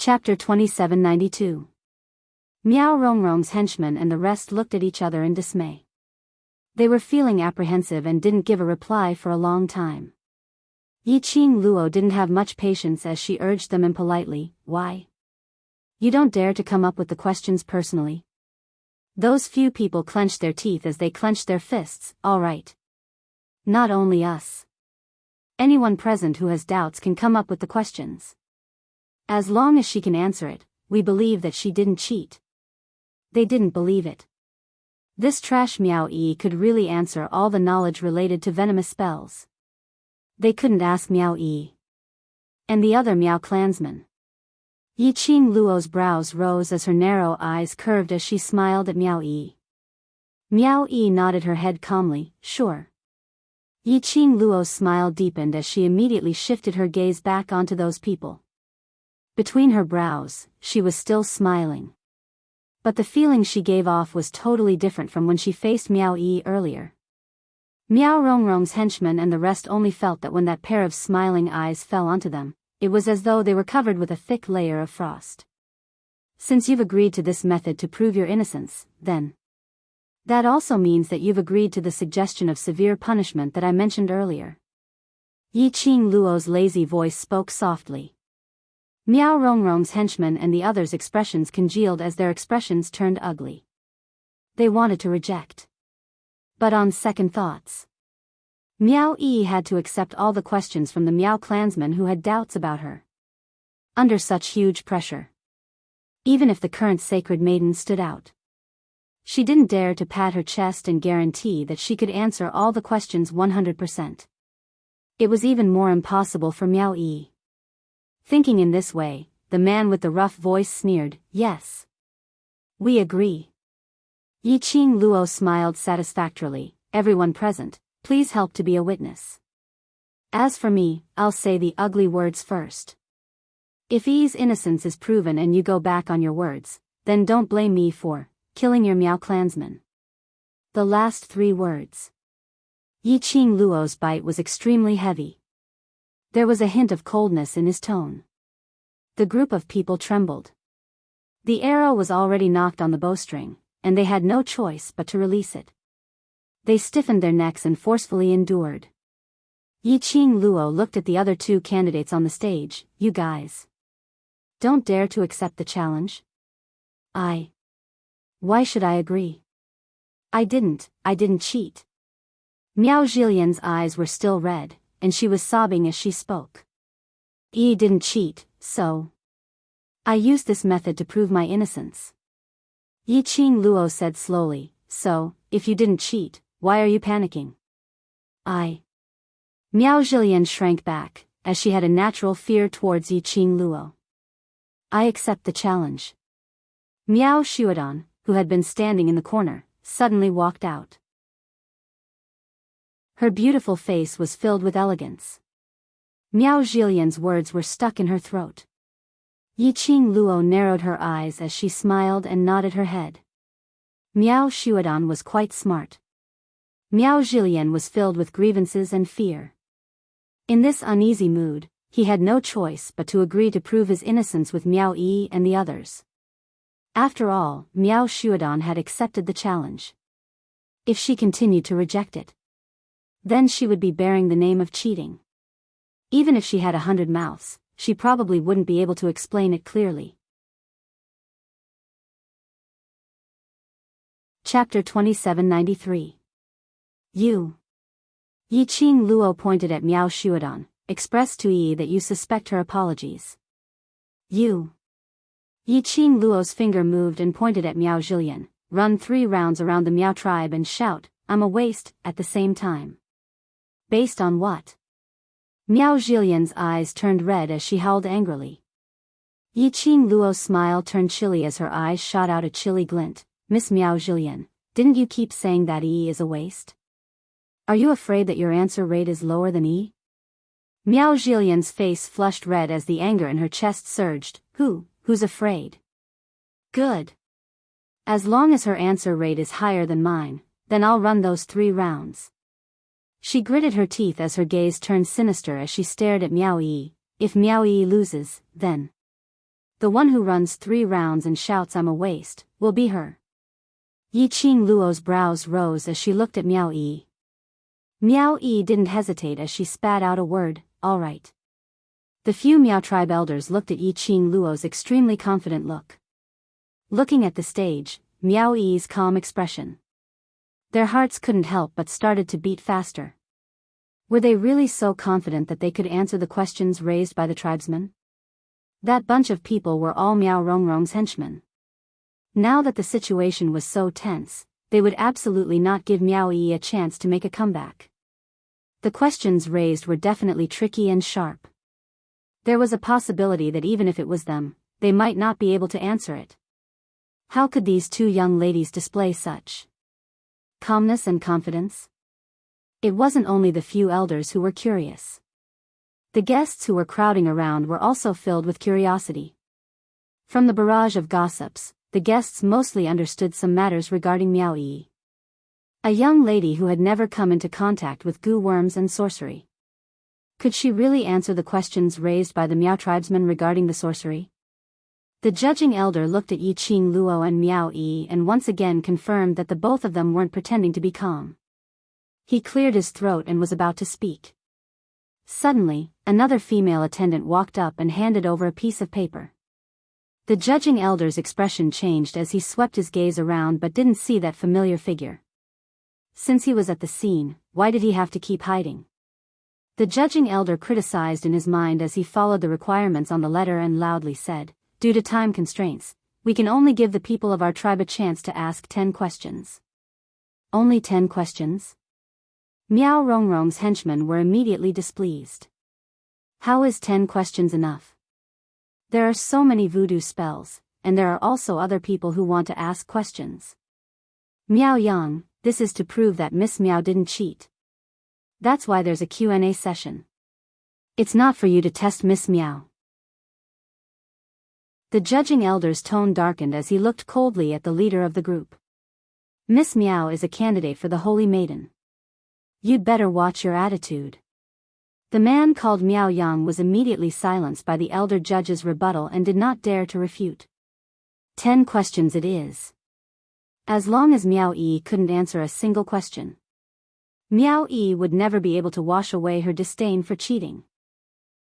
Chapter 2792. Miao Rongrong's henchmen and the rest looked at each other in dismay. They were feeling apprehensive and didn't give a reply for a long time. Yiqing Luo didn't have much patience as she urged them impolitely, "Why? You don't dare to come up with the questions personally?" Those few people clenched their teeth as they clenched their fists. "All right. Not only us. Anyone present who has doubts can come up with the questions. As long as she can answer it, we believe that she didn't cheat." They didn't believe it. This trash Miao Yi could really answer all the knowledge related to venomous spells. They couldn't ask Miao Yi and the other Miao clansmen. Yiqing Luo's brows rose as her narrow eyes curved as she smiled at Miao Yi. Miao Yi nodded her head calmly, "Sure." Yiqing Luo's smile deepened as she immediately shifted her gaze back onto those people. Between her brows, she was still smiling. But the feeling she gave off was totally different from when she faced Miao Yi earlier. Miao Rongrong's henchmen and the rest only felt that when that pair of smiling eyes fell onto them, it was as though they were covered with a thick layer of frost. "Since you've agreed to this method to prove your innocence, then that also means that you've agreed to the suggestion of severe punishment that I mentioned earlier." Yiqing Luo's lazy voice spoke softly. Miao Rongrong's henchmen and the others' expressions congealed as their expressions turned ugly. They wanted to reject. But on second thoughts, Miao Yi had to accept all the questions from the Miao clansmen who had doubts about her. Under such huge pressure, even if the current sacred maiden stood out, she didn't dare to pat her chest and guarantee that she could answer all the questions 100%. It was even more impossible for Miao Yi. Thinking in this way, the man with the rough voice sneered, "Yes. We agree." Yiqing Luo smiled satisfactorily, "Everyone present, please help to be a witness. As for me, I'll say the ugly words first. If Yi's innocence is proven and you go back on your words, then don't blame me for killing your Miao clansmen." The last 3 words. Yiqing Luo's bite was extremely heavy. There was a hint of coldness in his tone. The group of people trembled. The arrow was already knocked on the bowstring, and they had no choice but to release it. They stiffened their necks and forcefully endured. Yiqing Luo looked at the other 2 candidates on the stage. "You guys don't dare to accept the challenge?" Why should I agree? I didn't cheat." Miao Zhilian's eyes were still red, and she was sobbing as she spoke. "Yi didn't cheat, so I used this method to prove my innocence." Yiqing Luo said slowly, "So, if you didn't cheat, why are you panicking?" Miao Zhilian shrank back, as she had a natural fear towards Yiqing Luo. "I accept the challenge." Miao Shuodong, who had been standing in the corner, suddenly walked out. Her beautiful face was filled with elegance. Miao Zhilian's words were stuck in her throat. Yiqing Luo narrowed her eyes as she smiled and nodded her head. Miao Shuodong was quite smart. Miao Zhilian was filled with grievances and fear. In this uneasy mood, he had no choice but to agree to prove his innocence with Miao Yi and the others. After all, Miao Shuodong had accepted the challenge. If she continued to reject it, then she would be bearing the name of cheating. Even if she had 100 mouths, she probably wouldn't be able to explain it clearly. Chapter 2793. You. Yiqing Luo pointed at Miao Shuodong, "Express to Yi that you suspect her apologies." You. Yiqing Luo's finger moved and pointed at Miao Zhilian, "Run 3 rounds around the Miao tribe and shout, 'I'm a waste,' at the same time." "Based on what?" Miao Zhilian's eyes turned red as she howled angrily. Yiqing Luo's smile turned chilly as her eyes shot out a chilly glint. "Miss Miao Zhilian, didn't you keep saying that Yi is a waste? Are you afraid that your answer rate is lower than Yi?" Miao Zhilian's face flushed red as the anger in her chest surged. Who's afraid? Good. As long as her answer rate is higher than mine, then I'll run those 3 rounds. She gritted her teeth as her gaze turned sinister as she stared at Miao Yi. If Miao Yi loses, then The one who runs 3 rounds and shouts I'm a waste, will be her. Yi Qing Luo's brows rose as she looked at Miao Yi. Miao Yi didn't hesitate as she spat out a word, all right. The few Miao tribe elders looked at Yi Qing Luo's extremely confident look. Looking at the stage, Miao Yi's calm expression. Their hearts couldn't help but started to beat faster. Were they really so confident that they could answer the questions raised by the tribesmen? That bunch of people were all Miao Rongrong's henchmen. Now that the situation was so tense, they would absolutely not give Miao Yi a chance to make a comeback. The questions raised were definitely tricky and sharp. There was a possibility that even if it was them, they might not be able to answer it. How could these 2 young ladies display such calmness and confidence? It wasn't only the few elders who were curious. The guests who were crowding around were also filled with curiosity. From the barrage of gossips, the guests mostly understood some matters regarding Miao Yi. A young lady who had never come into contact with goo worms and sorcery. Could she really answer the questions raised by the Miao tribesmen regarding the sorcery? The judging elder looked at Yi Qing Luo and Miao Yi and once again confirmed that the both of them weren't pretending to be calm. He cleared his throat and was about to speak. Suddenly, another female attendant walked up and handed over a piece of paper. The judging elder's expression changed as he swept his gaze around but didn't see that familiar figure. Since he was at the scene, why did he have to keep hiding? The judging elder criticized in his mind as he followed the requirements on the letter and loudly said, "Due to time constraints, we can only give the people of our tribe a chance to ask 10 questions. Only 10 questions? Miao Rongrong's henchmen were immediately displeased. How is 10 questions enough? There are so many voodoo spells, and there are also other people who want to ask questions. Miao Yang, this is to prove that Miss Miao didn't cheat. That's why there's a Q&A session. It's not for you to test Miss Miao." The judging elder's tone darkened as he looked coldly at the leader of the group. "Miss Miao is a candidate for the Holy Maiden. You'd better watch your attitude." The man called Miao Yang was immediately silenced by the elder judge's rebuttal and did not dare to refute. 10 questions it is. As long as Miao Yi couldn't answer a single question, Miao Yi would never be able to wash away her disdain for cheating.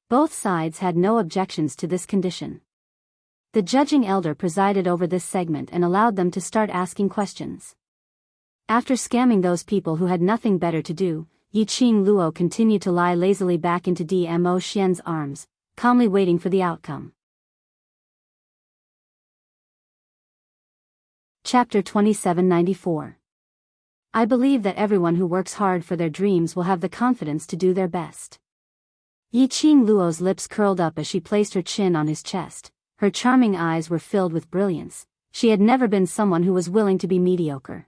Both sides had no objections to this condition. The judging elder presided over this segment and allowed them to start asking questions. After scamming those people who had nothing better to do, Yi Qing Luo continued to lie lazily back into Dmo Xian's arms, calmly waiting for the outcome. Chapter 2794. I believe that everyone who works hard for their dreams will have the confidence to do their best. Yi Qing Luo's lips curled up as she placed her chin on his chest. Her charming eyes were filled with brilliance. She had never been someone who was willing to be mediocre.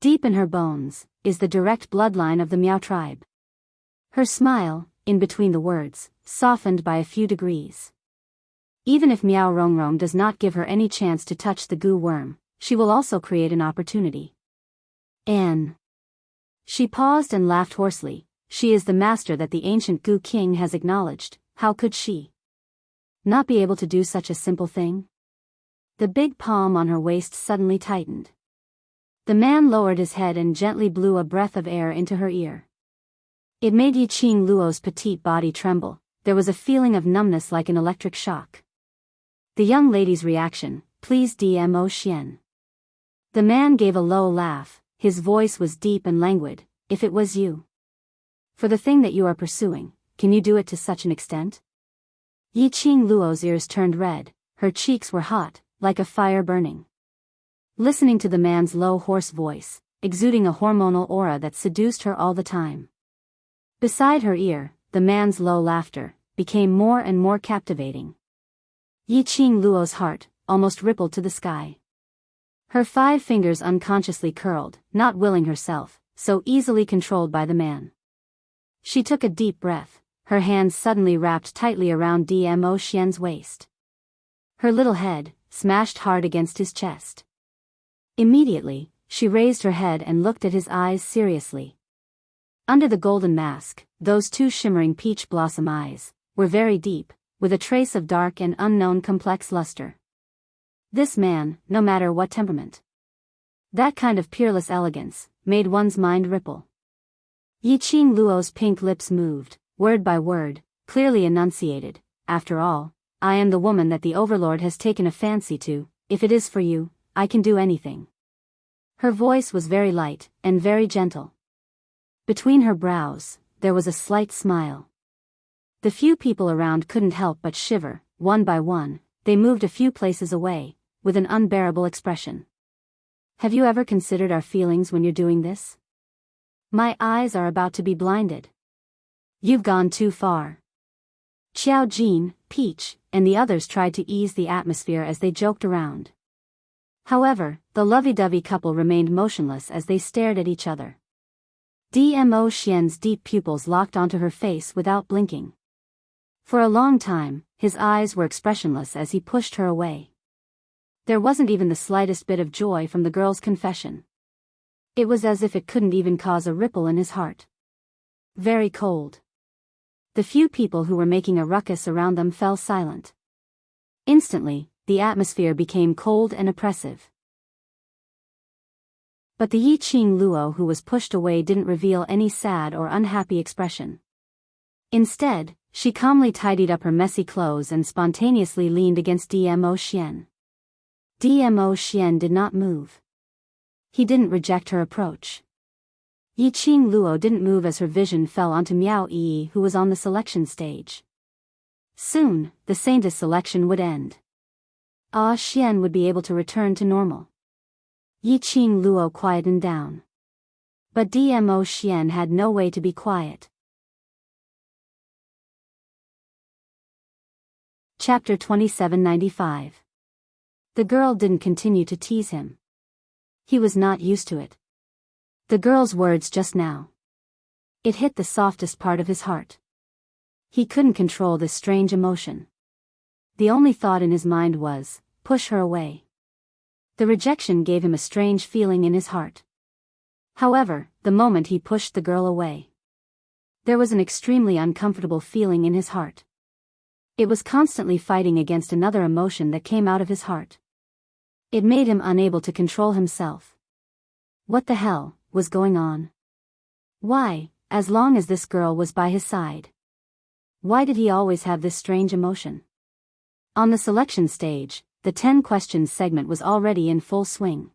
Deep in her bones is the direct bloodline of the Miao tribe. Her smile, in between the words, softened by a few degrees. Even if Miao Rongrong does not give her any chance to touch the goo worm, she will also create an opportunity. She paused and laughed hoarsely. She is the master that the ancient Goo King has acknowledged. How could she not be able to do such a simple thing? The big palm on her waist suddenly tightened. The man lowered his head and gently blew a breath of air into her ear. It made Yi Qing Luo's petite body tremble. There was a feeling of numbness like an electric shock. The young lady's reaction, "Please Dmo Xian." The man gave a low laugh. His voice was deep and languid. "If it was you. For the thing that you are pursuing, can you do it to such an extent?" Yi Qing Luo's ears turned red. Her cheeks were hot, like a fire burning. Listening to the man's low hoarse voice, exuding a hormonal aura that seduced her all the time. Beside her ear, the man's low laughter became more and more captivating. Yi Qing Luo's heart almost rippled to the sky. Her 5 fingers unconsciously curled, not willing herself, so easily controlled by the man. She took a deep breath, her hands suddenly wrapped tightly around Dmo Xian's waist. Her little head smashed hard against his chest. Immediately, she raised her head and looked at his eyes seriously. Under the golden mask, those 2 shimmering peach blossom eyes were very deep, with a trace of dark and unknown complex luster. This man, no matter what temperament. That kind of peerless elegance, made one's mind ripple. Yi Qing Luo's pink lips moved, word by word, clearly enunciated. After all, I am the woman that the overlord has taken a fancy to. If it is for you, I can do anything. Her voice was very light, and very gentle. Between her brows, there was a slight smile. The few people around couldn't help but shiver. One by one, they moved a few places away, with an unbearable expression. Have you ever considered our feelings when you're doing this? My eyes are about to be blinded. You've gone too far. Xiao Jin, Peach, and the others tried to ease the atmosphere as they joked around. However, the lovey-dovey couple remained motionless as they stared at each other. Dmo Xian's deep pupils locked onto her face without blinking. For a long time, his eyes were expressionless as he pushed her away. There wasn't even the slightest bit of joy from the girl's confession. It was as if it couldn't even cause a ripple in his heart. Very cold. The few people who were making a ruckus around them fell silent. Instantly, the atmosphere became cold and oppressive. But the Yi Qing Luo who was pushed away didn't reveal any sad or unhappy expression. Instead, she calmly tidied up her messy clothes and spontaneously leaned against Dmo Xian. Dmo Xian did not move. He didn't reject her approach. Yi Qing Luo didn't move as her vision fell onto Miao Yi who was on the selection stage. Soon, the Saintess selection would end. Xian would be able to return to normal. Yi Qing Luo quietened down. But Dmo Xian had no way to be quiet. Chapter 2795. The girl didn't continue to tease him. He was not used to it. The girl's words just now. It hit the softest part of his heart. He couldn't control this strange emotion. The only thought in his mind was, push her away. The rejection gave him a strange feeling in his heart. However, the moment he pushed the girl away, there was an extremely uncomfortable feeling in his heart. It was constantly fighting against another emotion that came out of his heart. It made him unable to control himself. What the hell was going on? Why, as long as this girl was by his side? Why did he always have this strange emotion? On the selection stage, the 10 questions segment was already in full swing.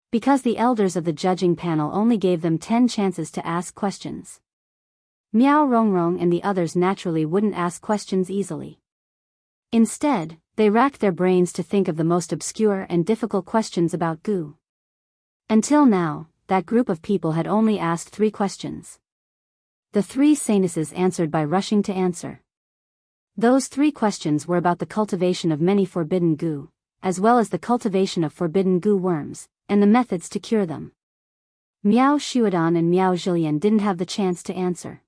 Because the elders of the judging panel only gave them 10 chances to ask questions. Miao Rongrong and the others naturally wouldn't ask questions easily. Instead, they racked their brains to think of the most obscure and difficult questions about Gu. Until now, that group of people had only asked 3 questions. The 3 saintesses answered by rushing to answer. Those 3 questions were about the cultivation of many forbidden Gu, as well as the cultivation of forbidden Gu worms, and the methods to cure them. Miao Shuodan and Miao Zhilian didn't have the chance to answer.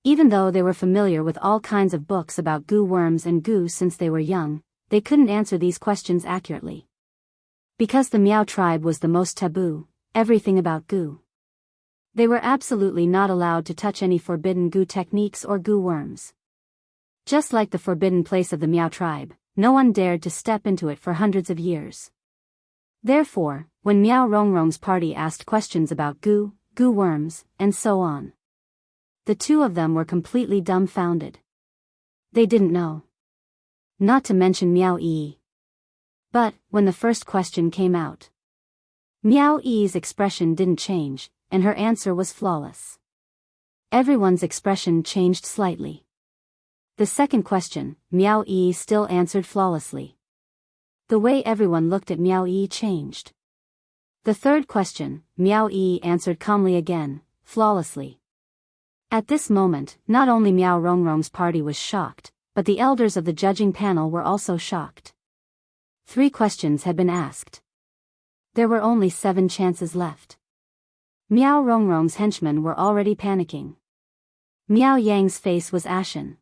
Even though they were familiar with all kinds of books about Gu worms and Gu since they were young, they couldn't answer these questions accurately. Because the Miao tribe was the most taboo, everything about Gu. They were absolutely not allowed to touch any forbidden Gu techniques or Gu worms. Just like the forbidden place of the Miao tribe, no one dared to step into it for hundreds of years. Therefore, when Miao Rongrong's party asked questions about Gu, Gu worms, and so on, the 2 of them were completely dumbfounded. They didn't know. Not to mention Miao Yi. But, when the first question came out, Miao Yi's expression didn't change, and her answer was flawless. Everyone's expression changed slightly. The second question, Miao Yi still answered flawlessly. The way everyone looked at Miao Yi changed. The third question, Miao Yi answered calmly again, flawlessly. At this moment, not only Miao Rongrong's party was shocked, but the elders of the judging panel were also shocked. 3 questions had been asked. There were only 7 chances left. Miao Rongrong's henchmen were already panicking. Miao Yang's face was ashen.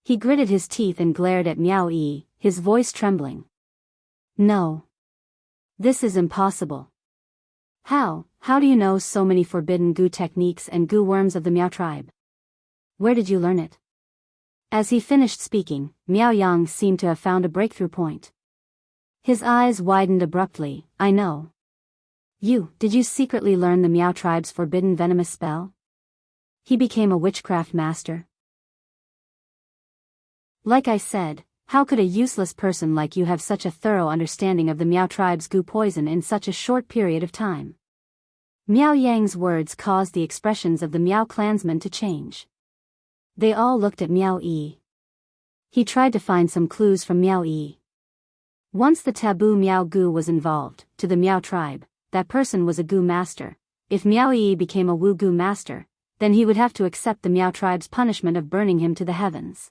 He gritted his teeth and glared at Miao Yi, his voice trembling. No. This is impossible. How do you know so many forbidden Gu techniques and Gu worms of the Miao tribe? Where did you learn it? As he finished speaking, Miao Yang seemed to have found a breakthrough point. His eyes widened abruptly. I know. Did you secretly learn the Miao tribe's forbidden venomous spell? He became a witchcraft master. Like I said, how could a useless person like you have such a thorough understanding of the Miao tribe's goo poison in such a short period of time? Miao Yang's words caused the expressions of the Miao clansmen to change. They all looked at Miao Yi. He tried to find some clues from Miao Yi. Once the taboo Miao Gu was involved, to the Miao tribe, that person was a Gu master. If Miao Yi became a Wu Gu master, then he would have to accept the Miao tribe's punishment of burning him to the heavens.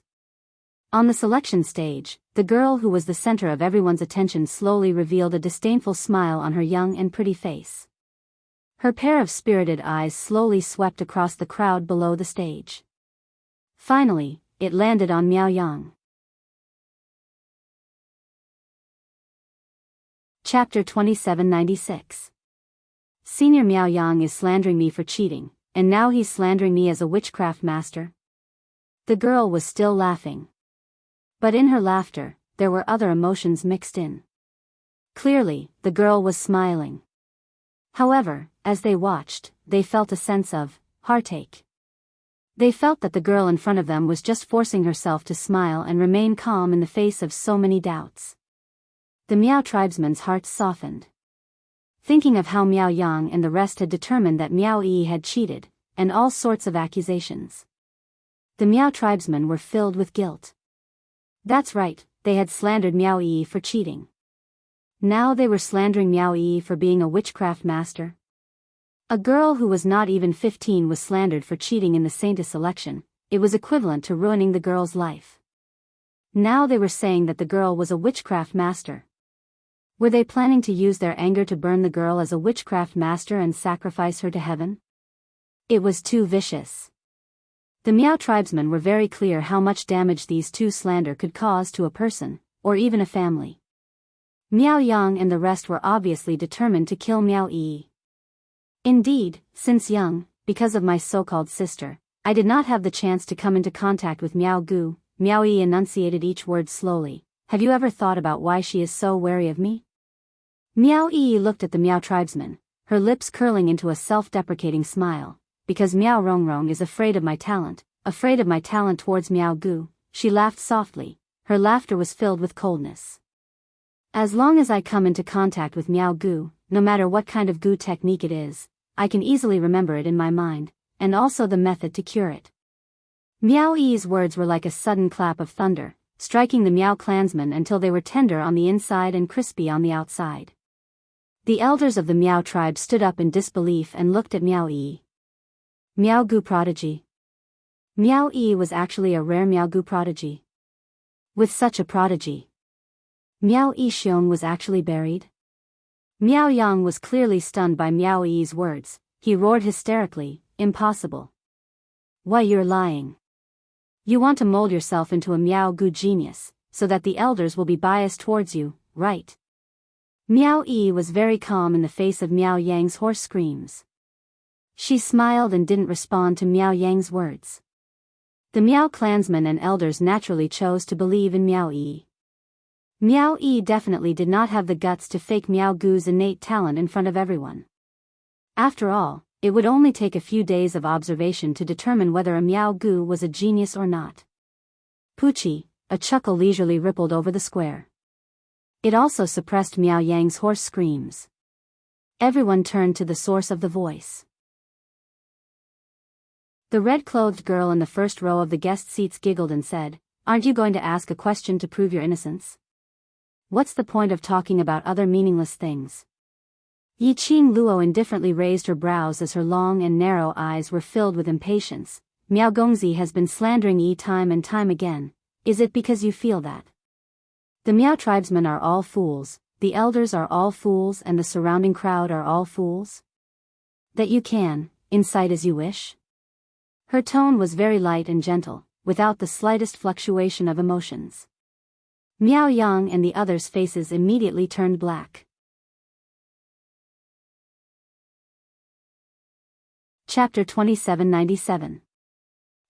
On the selection stage, the girl who was the center of everyone's attention slowly revealed a disdainful smile on her young and pretty face. Her pair of spirited eyes slowly swept across the crowd below the stage. Finally, it landed on Miao Yang. Chapter 2796. Senior Miao Yang is slandering me for cheating, and now he's slandering me as a witchcraft master. The girl was still laughing. But in her laughter, there were other emotions mixed in. Clearly, the girl was smiling. However, as they watched, they felt a sense of heartache. They felt that the girl in front of them was just forcing herself to smile and remain calm in the face of so many doubts. The Miao tribesmen's hearts softened. Thinking of how Miao Yang and the rest had determined that Miao Yi had cheated, and all sorts of accusations. The Miao tribesmen were filled with guilt. That's right, they had slandered Miao Yi for cheating. Now they were slandering Miao Yi for being a witchcraft master. A girl who was not even 15 was slandered for cheating in the Saintess election. It was equivalent to ruining the girl's life. Now they were saying that the girl was a witchcraft master. Were they planning to use their anger to burn the girl as a witchcraft master and sacrifice her to heaven? It was too vicious. The Miao tribesmen were very clear how much damage these two slander could cause to a person, or even a family. Miao Yang and the rest were obviously determined to kill Miao Yi. Indeed, since young, because of my so-called sister, I did not have the chance to come into contact with Miao Gu. Miao Yi enunciated each word slowly. Have you ever thought about why she is so wary of me? Miao Yi looked at the Miao tribesman, her lips curling into a self-deprecating smile. Because Miao Rongrong is afraid of my talent towards Miao Gu, she laughed softly. Her laughter was filled with coldness. As long as I come into contact with Miao Gu, no matter what kind of Gu technique it is, I can easily remember it in my mind, and also the method to cure it. Miao Yi's words were like a sudden clap of thunder, striking the Miao clansmen until they were tender on the inside and crispy on the outside. The elders of the Miao tribe stood up in disbelief and looked at Miao Yi. Miao Gu prodigy. Miao Yi was actually a rare Miao Gu prodigy. With such a prodigy, Miao Yi Xiong was actually buried? Miao Yang was clearly stunned by Miao Yi's words. He roared hysterically, impossible. Why, you're lying. You want to mold yourself into a Miao Gu genius, so that the elders will be biased towards you, right? Miao Yi was very calm in the face of Miao Yang's hoarse screams. She smiled and didn't respond to Miao Yang's words. The Miao clansmen and elders naturally chose to believe in Miao Yi. Miao Yi definitely did not have the guts to fake Miao Gu's innate talent in front of everyone. After all, it would only take a few days of observation to determine whether a Miao Gu was a genius or not. Poochie, a chuckle leisurely rippled over the square. It also suppressed Miao Yang's hoarse screams. Everyone turned to the source of the voice. The red-clothed girl in the first row of the guest seats giggled and said, "Aren't you going to ask a question to prove your innocence? What's the point of talking about other meaningless things?" Yi Qing Luo indifferently raised her brows as her long and narrow eyes were filled with impatience. Miao Gongzi has been slandering Yi time and time again. Is it because you feel that? The Miao tribesmen are all fools, the elders are all fools, and the surrounding crowd are all fools? That you can incite as you wish? Her tone was very light and gentle, without the slightest fluctuation of emotions. Miao Yang and the others' faces immediately turned black. Chapter 2797.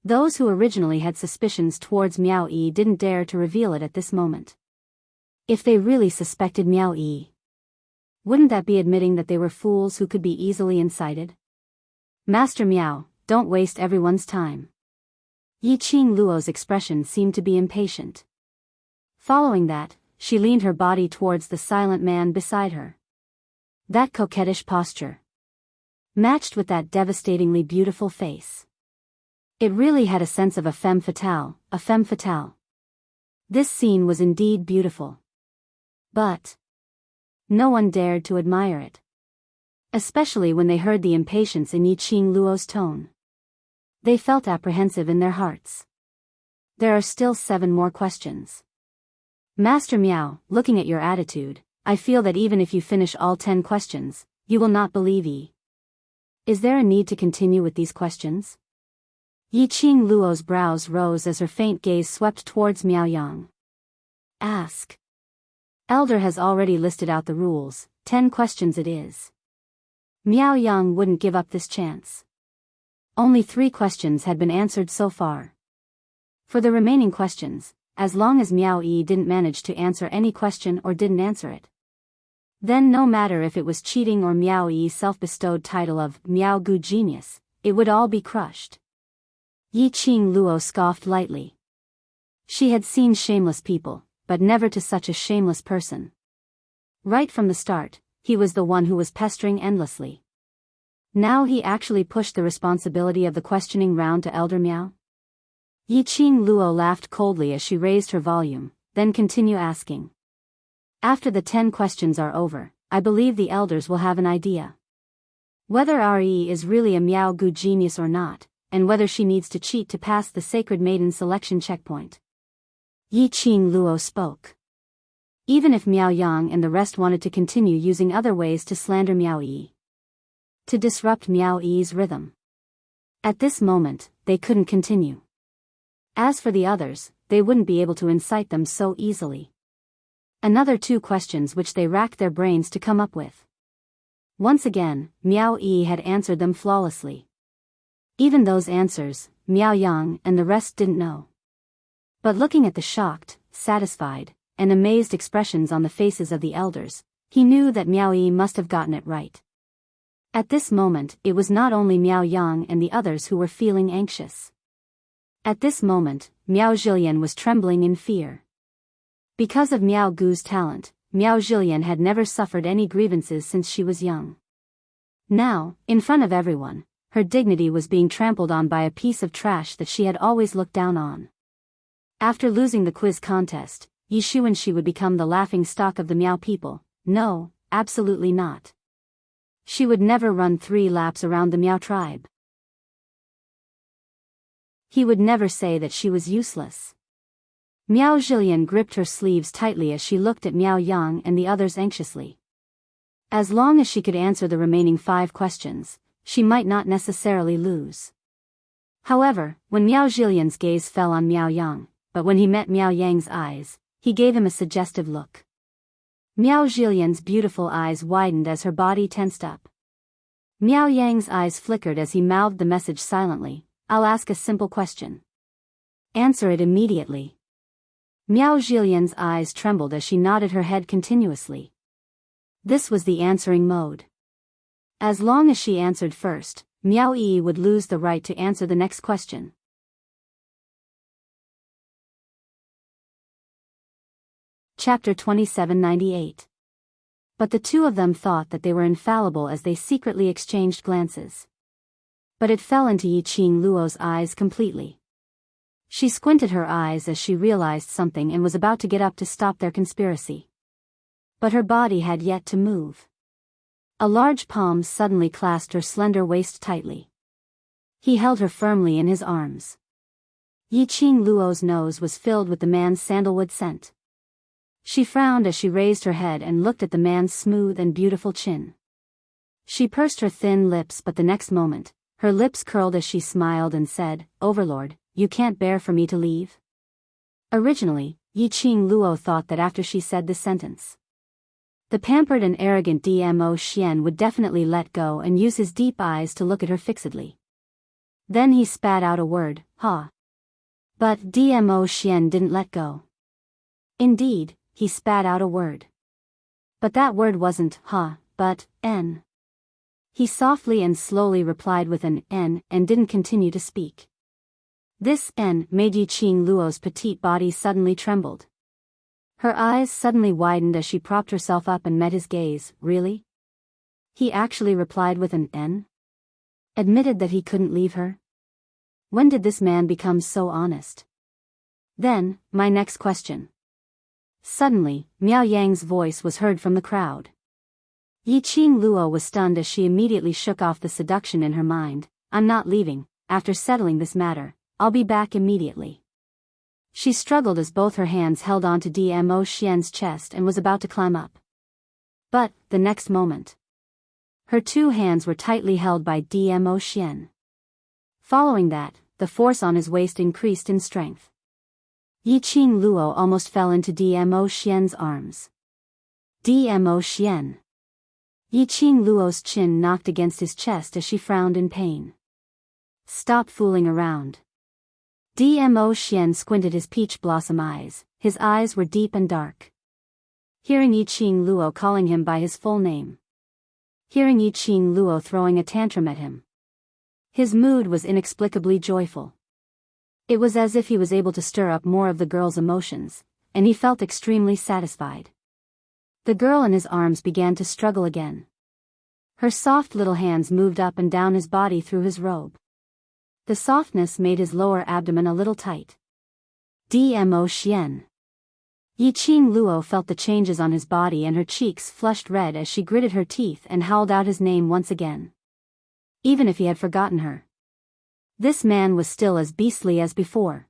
Those who originally had suspicions towards Miao Yi didn't dare to reveal it at this moment. If they really suspected Miao Yi, wouldn't that be admitting that they were fools who could be easily incited? Master Miao, don't waste everyone's time. Yi Qing Luo's expression seemed to be impatient. Following that, she leaned her body towards the silent man beside her. That coquettish posture matched with that devastatingly beautiful face. It really had a sense of a femme fatale, a femme fatale. This scene was indeed beautiful. But no one dared to admire it. Especially when they heard the impatience in Yi Qing Luo's tone. They felt apprehensive in their hearts. There are still 7 more questions. Master Miao, looking at your attitude, I feel that even if you finish all 10 questions, you will not believe Yi. Is there a need to continue with these questions? Yi Qing Luo's brows rose as her faint gaze swept towards Miao Yang. Ask. Elder has already listed out the rules, 10 questions it is. Miao Yang wouldn't give up this chance. Only 3 questions had been answered so far. For the remaining questions, as long as Miao Yi didn't manage to answer any question or didn't answer it, then no matter if it was cheating or Miao Yi's self-bestowed title of Miao Gu Genius, it would all be crushed. Yi Qing Luo scoffed lightly. She had seen shameless people, but never to such a shameless person. Right from the start, he was the one who was pestering endlessly. Now he actually pushed the responsibility of the questioning round to Elder Miao? Yi Qing Luo laughed coldly as she raised her volume, then continued asking. After the 10 questions are over, I believe the elders will have an idea. Whether our Yi is really a Miao Gu genius or not, and whether she needs to cheat to pass the Sacred Maiden selection checkpoint. Yi Qing Luo spoke. Even if Miao Yang and the rest wanted to continue using other ways to slander Miao Yi, to disrupt Miao Yi's rhythm, at this moment, they couldn't continue. As for the others, they wouldn't be able to incite them so easily. Another 2 questions which they racked their brains to come up with. Once again, Miao Yi had answered them flawlessly. Even those answers, Miao Yang and the rest didn't know. But looking at the shocked, satisfied, and amazed expressions on the faces of the elders, he knew that Miao Yi must have gotten it right. At this moment, it was not only Miao Yang and the others who were feeling anxious. At this moment, Miao Zhilian was trembling in fear. Because of Miao Gu's talent, Miao Zhilian had never suffered any grievances since she was young. Now, in front of everyone, her dignity was being trampled on by a piece of trash that she had always looked down on. After losing the quiz contest, Yi Shuan she would become the laughing stock of the Miao people. No, absolutely not. She would never run 3 laps around the Miao tribe. He would never say that she was useless. Miao Zhilian gripped her sleeves tightly as she looked at Miao Yang and the others anxiously. As long as she could answer the remaining 5 questions, she might not necessarily lose. However, when Miao Zhilian's gaze fell on Miao Yang, but when he met Miao Yang's eyes, he gave him a suggestive look. Miao Zhilian's beautiful eyes widened as her body tensed up. Miao Yang's eyes flickered as he mouthed the message silently. I'll ask a simple question. Answer it immediately. Miao Zhilian's eyes trembled as she nodded her head continuously. This was the answering mode. As long as she answered first, Miao Yi would lose the right to answer the next question. Chapter 2798. But the 2 of them thought that they were infallible as they secretly exchanged glances. But it fell into Yi Qing Luo's eyes completely. She squinted her eyes as she realized something and was about to get up to stop their conspiracy. But her body had yet to move. A large palm suddenly clasped her slender waist tightly. He held her firmly in his arms. Yi Qing Luo's nose was filled with the man's sandalwood scent. She frowned as she raised her head and looked at the man's smooth and beautiful chin. She pursed her thin lips, but the next moment, her lips curled as she smiled and said, Overlord, you can't bear for me to leave? Originally, Yi Qing Luo thought that after she said this sentence, the pampered and arrogant Dmo Xian would definitely let go and use his deep eyes to look at her fixedly. Then he spat out a word, ha. But Dmo Xian didn't let go. Indeed, he spat out a word. But that word wasn't ha, but n. He softly and slowly replied with an n and didn't continue to speak. This n made Yiqing Luo's petite body suddenly trembled. Her eyes suddenly widened as she propped herself up and met his gaze. Really? He actually replied with an n? Admitted that he couldn't leave her? When did this man become so honest? Then, my next question. Suddenly, Miao Yang's voice was heard from the crowd. Yiqing Luo was stunned as she immediately shook off the seduction in her mind. I'm not leaving. After settling this matter, I'll be back immediately. She struggled as both her hands held onto Dmo Xian's chest and was about to climb up. But, the next moment, her two hands were tightly held by Dmo Xian. Following that, the force on his waist increased in strength. Yiqing Luo almost fell into Dmo Xian's arms. Dmo Xian. Yiqing Luo's chin knocked against his chest as she frowned in pain. Stop fooling around. Dmo Xian squinted his peach blossom eyes. His eyes were deep and dark. Hearing Yiqing Luo calling him by his full name. Hearing Yiqing Luo throwing a tantrum at him. His mood was inexplicably joyful. It was as if he was able to stir up more of the girl's emotions, and he felt extremely satisfied. The girl in his arms began to struggle again. Her soft little hands moved up and down his body through his robe. The softness made his lower abdomen a little tight. Dmo Xian. Yiqing Luo felt the changes on his body and her cheeks flushed red as she gritted her teeth and howled out his name once again. Even if he had forgotten her, this man was still as beastly as before.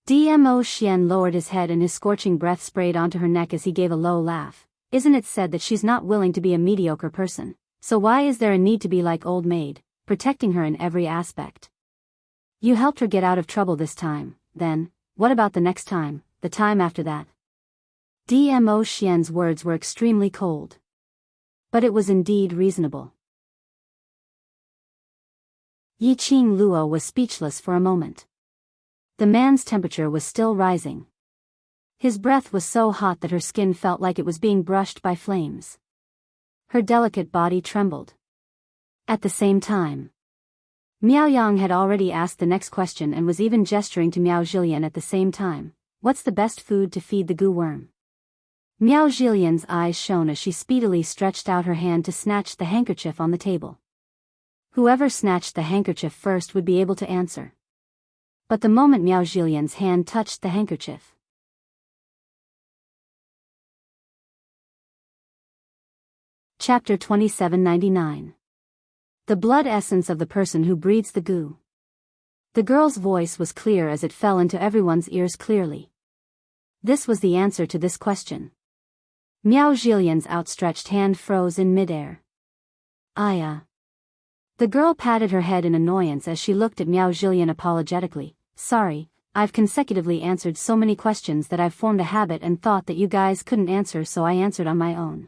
Dmo Xian lowered his head and his scorching breath sprayed onto her neck as he gave a low laugh. Isn't it said that she's not willing to be a mediocre person, so why is there a need to be like old maid, protecting her in every aspect? You helped her get out of trouble this time, then, what about the next time, the time after that? Dmo Xian's words were extremely cold. But it was indeed reasonable. Yiqing Luo was speechless for a moment. The man's temperature was still rising. His breath was so hot that her skin felt like it was being brushed by flames. Her delicate body trembled. At the same time, Miao Yang had already asked the next question and was even gesturing to Miao Zhilian at the same time. What's the best food to feed the goo worm? Miao Zhilian's eyes shone as she speedily stretched out her hand to snatch the handkerchief on the table. Whoever snatched the handkerchief first would be able to answer. But the moment Miao Zhilian's hand touched the handkerchief, Chapter 2799. The blood essence of the person who breathes the goo. The girl's voice was clear as it fell into everyone's ears clearly. This was the answer to this question. Miao Zhilian's outstretched hand froze in midair. The girl patted her head in annoyance as she looked at Miao Zhilian apologetically. Sorry, I've consecutively answered so many questions that I've formed a habit and thought that you guys couldn't answer, so I answered on my own.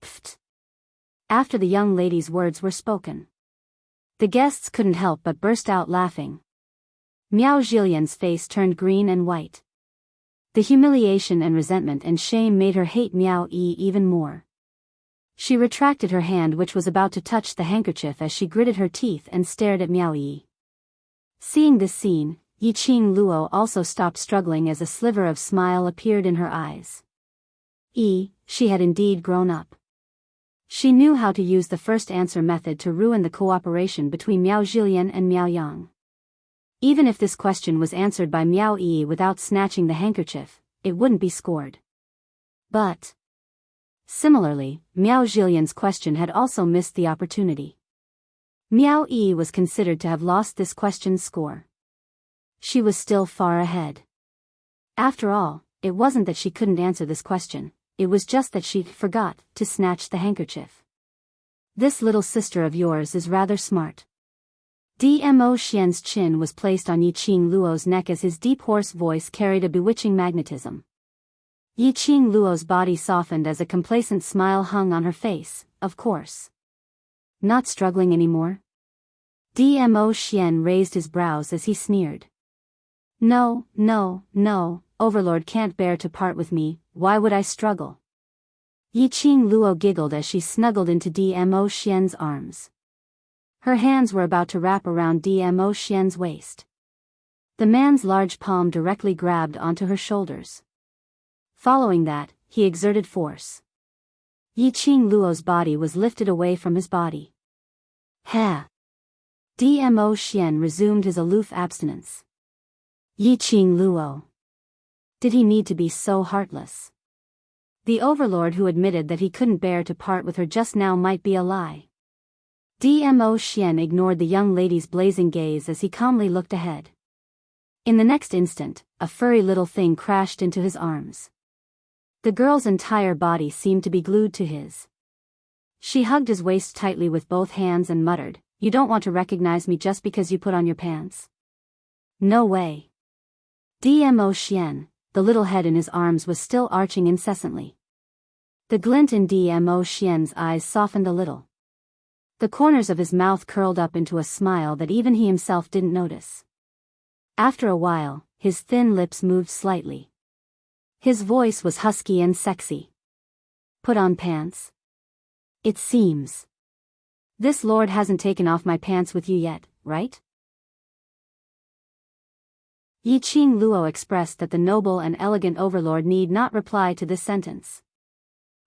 Pfft. After the young lady's words were spoken, the guests couldn't help but burst out laughing. Miao Zhilian's face turned green and white. The humiliation and resentment and shame made her hate Miao Yi even more. She retracted her hand, which was about to touch the handkerchief, as she gritted her teeth and stared at Miao Yi. Seeing this scene, Yiqing Luo also stopped struggling as a sliver of smile appeared in her eyes. She had indeed grown up. She knew how to use the first answer method to ruin the cooperation between Miao Zhilian and Miao Yang. Even if this question was answered by Miao Yi without snatching the handkerchief, it wouldn't be scored. But similarly, Miao Zhilian's question had also missed the opportunity. Miao Yi was considered to have lost this question's score. She was still far ahead. After all, it wasn't that she couldn't answer this question, it was just that she forgot to snatch the handkerchief. This little sister of yours is rather smart. Dmo Xian's chin was placed on Yiqing Luo's neck as his deep hoarse voice carried a bewitching magnetism. Yiqing Luo's body softened as a complacent smile hung on her face. Of course. Not struggling anymore? Dmo Xian raised his brows as he sneered. No, no, no, Overlord can't bear to part with me, why would I struggle? Yiqing Luo giggled as she snuggled into Dmo Xian's arms. Her hands were about to wrap around Dmo Xian's waist. The man's large palm directly grabbed onto her shoulders. Following that, he exerted force. Yiqing Luo's body was lifted away from his body. Ha! Dmo Xian resumed his aloof abstinence. Yiqing Luo. Did he need to be so heartless? The overlord who admitted that he couldn't bear to part with her just now might be a lie. Dmo Xian ignored the young lady's blazing gaze as he calmly looked ahead. In the next instant, a furry little thing crashed into his arms. The girl's entire body seemed to be glued to his. She hugged his waist tightly with both hands and muttered, "You don't want to recognize me just because you put on your pants? No way." Dmo Xian, the little head in his arms was still arching incessantly. The glint in Dmo Xian's eyes softened a little. The corners of his mouth curled up into a smile that even he himself didn't notice. After a while, his thin lips moved slightly. His voice was husky and sexy. Put on pants? It seems. This lord hasn't taken off my pants with you yet, right? Yiqing Luo expressed that the noble and elegant overlord need not reply to this sentence.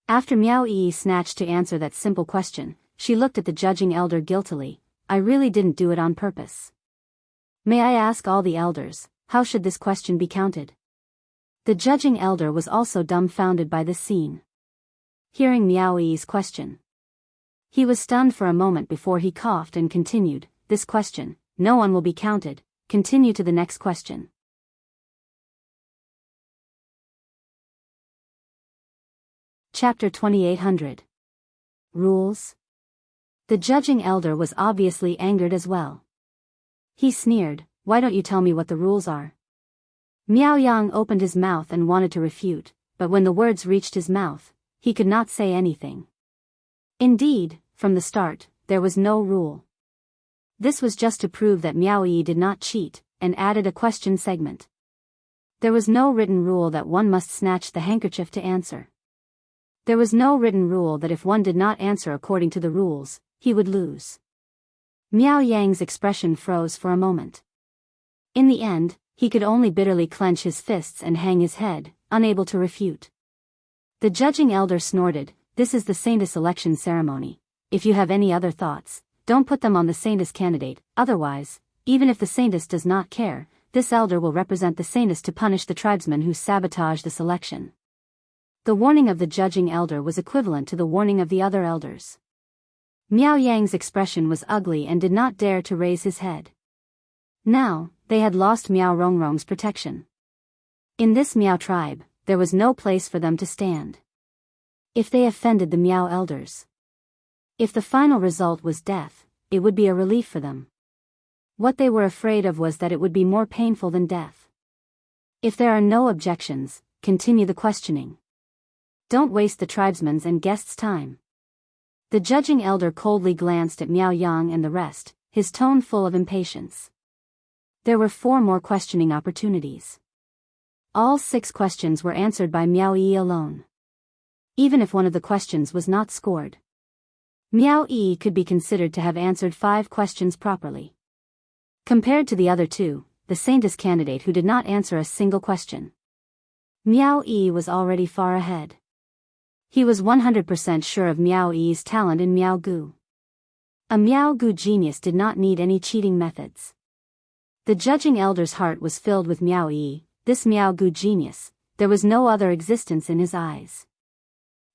After Miao Yi snatched to answer that simple question, she looked at the judging elder guiltily. I really didn't do it on purpose. May I ask all the elders, how should this question be counted? The judging elder was also dumbfounded by this scene. Hearing Miao Yi's question, he was stunned for a moment before he coughed and continued, this question, no one will be counted, continue to the next question. Chapter 2800. Rules? The judging elder was obviously angered as well. He sneered, why don't you tell me what the rules are? Miao Yang opened his mouth and wanted to refute, but when the words reached his mouth, he could not say anything. Indeed, from the start, there was no rule. This was just to prove that Miao Yi did not cheat, and added a question segment. There was no written rule that one must snatch the handkerchief to answer. There was no written rule that if one did not answer according to the rules, he would lose. Miao Yang's expression froze for a moment. In the end, he could only bitterly clench his fists and hang his head, unable to refute. The judging elder snorted, this is the Saintess election ceremony. If you have any other thoughts, don't put them on the Saintess candidate, otherwise, even if the Saintess does not care, this elder will represent the Saintess to punish the tribesmen who sabotage the selection. The warning of the judging elder was equivalent to the warning of the other elders. Miao Yang's expression was ugly and did not dare to raise his head. Now, they had lost Miao Rongrong's protection. In this Miao tribe, there was no place for them to stand. If they offended the Miao elders, if the final result was death, it would be a relief for them. What they were afraid of was that it would be more painful than death. If there are no objections, continue the questioning. Don't waste the tribesmen's and guests' time. The judging elder coldly glanced at Miao Yang and the rest, his tone full of impatience. There were 4 more questioning opportunities. All 6 questions were answered by Miao Yi alone. Even if one of the questions was not scored, Miao Yi could be considered to have answered 5 questions properly. Compared to the other 2, the Saintess candidate who did not answer a single question, Miao Yi was already far ahead. He was 100% sure of Miao Yi's talent in Miao Gu. A Miao Gu genius did not need any cheating methods. The judging elder's heart was filled with Miao Yi, this Miao Gu genius, there was no other existence in his eyes.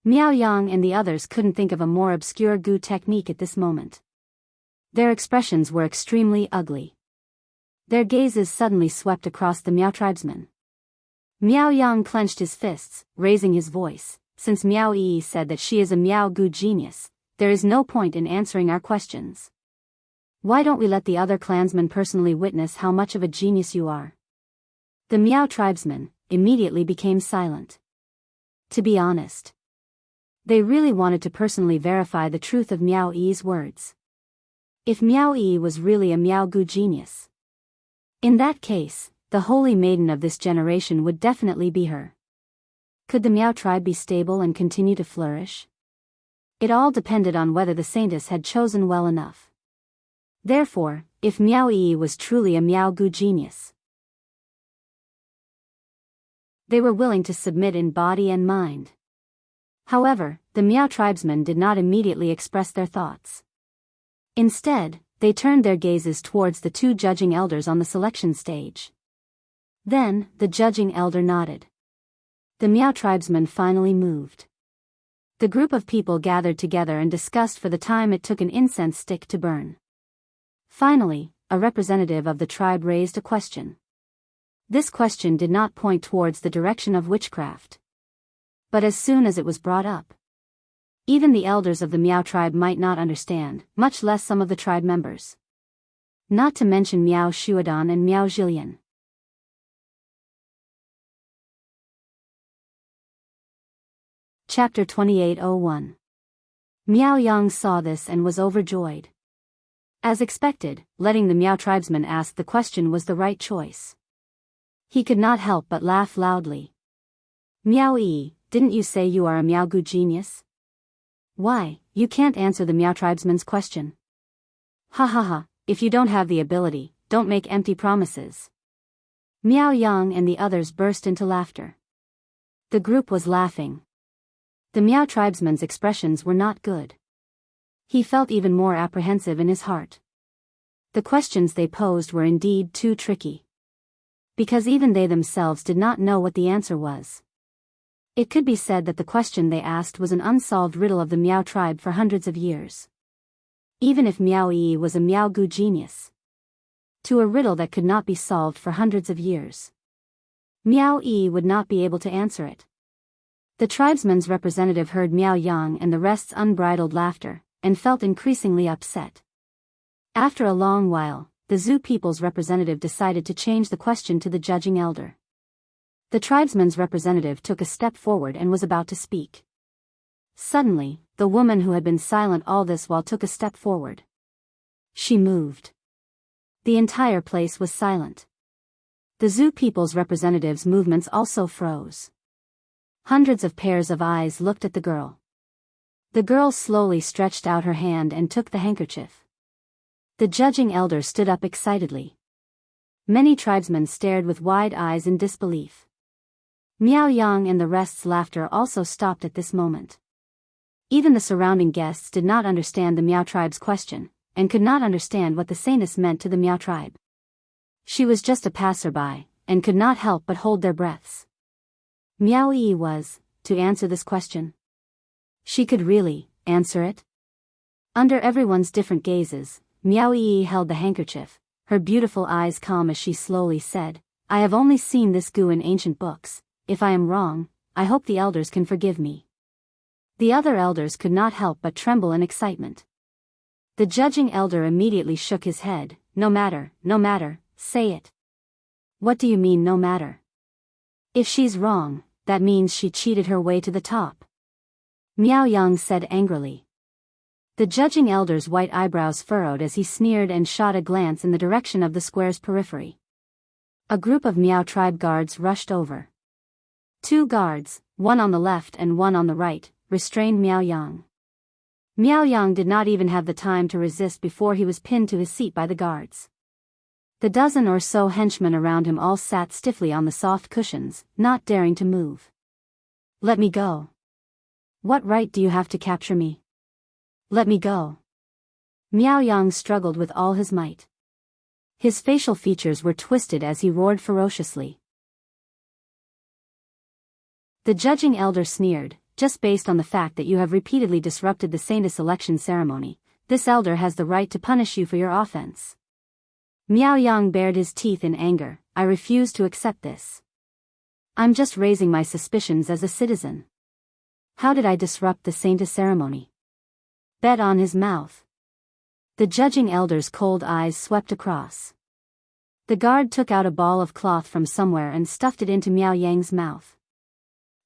Miao Yang and the others couldn't think of a more obscure Gu technique at this moment. Their expressions were extremely ugly. Their gazes suddenly swept across the Miao tribesmen. Miao Yang clenched his fists, raising his voice, since Miao Yi said that she is a Miao Gu genius, there is no point in answering our questions. Why don't we let the other clansmen personally witness how much of a genius you are? The Miao tribesmen immediately became silent. To be honest, they really wanted to personally verify the truth of Miao Yi's words. If Miao Yi was really a Miao Gu genius. In that case, the holy maiden of this generation would definitely be her. Could the Miao tribe be stable and continue to flourish? It all depended on whether the saintess had chosen well enough. Therefore, if Miao Yi was truly a Miao Gu genius, they were willing to submit in body and mind. However, the Miao tribesmen did not immediately express their thoughts. Instead, they turned their gazes towards the two judging elders on the selection stage. Then, the judging elder nodded. The Miao tribesmen finally moved. The group of people gathered together and discussed for the time it took an incense stick to burn. Finally, a representative of the tribe raised a question. This question did not point towards the direction of witchcraft. But as soon as it was brought up, even the elders of the Miao tribe might not understand, much less some of the tribe members. Not to mention Miao Shuadan and Miao Jilian. Chapter 2801. Miao Yang saw this and was overjoyed. As expected, letting the Miao tribesman ask the question was the right choice. He could not help but laugh loudly. Miao Yi, didn't you say you are a Miao Gu genius? Why, you can't answer the Miao tribesman's question. Ha ha ha, if you don't have the ability, don't make empty promises. Miao Yang and the others burst into laughter. The group was laughing. The Miao tribesman's expressions were not good. He felt even more apprehensive in his heart. The questions they posed were indeed too tricky. Because even they themselves did not know what the answer was. It could be said that the question they asked was an unsolved riddle of the Miao tribe for hundreds of years. Even if Miao Yi was a Miao Gu genius. To a riddle that could not be solved for hundreds of years. Miao Yi would not be able to answer it. The tribesman's representative heard Miao Yang and the rest's unbridled laughter, and felt increasingly upset. After a long while, the Zhu people's representative decided to change the question to the judging elder. The tribesman's representative took a step forward and was about to speak. Suddenly, the woman who had been silent all this while took a step forward. She moved. The entire place was silent. The Zhu people's representative's movements also froze. Hundreds of pairs of eyes looked at the girl. The girl slowly stretched out her hand and took the handkerchief. The judging elder stood up excitedly. Many tribesmen stared with wide eyes in disbelief. Miao Yang and the rest's laughter also stopped at this moment. Even the surrounding guests did not understand the Miao tribe's question, and could not understand what the saintess meant to the Miao tribe. She was just a passerby, and could not help but hold their breaths. Miao Yi was, to answer this question. She could really answer it? Under everyone's different gazes, Miao Yi held the handkerchief, her beautiful eyes calm as she slowly said, I have only seen this gu in ancient books. If I am wrong, I hope the elders can forgive me. The other elders could not help but tremble in excitement. The judging elder immediately shook his head, no matter, say it. What do you mean no matter? If she's wrong, that means she cheated her way to the top. Miao Yang said angrily. The judging elder's white eyebrows furrowed as he sneered and shot a glance in the direction of the square's periphery. A group of Miao tribe guards rushed over. 2 guards, one on the left and one on the right, restrained Miao Yang. Miao Yang did not even have the time to resist before he was pinned to his seat by the guards. The dozen or so henchmen around him all sat stiffly on the soft cushions, not daring to move. Let me go. What right do you have to capture me? Let me go. Miao Yang struggled with all his might. His facial features were twisted as he roared ferociously. The judging elder sneered, just based on the fact that you have repeatedly disrupted the saintess election ceremony, this elder has the right to punish you for your offense. Miao Yang bared his teeth in anger, I refuse to accept this. I'm just raising my suspicions as a citizen. How did I disrupt the saintess ceremony? Bet on his mouth. The judging elder's cold eyes swept across. The guard took out a ball of cloth from somewhere and stuffed it into Miao Yang's mouth.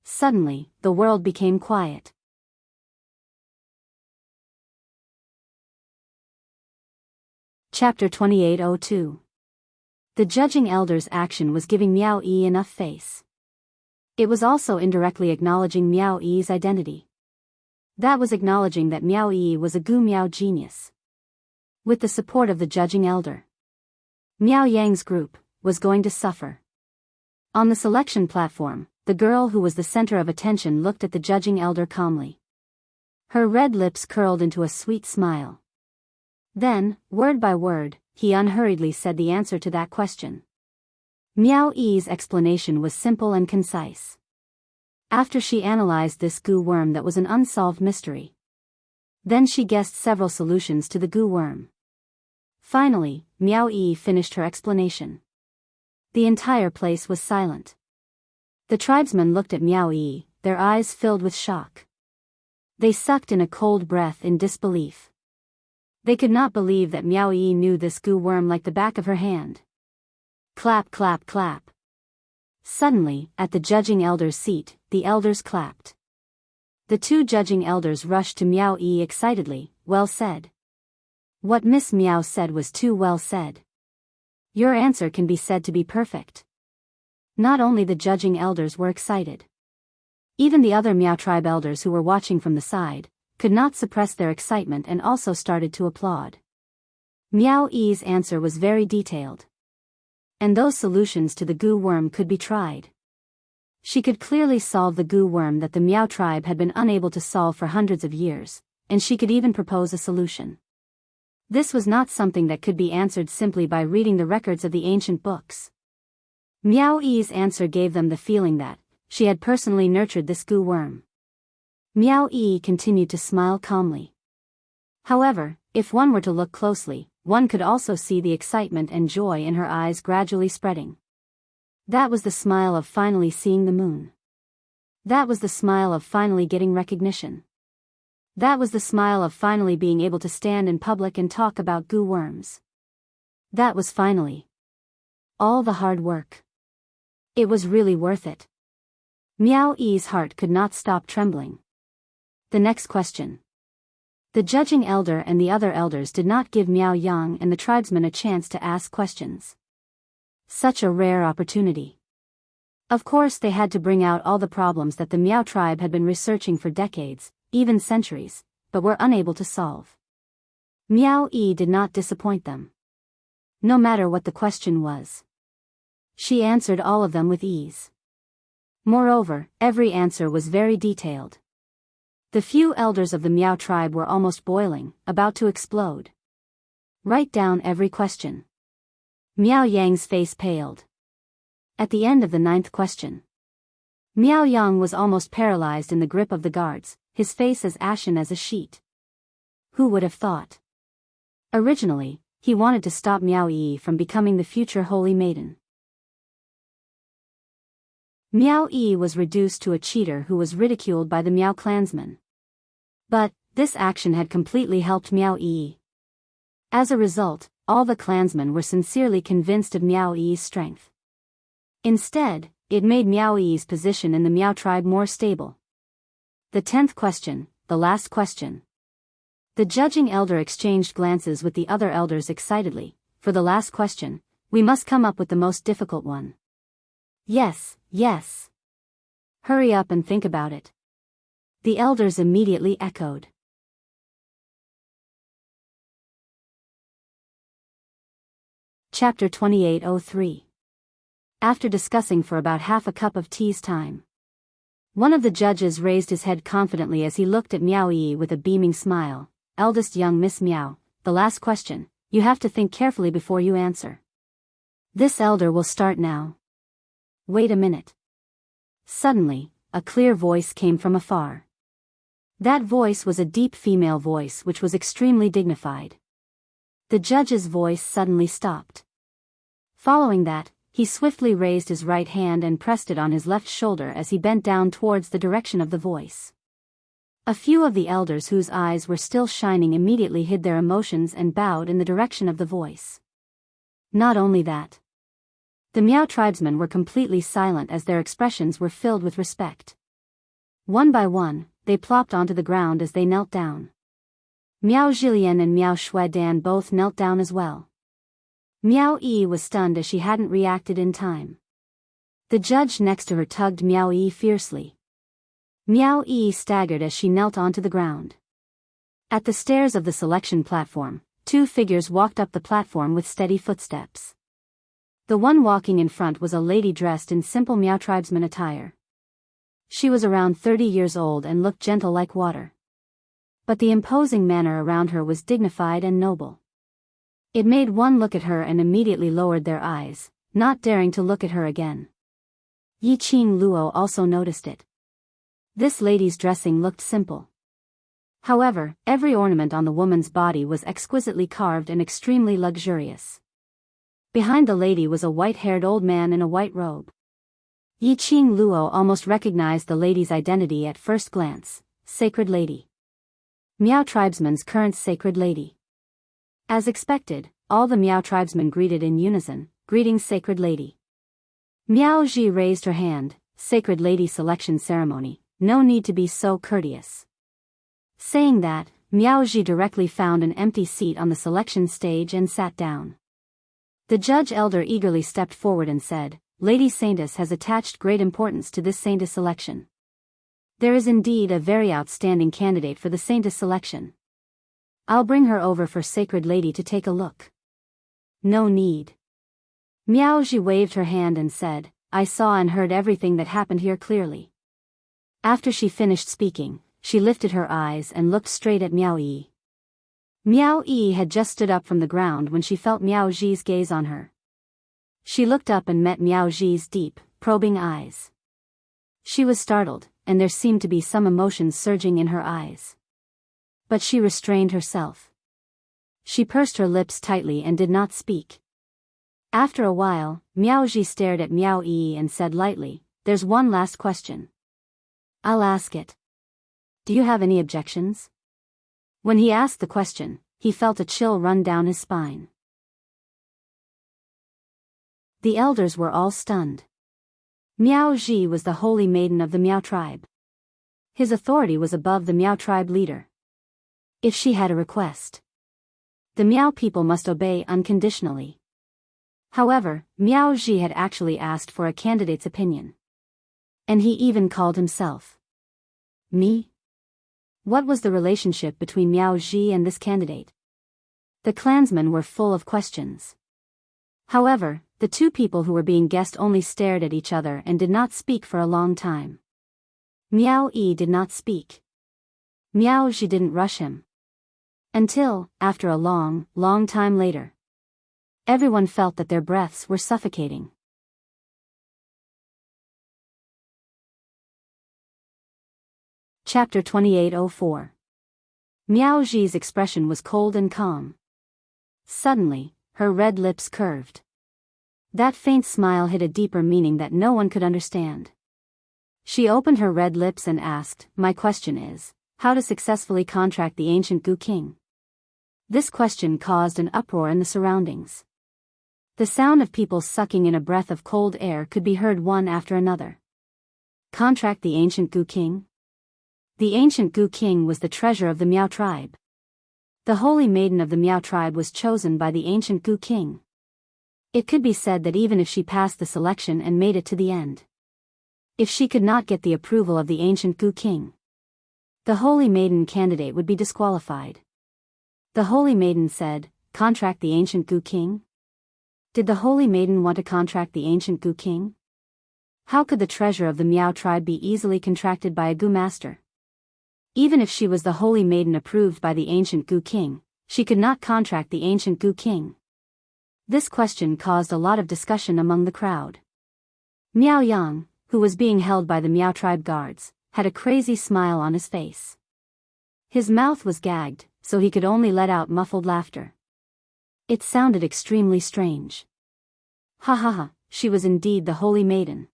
Suddenly, the world became quiet. Chapter 2802. The judging elder's action was giving Meow-ee enough face. It was also indirectly acknowledging Meow-ee's identity. That was acknowledging that Meow-ee was a Gu Meow genius. With the support of the judging elder, Miao Yang's group was going to suffer. On the selection platform, the girl who was the center of attention looked at the judging elder calmly. Her red lips curled into a sweet smile. Then, word by word, he unhurriedly said the answer to that question. Meow-ee's explanation was simple and concise. After she analyzed this goo worm that was an unsolved mystery, then she guessed several solutions to the goo worm. Finally, Meow-ee finished her explanation. The entire place was silent. The tribesmen looked at Meow-ee, their eyes filled with shock. They sucked in a cold breath in disbelief. They could not believe that Meow-ee knew this goo worm like the back of her hand. Clap, clap, clap. Suddenly, at the judging elder's seat, the elders clapped. The two judging elders rushed to Meow-ee excitedly. Well said. What Miss Meow said was too well said. Your answer can be said to be perfect. Not only the judging elders were excited. Even the other Meow tribe elders who were watching from the side could not suppress their excitement and also started to applaud. Meow-ee's answer was very detailed. And those solutions to the goo worm could be tried. She could clearly solve the goo worm that the Meow tribe had been unable to solve for hundreds of years, and she could even propose a solution. This was not something that could be answered simply by reading the records of the ancient books. Meow-ee's answer gave them the feeling that she had personally nurtured this goo worm. Meow-ee continued to smile calmly. However, if one were to look closely, one could also see the excitement and joy in her eyes gradually spreading. That was the smile of finally seeing the moon. That was the smile of finally getting recognition. That was the smile of finally being able to stand in public and talk about goo worms. That was finally all the hard work. It was really worth it. Meow-ee's heart could not stop trembling. The next question. The judging elder and the other elders did not give Miao Yang and the tribesmen a chance to ask questions. Such a rare opportunity. Of course they had to bring out all the problems that the Miao tribe had been researching for decades, even centuries, but were unable to solve. Meow-ee did not disappoint them. No matter what the question was, she answered all of them with ease. Moreover, every answer was very detailed. The few elders of the Miao tribe were almost boiling, about to explode. Write down every question. Miao Yang's face paled. At the end of the 9th question, Miao Yang was almost paralyzed in the grip of the guards, his face as ashen as a sheet. Who would have thought? Originally, he wanted to stop Meow-ee from becoming the future holy maiden. Meow-ee was reduced to a cheater who was ridiculed by the Miao clansmen. But this action had completely helped Meow-ee. As a result, all the clansmen were sincerely convinced of Meow-ee's strength. Instead, it made Meow-ee's position in the Miao tribe more stable. The 10th question, the last question. The judging elder exchanged glances with the other elders excitedly. For the last question, we must come up with the most difficult one. Yes, yes. Hurry up and think about it. The elders immediately echoed. Chapter 2803. After discussing for about half a cup of tea's time, one of the judges raised his head confidently as he looked at Meow-ee with a beaming smile. Eldest young Miss Meow, the last question, you have to think carefully before you answer. This elder will start now. Wait a minute. Suddenly, a clear voice came from afar. That voice was a deep female voice which was extremely dignified. The judge's voice suddenly stopped. Following that, he swiftly raised his right hand and pressed it on his left shoulder as he bent down towards the direction of the voice. A few of the elders whose eyes were still shining immediately hid their emotions and bowed in the direction of the voice. Not only that. The Miao tribesmen were completely silent as their expressions were filled with respect. One by one, they plopped onto the ground as they knelt down. Miao Zhilian and Miao Shuedan both knelt down as well. Miao Yi was stunned as she hadn't reacted in time. The judge next to her tugged Miao Yi fiercely. Miao Yi staggered as she knelt onto the ground. At the stairs of the selection platform, two figures walked up the platform with steady footsteps. The one walking in front was a lady dressed in simple Miao tribesman attire. She was around 30 years old and looked gentle like water. But the imposing manner around her was dignified and noble. It made one look at her and immediately lowered their eyes, not daring to look at her again. Yi Qing Luo also noticed it. This lady's dressing looked simple. However, every ornament on the woman's body was exquisitely carved and extremely luxurious. Behind the lady was a white-haired old man in a white robe. Yi Qing Luo almost recognized the lady's identity at first glance: Sacred Lady. Miao tribesman's current Sacred Lady. As expected, all the Miao tribesmen greeted in unison, "Greetings, Sacred Lady." Miao Ji raised her hand, "Sacred Lady selection ceremony, no need to be so courteous." Saying that, Miao Ji directly found an empty seat on the selection stage and sat down. The judge elder eagerly stepped forward and said, "Lady Saintess has attached great importance to this Saintess selection. There is indeed a very outstanding candidate for the Saintess selection. I'll bring her over for Sacred Lady to take a look." "No need." Miao Ji waved her hand and said, "I saw and heard everything that happened here clearly." After she finished speaking, she lifted her eyes and looked straight at Miao Yi. Miao Yi had just stood up from the ground when she felt Miao Ji's gaze on her. She looked up and met Miao Ji's deep, probing eyes. She was startled, and there seemed to be some emotion surging in her eyes. But she restrained herself. She pursed her lips tightly and did not speak. After a while, Miao Ji stared at Miao Yi and said lightly, "There's one last question. I'll ask it. Do you have any objections?" When he asked the question, he felt a chill run down his spine. The elders were all stunned. Miao Ji was the holy maiden of the Miao tribe. His authority was above the Miao tribe leader. If she had a request, the Miao people must obey unconditionally. However, Miao Ji had actually asked for a candidate's opinion. And he even called himself me. What was the relationship between Miao Ji and this candidate? The clansmen were full of questions. However, the two people who were being guessed only stared at each other and did not speak for a long time. Miao Yi did not speak. Miao Ji didn't rush him. Until, after a long, long time later, everyone felt that their breaths were suffocating. Chapter 2804. Miao Ji's expression was cold and calm. Suddenly, her red lips curved. That faint smile hid a deeper meaning that no one could understand. She opened her red lips and asked, "My question is, how to successfully contract the ancient Gu King?" This question caused an uproar in the surroundings. The sound of people sucking in a breath of cold air could be heard one after another. Contract the ancient Gu King? The ancient Gu King was the treasure of the Miao tribe. The holy maiden of the Miao tribe was chosen by the ancient Gu King. It could be said that even if she passed the selection and made it to the end, if she could not get the approval of the ancient Gu King, the holy maiden candidate would be disqualified. The holy maiden said, "Contract the ancient Gu King?" Did the holy maiden want to contract the ancient Gu King? How could the treasure of the Miao tribe be easily contracted by a Gu master? Even if she was the holy maiden approved by the ancient Gu King, she could not contract the ancient Gu King. This question caused a lot of discussion among the crowd. Miao Yang, who was being held by the Miao tribe guards, had a crazy smile on his face. His mouth was gagged, so he could only let out muffled laughter. It sounded extremely strange. Ha ha ha, she was indeed the holy maiden.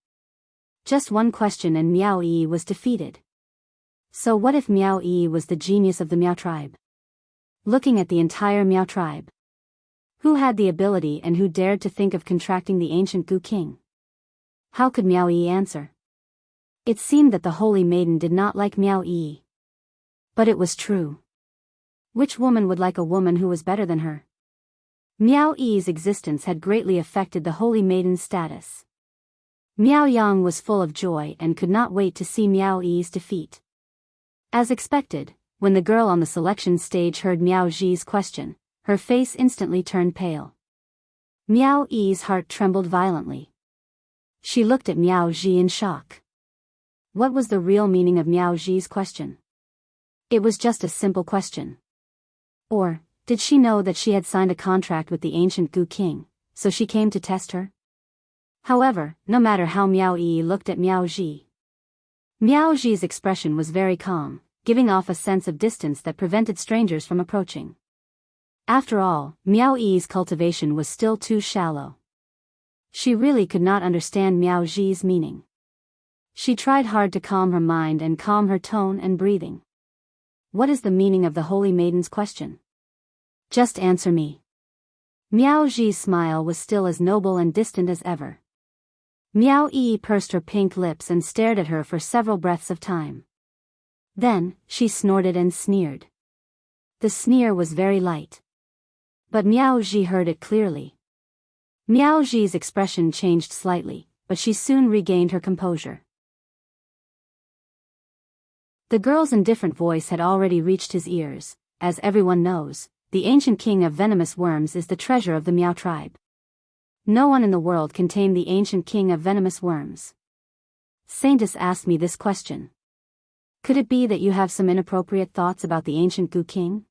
Just one question and Miao Yi was defeated. So what if Miao Yi was the genius of the Miao tribe? Looking at the entire Miao tribe, who had the ability and who dared to think of contracting the ancient Gu King? How could Miao Yi answer? It seemed that the holy maiden did not like Miao Yi. But it was true. Which woman would like a woman who was better than her? Miao Yi's existence had greatly affected the holy maiden's status. Miao Yang was full of joy and could not wait to see Miao Yi's defeat. As expected, when the girl on the selection stage heard Miao Yi's question, her face instantly turned pale. Miao Yi's heart trembled violently. She looked at Miao Yi in shock. What was the real meaning of Miao Yi's question? It was just a simple question. Or, did she know that she had signed a contract with the ancient Gu king, so she came to test her? However, no matter how Miao Yi looked at Miao Yi, Miao Yi's expression was very calm, giving off a sense of distance that prevented strangers from approaching. After all, Miao Yi's cultivation was still too shallow. She really could not understand Miao Yi's meaning. She tried hard to calm her mind and calm her tone and breathing. What is the meaning of the holy maiden's question? Just answer me. Miao Yi's smile was still as noble and distant as ever. Miao Yi pursed her pink lips and stared at her for several breaths of time. Then, she snorted and sneered. The sneer was very light. But Miao Yi heard it clearly. Miao Yi's expression changed slightly, but she soon regained her composure. The girl's indifferent voice had already reached his ears. As everyone knows, the ancient king of venomous worms is the treasure of the Miao tribe. No one in the world can tame the ancient king of venomous worms. Saintess asked me this question. Could it be that you have some inappropriate thoughts about the ancient Gu king?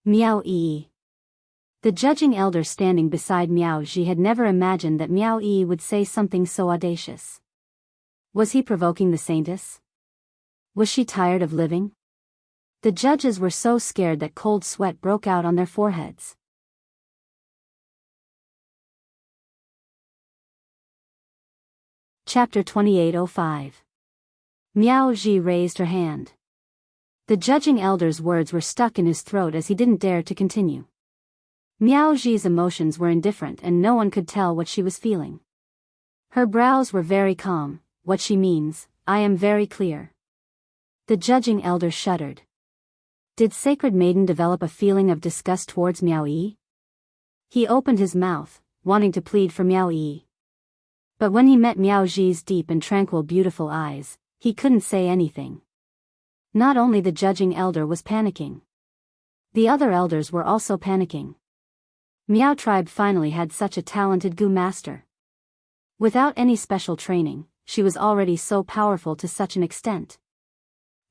Miao Yi. The judging elder standing beside Miao Yi had never imagined that Miao Yi would say something so audacious. Was he provoking the saintess? Was she tired of living? The judges were so scared that cold sweat broke out on their foreheads. Chapter 2805. Miao Yi raised her hand. The judging elder's words were stuck in his throat as he didn't dare to continue. Miao Yi's emotions were indifferent and no one could tell what she was feeling. Her brows were very calm. What she means, I am very clear. The judging elder shuddered. Did Sacred Maiden develop a feeling of disgust towards Miao Yi? He opened his mouth, wanting to plead for Miao Yi. But when he met Miao Yi's deep and tranquil beautiful eyes, he couldn't say anything. Not only the judging elder was panicking. The other elders were also panicking. Miao tribe finally had such a talented Gu master. Without any special training, she was already so powerful to such an extent.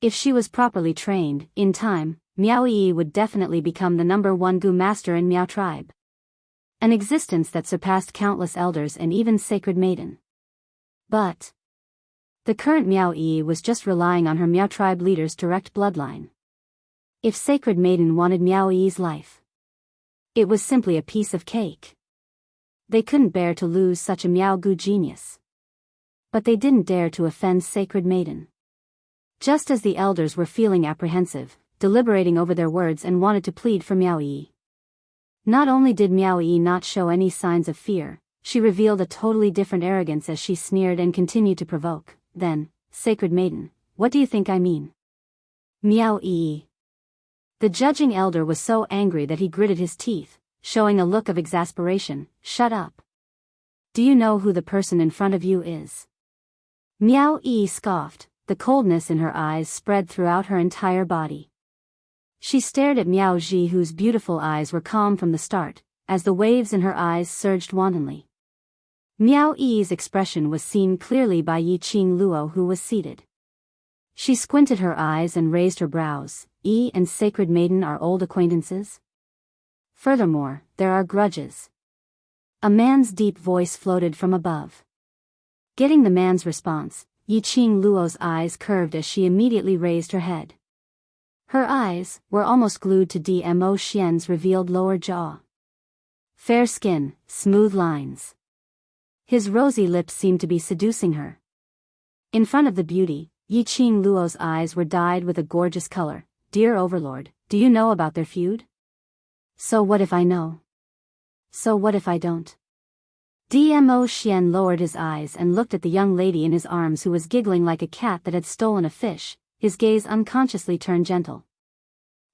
If she was properly trained, in time, Miao Yi would definitely become the #1 Gu master in Miao tribe. An existence that surpassed countless elders and even Sacred Maiden. But the current Miao Yi was just relying on her Miao tribe leader's direct bloodline. If Sacred Maiden wanted Miao Yi's life, it was simply a piece of cake. They couldn't bear to lose such a Miao Gu genius. But they didn't dare to offend Sacred Maiden. Just as the elders were feeling apprehensive, deliberating over their words and wanted to plead for Miao Yi. Not only did Miao Yi not show any signs of fear, she revealed a totally different arrogance as she sneered and continued to provoke. Then, Sacred Maiden, what do you think I mean? Miao Yi. The judging elder was so angry that he gritted his teeth, showing a look of exasperation. Shut up. Do you know who the person in front of you is? Miao Yi scoffed, the coldness in her eyes spread throughout her entire body. She stared at Miao Yi, whose beautiful eyes were calm from the start, as the waves in her eyes surged wantonly. Miao Yi's expression was seen clearly by Yi Qing Luo, who was seated. She squinted her eyes and raised her brows. Yi and Sacred Maiden are old acquaintances? Furthermore, there are grudges. A man's deep voice floated from above. Getting the man's response, Yi Qing Luo's eyes curved as she immediately raised her head. Her eyes were almost glued to Dmo Xian's revealed lower jaw. Fair skin, smooth lines. His rosy lips seemed to be seducing her. In front of the beauty, Yi Qing Luo's eyes were dyed with a gorgeous color. Dear Overlord, do you know about their feud? So what if I know? So what if I don't? Dmo Xian lowered his eyes and looked at the young lady in his arms who was giggling like a cat that had stolen a fish. His gaze unconsciously turned gentle.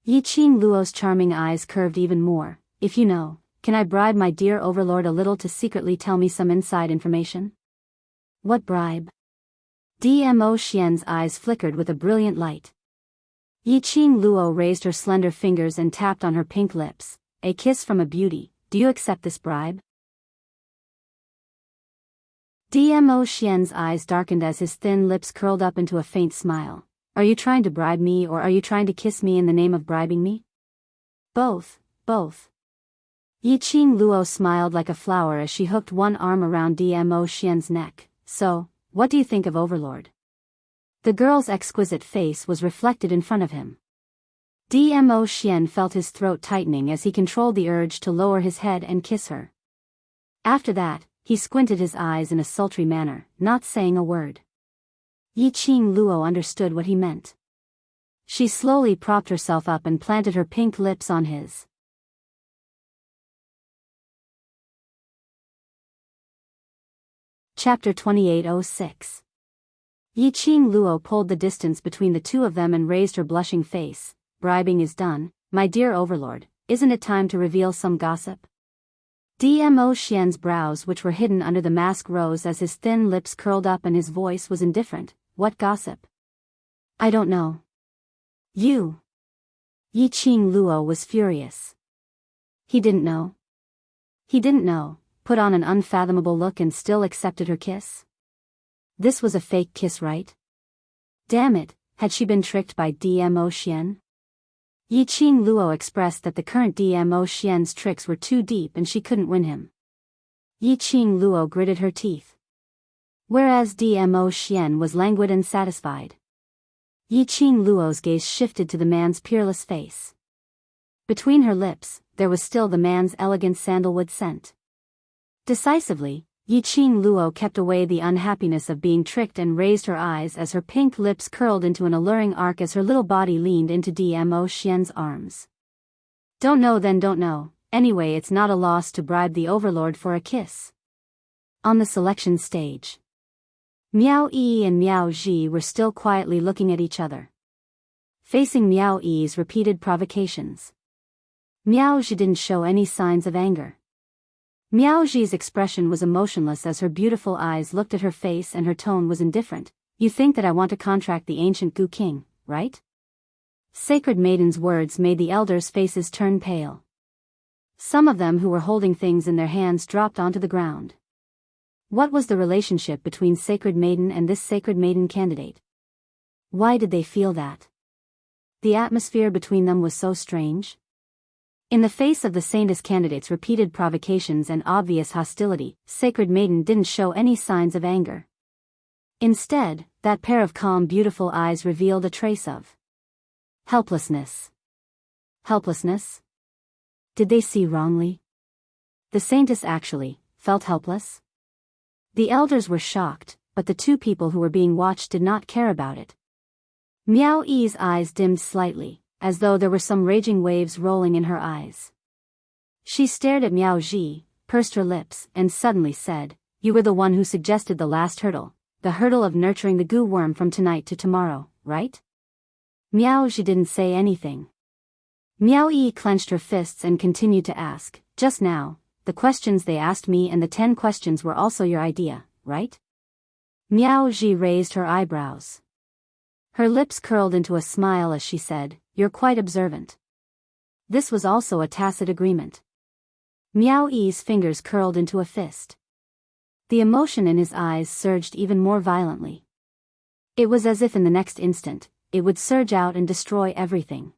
Yi Qing Luo's charming eyes curved even more. If you know, can I bribe my dear overlord a little to secretly tell me some inside information? What bribe? Dmo Xian's eyes flickered with a brilliant light. Yi Qing Luo raised her slender fingers and tapped on her pink lips. A kiss from a beauty, do you accept this bribe? Dmo Xian's eyes darkened as his thin lips curled up into a faint smile. Are you trying to bribe me or are you trying to kiss me in the name of bribing me? Both. Yi Qing Luo smiled like a flower as she hooked one arm around Dmo Xian's neck. So, what do you think of Overlord? The girl's exquisite face was reflected in front of him. Dmo Xian felt his throat tightening as he controlled the urge to lower his head and kiss her. After that, he squinted his eyes in a sultry manner, not saying a word. Yi Qing Luo understood what he meant. She slowly propped herself up and planted her pink lips on his. Chapter 2806. Yi Qing Luo pulled the distance between the two of them and raised her blushing face. Bribing is done, my dear overlord, isn't it time to reveal some gossip? Dmo Xian's brows which were hidden under the mask rose as his thin lips curled up and his voice was indifferent. What gossip? I don't know. You. Yi Qing Luo was furious. He didn't know. He didn't know, put on an unfathomable look and still accepted her kiss. This was a fake kiss, right? Damn it, had she been tricked by Dmo Xian? Yi Qing Luo expressed that the current Dmo Xian's tricks were too deep and she couldn't win him. Yi Qing Luo gritted her teeth. Whereas Dmo Xian was languid and satisfied. Yi Qing Luo's gaze shifted to the man's peerless face. Between her lips, there was still the man's elegant sandalwood scent. Decisively, Yi Qing Luo kept away the unhappiness of being tricked and raised her eyes as her pink lips curled into an alluring arc as her little body leaned into Dmo Xian's arms. Don't know then don't know, anyway it's not a loss to bribe the overlord for a kiss. On the selection stage. Miao Yi and Miao Ji were still quietly looking at each other. Facing Miao Yi's repeated provocations. Miao Ji didn't show any signs of anger. Miao Ji's expression was emotionless as her beautiful eyes looked at her face and her tone was indifferent. You think that I want to contract the ancient Gu King, right? Sacred Maiden's words made the elders' faces turn pale. Some of them who were holding things in their hands dropped onto the ground. What was the relationship between Sacred Maiden and this Sacred Maiden candidate? Why did they feel that? The atmosphere between them was so strange. In the face of the Saintess candidate's repeated provocations and obvious hostility, Sacred Maiden didn't show any signs of anger. Instead, that pair of calm beautiful eyes revealed a trace of helplessness. Helplessness? Did they see wrongly? The Saintess actually felt helpless? The elders were shocked, but the two people who were being watched did not care about it. Miao Yi's eyes dimmed slightly, as though there were some raging waves rolling in her eyes. She stared at Miao Ji, pursed her lips, and suddenly said, You were the one who suggested the last hurdle, the hurdle of nurturing the goo worm from tonight to tomorrow, right? Miao Ji didn't say anything. Miao Yi clenched her fists and continued to ask, Just now, the questions they asked me and the 10 questions were also your idea, right? Miao Ji raised her eyebrows. Her lips curled into a smile as she said, You're quite observant. This was also a tacit agreement. Miao Yi's fingers curled into a fist. The emotion in his eyes surged even more violently. It was as if in the next instant, it would surge out and destroy everything.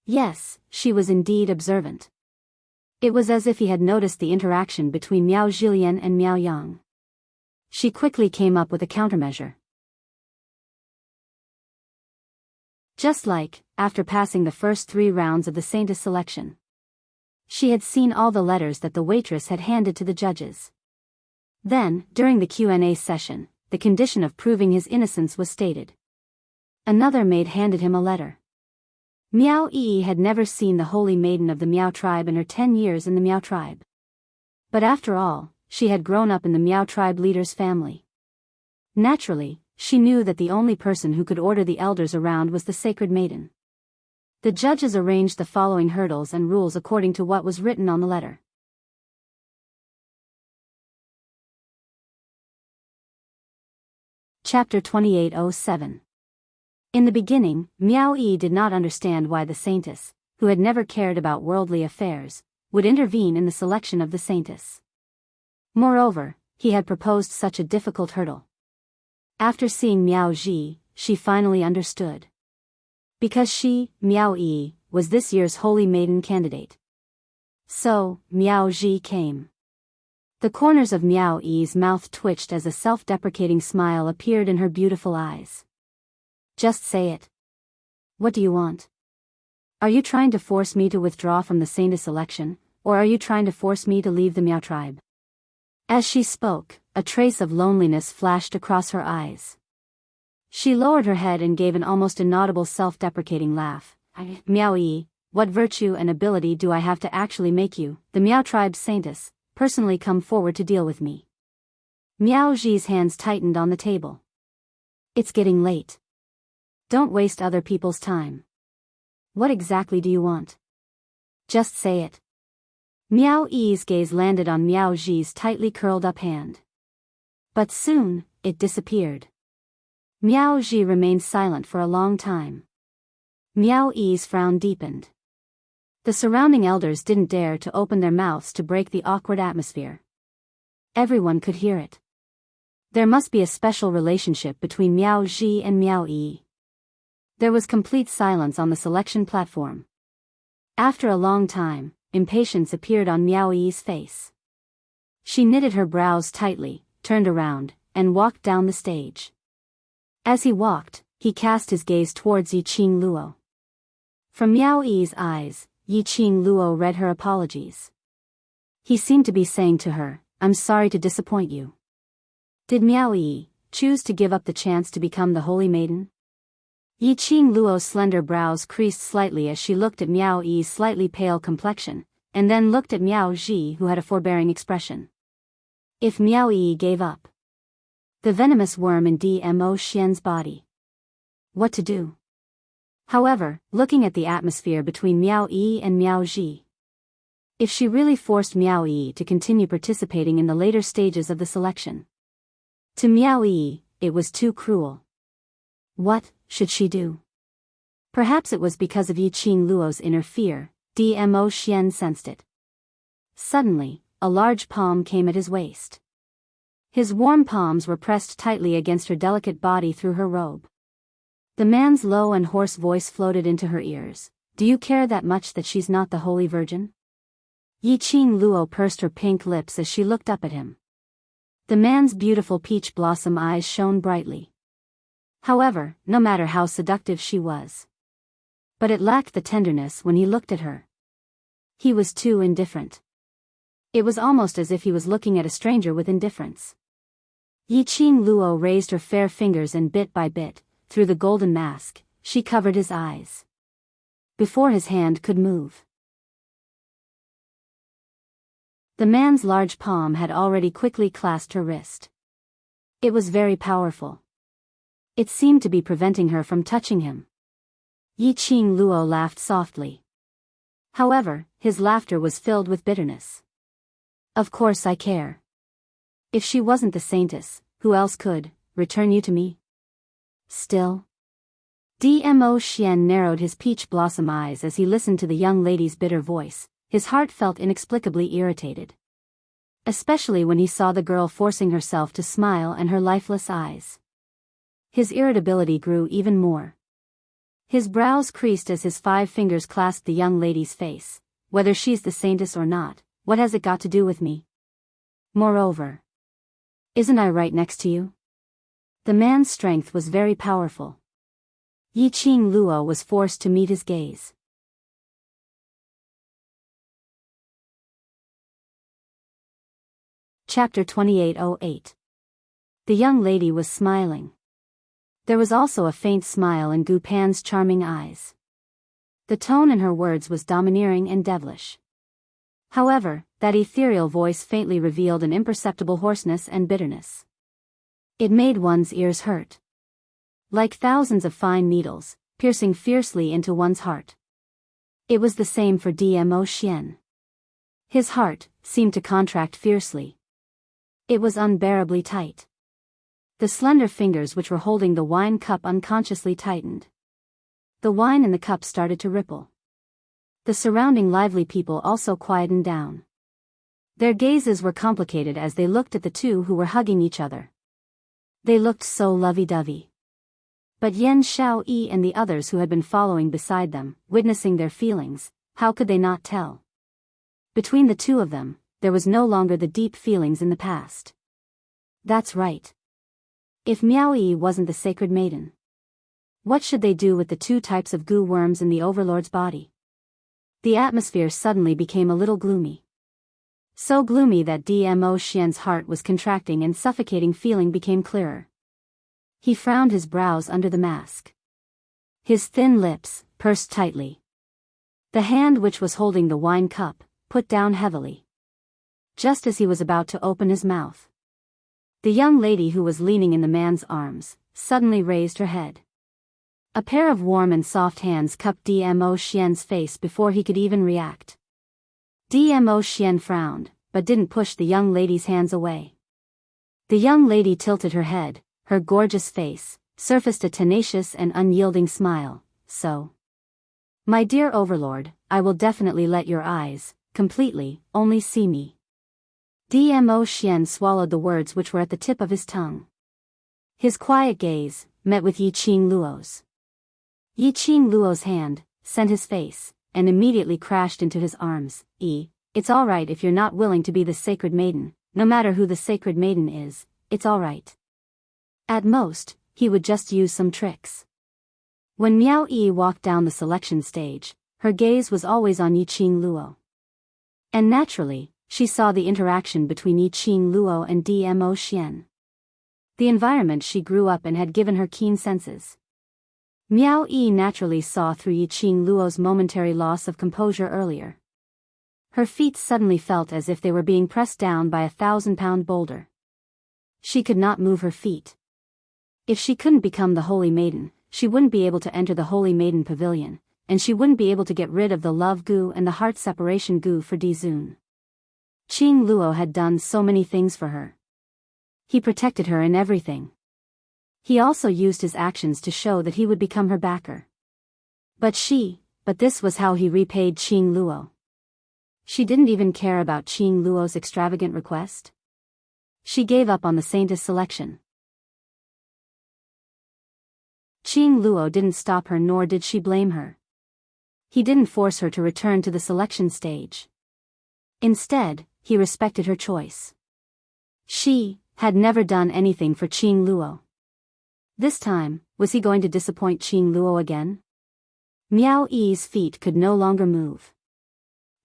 Yes, she was indeed observant. It was as if he had noticed the interaction between Miao Zhilian and Miao Yang. She quickly came up with a countermeasure. Just like, after passing the first 3 rounds of the Saintess selection. She had seen all the letters that the waitress had handed to the judges. Then, during the Q&A session, the condition of proving his innocence was stated. Another maid handed him a letter. Miao Yi had never seen the holy maiden of the Miao tribe in her 10 years in the Miao tribe. But after all, she had grown up in the Miao tribe leader's family. Naturally, she knew that the only person who could order the elders around was the Sacred Maiden. The judges arranged the following hurdles and rules according to what was written on the letter. Chapter 2807. In the beginning, Miao Yi did not understand why the saintess, who had never cared about worldly affairs, would intervene in the selection of the saintess. Moreover, he had proposed such a difficult hurdle. After seeing Miao Ji, she finally understood. Because she, Miao Yi, was this year's holy maiden candidate. So, Miao Ji came. The corners of Miao Yi's mouth twitched as a self-deprecating smile appeared in her beautiful eyes. Just say it. What do you want? Are you trying to force me to withdraw from the saintess election, or are you trying to force me to leave the Miao tribe? As she spoke, a trace of loneliness flashed across her eyes. She lowered her head and gave an almost inaudible self-deprecating laugh. Miao Yi, what virtue and ability do I have to actually make you, the Miao tribe's saintess, personally come forward to deal with me? Miao Ji's hands tightened on the table. It's getting late. Don't waste other people's time. What exactly do you want? Just say it. Miao Yi's gaze landed on Miao Ji's tightly curled up hand. But soon, it disappeared. Miao Ji remained silent for a long time. Miao Yi's frown deepened. The surrounding elders didn't dare to open their mouths to break the awkward atmosphere. Everyone could hear it. There must be a special relationship between Miao Ji and Miao Yi. There was complete silence on the selection platform. After a long time, impatience appeared on Miao Yi's face. She knitted her brows tightly, turned around, and walked down the stage. As he walked, he cast his gaze towards Yiqing Luo. From Miao Yi's eyes, Yiqing Luo read her apologies. He seemed to be saying to her, I'm sorry to disappoint you. Did Miao Yi choose to give up the chance to become the holy maiden? Yiqing Luo's slender brows creased slightly as she looked at Miao Yi's slightly pale complexion, and then looked at Miao Ji who had a forbearing expression. If Miao Yi gave up the venomous worm in Dmo Xian's body, what to do? However, looking at the atmosphere between Miao Yi and Miao Ji, if she really forced Miao Yi to continue participating in the later stages of the selection, to Miao Yi, it was too cruel. What should she do? Perhaps it was because of Yiqing Luo's inner fear. Dmo Xian sensed it. Suddenly, a large palm came at his waist. His warm palms were pressed tightly against her delicate body through her robe. The man's low and hoarse voice floated into her ears. Do you care that much that she's not the Holy Virgin? Yiqing Luo pursed her pink lips as she looked up at him. The man's beautiful peach blossom eyes shone brightly. However, no matter how seductive she was. But it lacked the tenderness when he looked at her. He was too indifferent. It was almost as if he was looking at a stranger with indifference. Yiqing Luo raised her fair fingers and bit by bit, through the golden mask, she covered his eyes. Before his hand could move, the man's large palm had already quickly clasped her wrist. It was very powerful. It seemed to be preventing her from touching him. Yiqing Luo laughed softly. However, his laughter was filled with bitterness. Of course I care. If she wasn't the saintess, who else could return you to me? Still? Dmo Xian narrowed his peach blossom eyes as he listened to the young lady's bitter voice. His heart felt inexplicably irritated. Especially when he saw the girl forcing herself to smile and her lifeless eyes. His irritability grew even more. His brows creased as his 5 fingers clasped the young lady's face. Whether she's the saintess or not, what has it got to do with me? Moreover, isn't I right next to you? The man's strength was very powerful. Yiqing Luo was forced to meet his gaze. Chapter 2808. The young lady was smiling. There was also a faint smile in Gu Pan's charming eyes. The tone in her words was domineering and devilish. However, that ethereal voice faintly revealed an imperceptible hoarseness and bitterness. It made one's ears hurt. Like thousands of fine needles, piercing fiercely into one's heart. It was the same for Dmo Xian. His heart seemed to contract fiercely. It was unbearably tight. The slender fingers which were holding the wine cup unconsciously tightened. The wine in the cup started to ripple. The surrounding lively people also quietened down. Their gazes were complicated as they looked at the two who were hugging each other. They looked so lovey-dovey. But Yan Xiaoyi and the others who had been following beside them, witnessing their feelings, how could they not tell? Between the two of them, there was no longer the deep feelings in the past. That's right. If Miao Yi wasn't the sacred maiden, what should they do with the two types of goo worms in the overlord's body? The atmosphere suddenly became a little gloomy. So gloomy that Dmo Xian's heart was contracting and suffocating feeling became clearer. He frowned his brows under the mask. His thin lips pursed tightly. The hand which was holding the wine cup put down heavily. Just as he was about to open his mouth, the young lady who was leaning in the man's arms suddenly raised her head. A pair of warm and soft hands cupped Dmo Xian's face before he could even react. Dmo Xian frowned, but didn't push the young lady's hands away. The young lady tilted her head, her gorgeous face surfaced a tenacious and unyielding smile. So, my dear overlord, I will definitely let your eyes completely only see me. Dmo Xian swallowed the words which were at the tip of his tongue. His quiet gaze met with Yi Qing Luo's. Yi Qing Luo's hand sent his face and immediately crashed into his arms. It's all right if you're not willing to be the sacred maiden, no matter who the sacred maiden is, it's all right. At most, he would just use some tricks. When Miao Yi walked down the selection stage, her gaze was always on Yi Qing Luo. And naturally, she saw the interaction between Yi Qing Luo and Dmo Xian. The environment she grew up in had given her keen senses. Miao Yi naturally saw through Yi Qing Luo's momentary loss of composure earlier. Her feet suddenly felt as if they were being pressed down by a 1,000-pound boulder. She could not move her feet. If she couldn't become the Holy Maiden, she wouldn't be able to enter the Holy Maiden Pavilion, and she wouldn't be able to get rid of the love goo and the heart separation goo for Dizun. Qing Luo had done so many things for her. He protected her in everything. He also used his actions to show that he would become her backer. But this was how he repaid Qing Luo. She didn't even care about Qing Luo's extravagant request. She gave up on the Saintess selection. Qing Luo didn't stop her, nor did she blame her. He didn't force her to return to the selection stage. Instead, he respected her choice. She had never done anything for Qing Luo. This time, was he going to disappoint Qing Luo again? Miao Yi's feet could no longer move.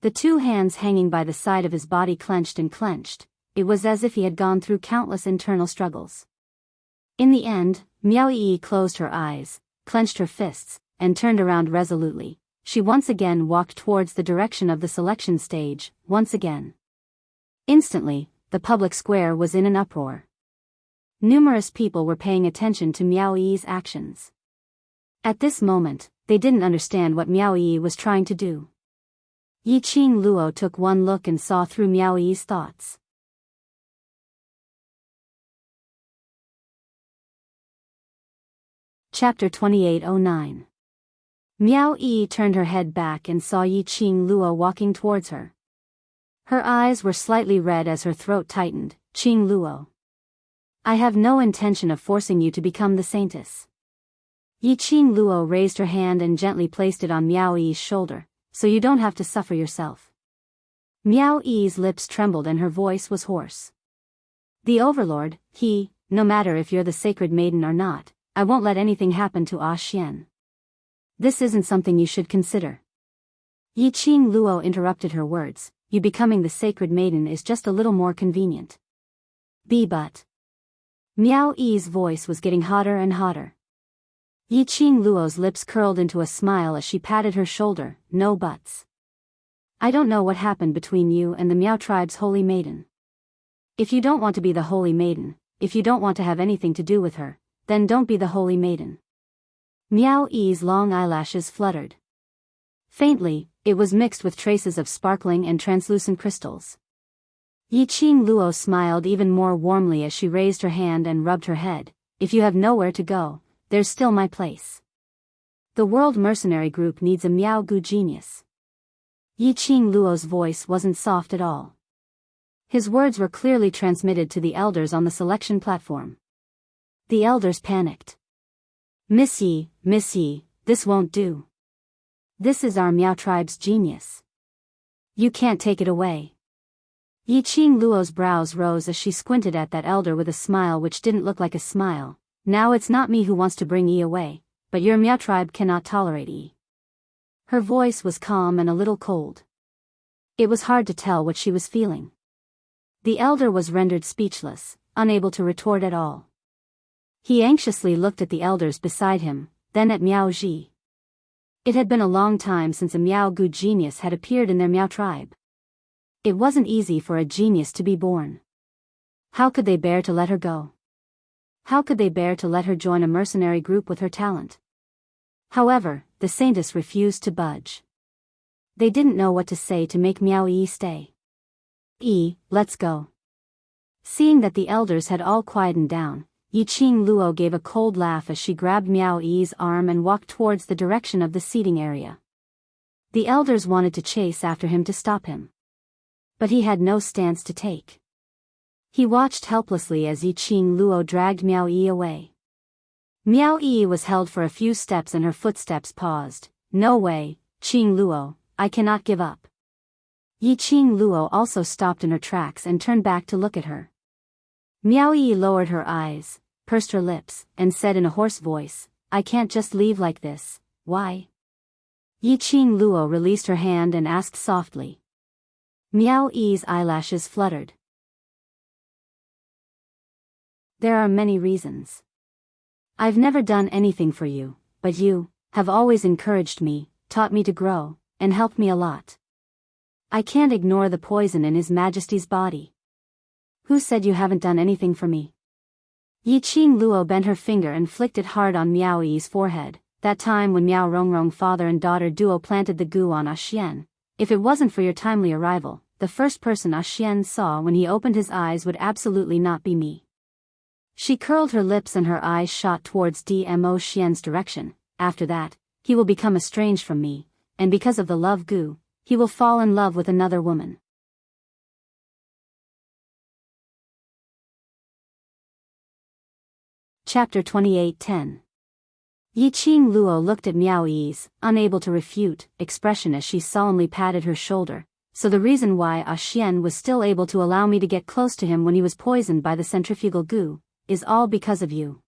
The two hands hanging by the side of his body clenched and clenched. It was as if he had gone through countless internal struggles. In the end, Miao Yi closed her eyes, clenched her fists, and turned around resolutely. She once again walked towards the direction of the selection stage, once again. Instantly, the public square was in an uproar. Numerous people were paying attention to Miao Yi's actions. At this moment, they didn't understand what Miao Yi was trying to do. Yi Qing Luo took one look and saw through Miao Yi's thoughts. Chapter 2809. Miao Yi turned her head back and saw Yi Qing Luo walking towards her. Her eyes were slightly red as her throat tightened. Qing Luo, I have no intention of forcing you to become the Saintess. Yi Qing Luo raised her hand and gently placed it on Miao Yi's shoulder, so you don't have to suffer yourself. Miao Yi's lips trembled and her voice was hoarse. The Overlord, no matter if you're the sacred maiden or not, I won't let anything happen to Ah Xian. This isn't something you should consider. Yi Qing Luo interrupted her words. You becoming the sacred maiden is just a little more convenient. But. Miao Yi's voice was getting hotter and hotter. Yi Qing Luo's lips curled into a smile as she patted her shoulder. No buts. I don't know what happened between you and the Miao tribe's holy maiden. If you don't want to be the holy maiden, if you don't want to have anything to do with her, then don't be the holy maiden. Miao Yi's long eyelashes fluttered. Faintly, it was mixed with traces of sparkling and translucent crystals. Yiqing Luo smiled even more warmly as she raised her hand and rubbed her head. If you have nowhere to go, there's still my place. The World Mercenary Group needs a Miao Gu genius. Yiqing Luo's voice wasn't soft at all. His words were clearly transmitted to the elders on the selection platform. The elders panicked. Miss Yi, this won't do. This is our Miao tribe's genius. You can't take it away. Yiqing Luo's brows rose as she squinted at that elder with a smile which didn't look like a smile. Now it's not me who wants to bring Yi away, but your Miao tribe cannot tolerate Yi. Her voice was calm and a little cold. It was hard to tell what she was feeling. The elder was rendered speechless, unable to retort at all. He anxiously looked at the elders beside him, then at Miao Ji. It had been a long time since a Miao Gu genius had appeared in their Miao tribe. It wasn't easy for a genius to be born. How could they bear to let her go? How could they bear to let her join a mercenary group with her talent? However, the saintess refused to budge. They didn't know what to say to make Miao Yi stay. Let's go. Seeing that the elders had all quietened down, Yiqing Luo gave a cold laugh as she grabbed Miao Yi's arm and walked towards the direction of the seating area. The elders wanted to chase after him to stop him. But he had no stance to take. He watched helplessly as Yiqing Luo dragged Miao Yi away. Miao Yi was held for a few steps and her footsteps paused. No way, Qing Luo, I cannot give up. Yiqing Luo also stopped in her tracks and turned back to look at her. Miao Yi lowered her eyes, pursed her lips, and said in a hoarse voice, I can't just leave like this. Why? Yiqing Luo released her hand and asked softly. Miao Yi's eyelashes fluttered. There are many reasons. I've never done anything for you, but you have always encouraged me, taught me to grow, and helped me a lot. I can't ignore the poison in His Majesty's body. Who said you haven't done anything for me? Yiqing Luo bent her finger and flicked it hard on Miao Yi's forehead, that time when Miao Rongrong father and daughter duo planted the goo on Xian. If it wasn't for your timely arrival, the first person Xian saw when he opened his eyes would absolutely not be me. She curled her lips and her eyes shot towards Dmo Xian's direction. After that, he will become estranged from me, and because of the love goo, he will fall in love with another woman. Chapter 28:10. Yiqing Luo looked at Miao Yi's, unable to refute, expression as she solemnly patted her shoulder. So the reason why Xian was still able to allow me to get close to him when he was poisoned by the centrifugal goo, is all because of you.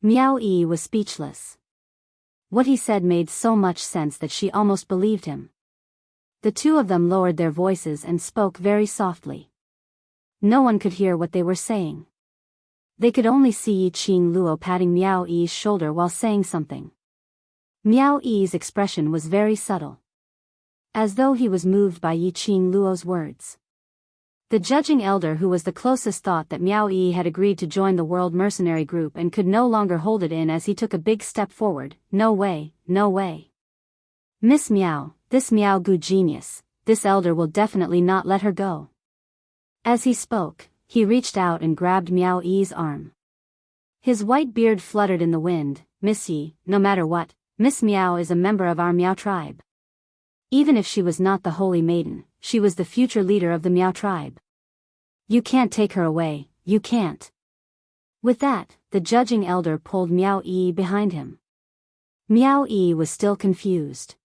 Miao Yi was speechless. What he said made so much sense that she almost believed him. The two of them lowered their voices and spoke very softly. No one could hear what they were saying. They could only see Yiqing Luo patting Miao Yi's shoulder while saying something. Miao Yi's expression was very subtle, as though he was moved by Yiqing Luo's words. The judging elder who was the closest thought that Miao Yi had agreed to join the World Mercenary Group and could no longer hold it in as he took a big step forward. No way, no way. Miss Miao, this Miao Gu genius, this elder will definitely not let her go. As he spoke, he reached out and grabbed Miao Yi's arm. His white beard fluttered in the wind. Miss Yi, no matter what, Miss Miao is a member of our Miao tribe. Even if she was not the Holy Maiden, she was the future leader of the Miao tribe. You can't take her away, you can't. With that, the judging elder pulled Miao Yi behind him. Miao Yi was still confused.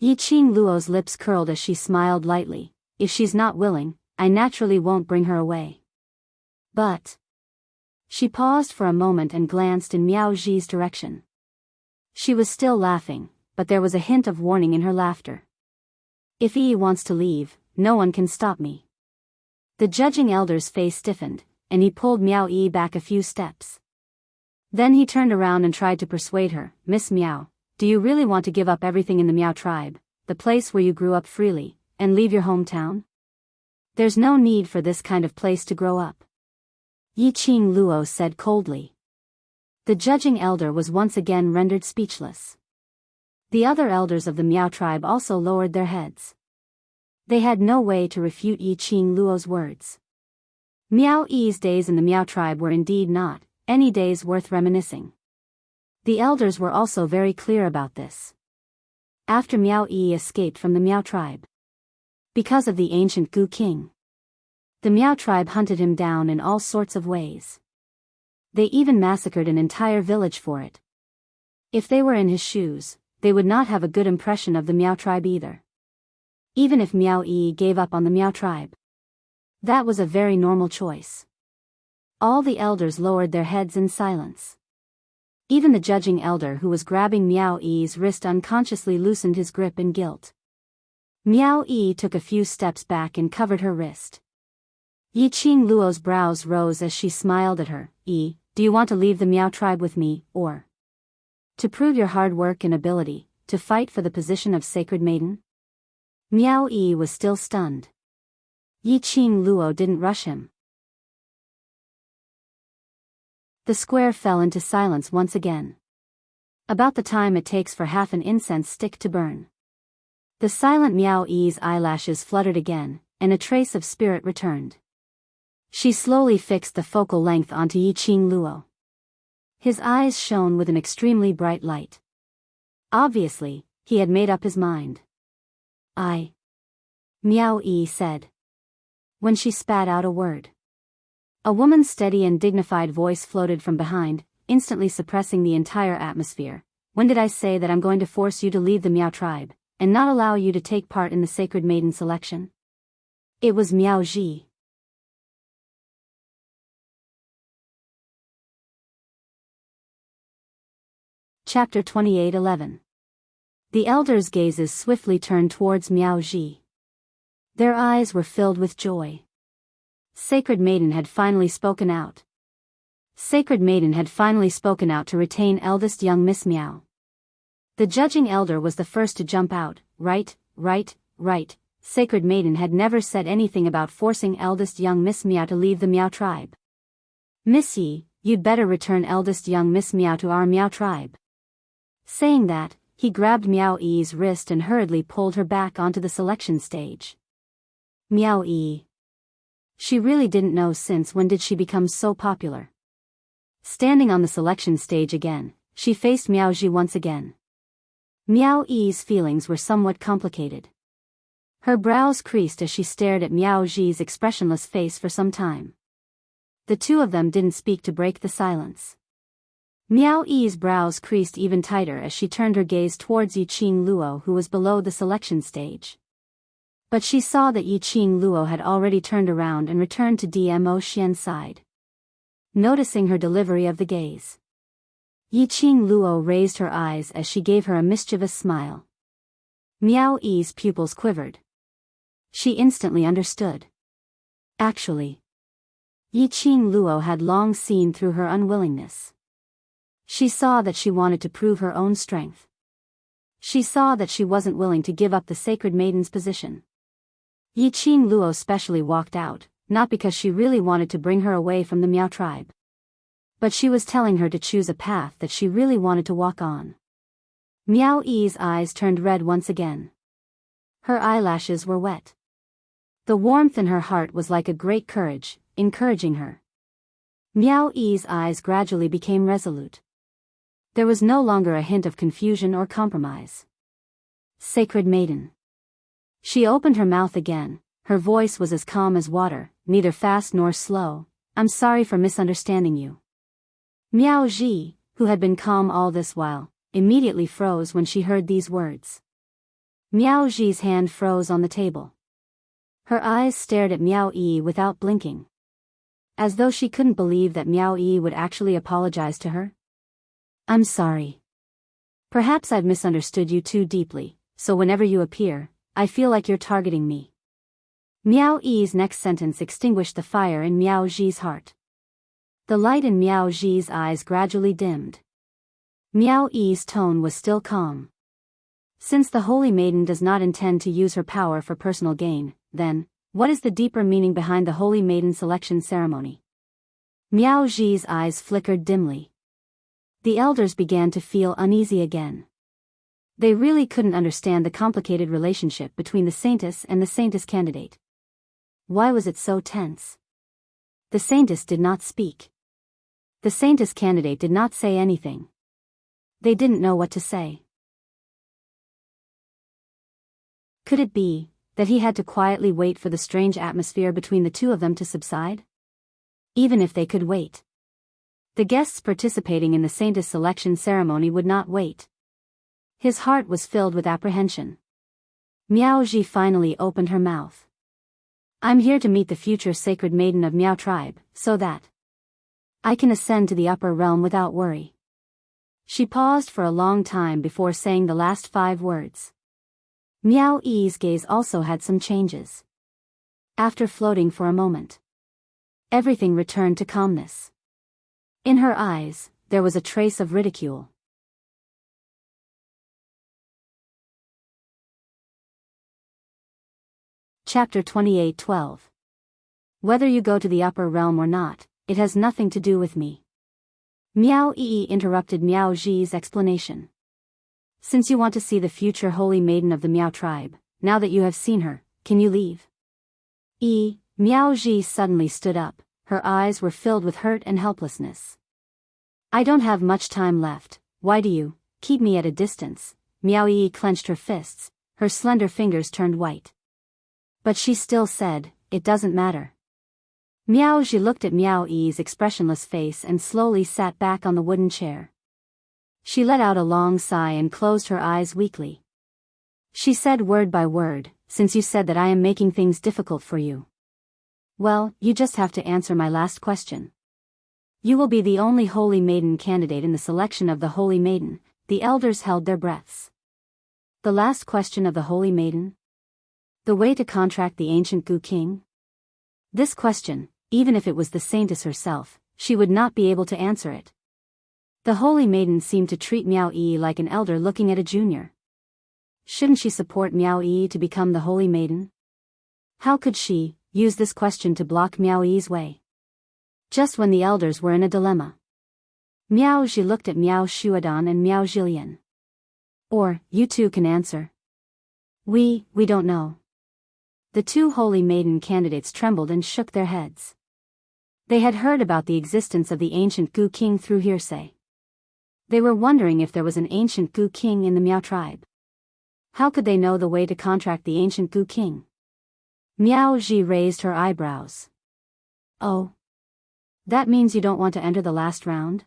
Yiqing Luo's lips curled as she smiled lightly. If she's not willing, I naturally won't bring her away. But... She paused for a moment and glanced in Miao Ji's direction. She was still laughing, but there was a hint of warning in her laughter. If Yi wants to leave, no one can stop me. The judging elder's face stiffened, and he pulled Miao Yi back a few steps. Then he turned around and tried to persuade her. Miss Miao, do you really want to give up everything in the Miao tribe, the place where you grew up freely, and leave your hometown? There's no need for this kind of place to grow up. Yiqing Luo said coldly. The judging elder was once again rendered speechless. The other elders of the Miao tribe also lowered their heads. They had no way to refute Yi Qing Luo's words. Miao Yi's days in the Miao tribe were indeed not any days worth reminiscing. The elders were also very clear about this. After Miao Yi escaped from the Miao tribe, because of the ancient Gu King, the Miao tribe hunted him down in all sorts of ways. They even massacred an entire village for it. If they were in his shoes, they would not have a good impression of the Miao tribe either. Even if Miao Yi gave up on the Miao tribe, that was a very normal choice. All the elders lowered their heads in silence. Even the judging elder who was grabbing Miao Yi's wrist unconsciously loosened his grip in guilt. Miao Yi took a few steps back and covered her wrist. Yi Qing Luo's brows rose as she smiled at her. "Yi, do you want to leave the Miao tribe with me, or to prove your hard work and ability, to fight for the position of sacred maiden?" Miao Yi was still stunned. Yi Qing Luo didn't rush him. The square fell into silence once again. About the time it takes for half an incense stick to burn. The silent Miao Yi's eyelashes fluttered again, and a trace of spirit returned. She slowly fixed the focal length onto Yi Qing Luo. His eyes shone with an extremely bright light. Obviously, he had made up his mind. Miao Yi said, when she spat out a word. A woman's steady and dignified voice floated from behind, instantly suppressing the entire atmosphere. "When did I say that I'm going to force you to leave the Miao tribe, and not allow you to take part in the sacred maiden selection?" It was Miao Ji. Chapter 28:11. The elders' gazes swiftly turned towards Miao Ji. Their eyes were filled with joy. Sacred Maiden had finally spoken out. Sacred Maiden had finally spoken out to retain eldest young Miss Miao. The judging elder was the first to jump out. Right. Sacred Maiden had never said anything about forcing eldest young Miss Miao to leave the Miao tribe. "Miss Yi, you'd better return eldest young Miss Miao to our Miao tribe." Saying that, he grabbed Miao Yi's wrist and hurriedly pulled her back onto the selection stage. Miao Yi. She really didn't know since when did she become so popular. Standing on the selection stage again, she faced Miao Ji once again. Miao Yi's feelings were somewhat complicated. Her brows creased as she stared at Miao Ji's expressionless face for some time. The two of them didn't speak to break the silence. Miao Yi's brows creased even tighter as she turned her gaze towards Yi Qing Luo, who was below the selection stage. But she saw that Yi Qing Luo had already turned around and returned to Dmo Xian's side. Noticing her delivery of the gaze, Yi Qing Luo raised her eyes as she gave her a mischievous smile. Miao Yi's pupils quivered. She instantly understood. Actually, Yi Qing Luo had long seen through her unwillingness. She saw that she wanted to prove her own strength. She saw that she wasn't willing to give up the sacred maiden's position. Yi Qing Luo specially walked out, not because she really wanted to bring her away from the Miao tribe, but she was telling her to choose a path that she really wanted to walk on. Miao Yi's eyes turned red once again. Her eyelashes were wet. The warmth in her heart was like a great courage, encouraging her. Miao Yi's eyes gradually became resolute. There was no longer a hint of confusion or compromise. Sacred Maiden. She opened her mouth again. Her voice was as calm as water, neither fast nor slow. "I'm sorry for misunderstanding you." Miao Ji, who had been calm all this while, immediately froze when she heard these words. Miao Ji's hand froze on the table. Her eyes stared at Miao Yi without blinking, as though she couldn't believe that Miao Yi would actually apologize to her. "I'm sorry. Perhaps I've misunderstood you too deeply, so whenever you appear, I feel like you're targeting me." Miao Yi's next sentence extinguished the fire in Miao Ji's heart. The light in Miao Ji's eyes gradually dimmed. Miao Yi's tone was still calm. Since the Holy Maiden does not intend to use her power for personal gain, then, what is the deeper meaning behind the Holy Maiden selection ceremony? Miao Ji's eyes flickered dimly. The elders began to feel uneasy again. They really couldn't understand the complicated relationship between the Saintess and the Saintess candidate. Why was it so tense? The Saintess did not speak. The Saintess candidate did not say anything. They didn't know what to say. Could it be that he had to quietly wait for the strange atmosphere between the two of them to subside? Even if they could wait, the guests participating in the Saintess selection ceremony would not wait. His heart was filled with apprehension. Miao Ji finally opened her mouth. I'm here to meet the future sacred maiden of Miao tribe, so that I can ascend to the upper realm without worry. She paused for a long time before saying the last 5 words. Miao Yi's gaze also had some changes. After floating for a moment, everything returned to calmness. In her eyes, there was a trace of ridicule. Chapter 28:12. Whether you go to the upper realm or not, it has nothing to do with me. Miao Yi interrupted Miao Ji's explanation. Since you want to see the future holy maiden of the Miao tribe, now that you have seen her, can you leave? Miao Ji suddenly stood up, her eyes were filled with hurt and helplessness. I don't have much time left, why do you keep me at a distance? Miao Yi clenched her fists, her slender fingers turned white. But she still said, it doesn't matter. Miao Ji looked at Miao Yi's expressionless face and slowly sat back on the wooden chair. She let out a long sigh and closed her eyes weakly. She said word by word, since you said that I am making things difficult for you. Well, you just have to answer my last question. You will be the only holy maiden candidate in the selection of the holy maiden. The elders held their breaths. The last question of the holy maiden? The way to contract the ancient Gu King? This question, even if it was the Saintess herself, she would not be able to answer it. The holy maiden seemed to treat Miao Yi like an elder looking at a junior. Shouldn't she support Miao Yi to become the holy maiden? How could she use this question to block Miao Yi's way? Just when the elders were in a dilemma. Miao Ji looked at Miao Shuadan and Miao Jilian. Or, you two can answer. We don't know. The 2 holy maiden candidates trembled and shook their heads. They had heard about the existence of the ancient Gu King through hearsay. They were wondering if there was an ancient Gu King in the Miao tribe. How could they know the way to contract the ancient Gu King? Miao Ji raised her eyebrows. Oh. That means you don't want to enter the last round?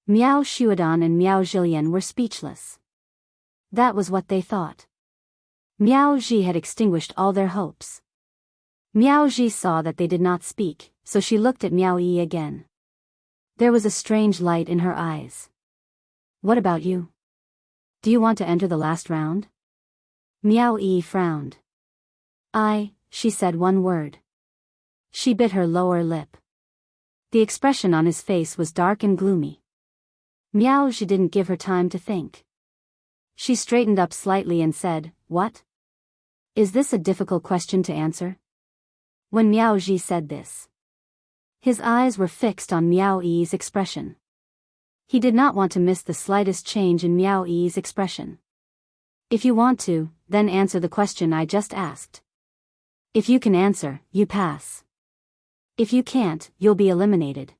Miao Shuadan and Miao Jilian were speechless. That was what they thought. Miao Ji had extinguished all their hopes. Miao Ji saw that they did not speak, so she looked at Miao Yi again. There was a strange light in her eyes. What about you? Do you want to enter the last round? Miao Yi frowned. She said one word. She bit her lower lip. The expression on his face was dark and gloomy. Miao Ji didn't give her time to think. She straightened up slightly and said, What? Is this a difficult question to answer? When Miao Ji said this, his eyes were fixed on Miao Yi's expression. He did not want to miss the slightest change in Miao Yi's expression. If you want to, then answer the question I just asked. If you can answer, you pass. If you can't, you'll be eliminated.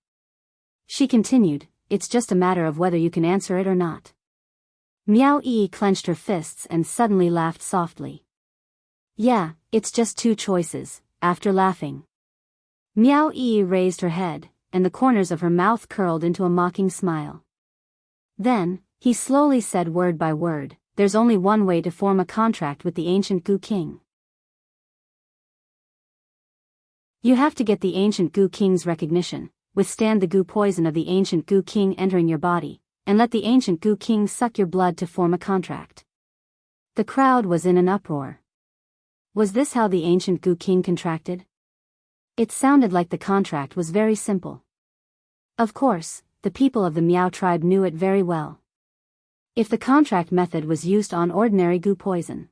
She continued, it's just a matter of whether you can answer it or not. Miao Yi clenched her fists and suddenly laughed softly. Yeah, it's just 2 choices. After laughing, Miao Yi raised her head, and the corners of her mouth curled into a mocking smile. Then, he slowly said word by word, there's only one way to form a contract with the ancient Gu King. You have to get the ancient Gu King's recognition, withstand the Gu poison of the ancient Gu King entering your body, and let the ancient Gu King suck your blood to form a contract. The crowd was in an uproar. Was this how the ancient Gu King contracted? It sounded like the contract was very simple. Of course, the people of the Miao tribe knew it very well. If the contract method was used on ordinary Gu poison.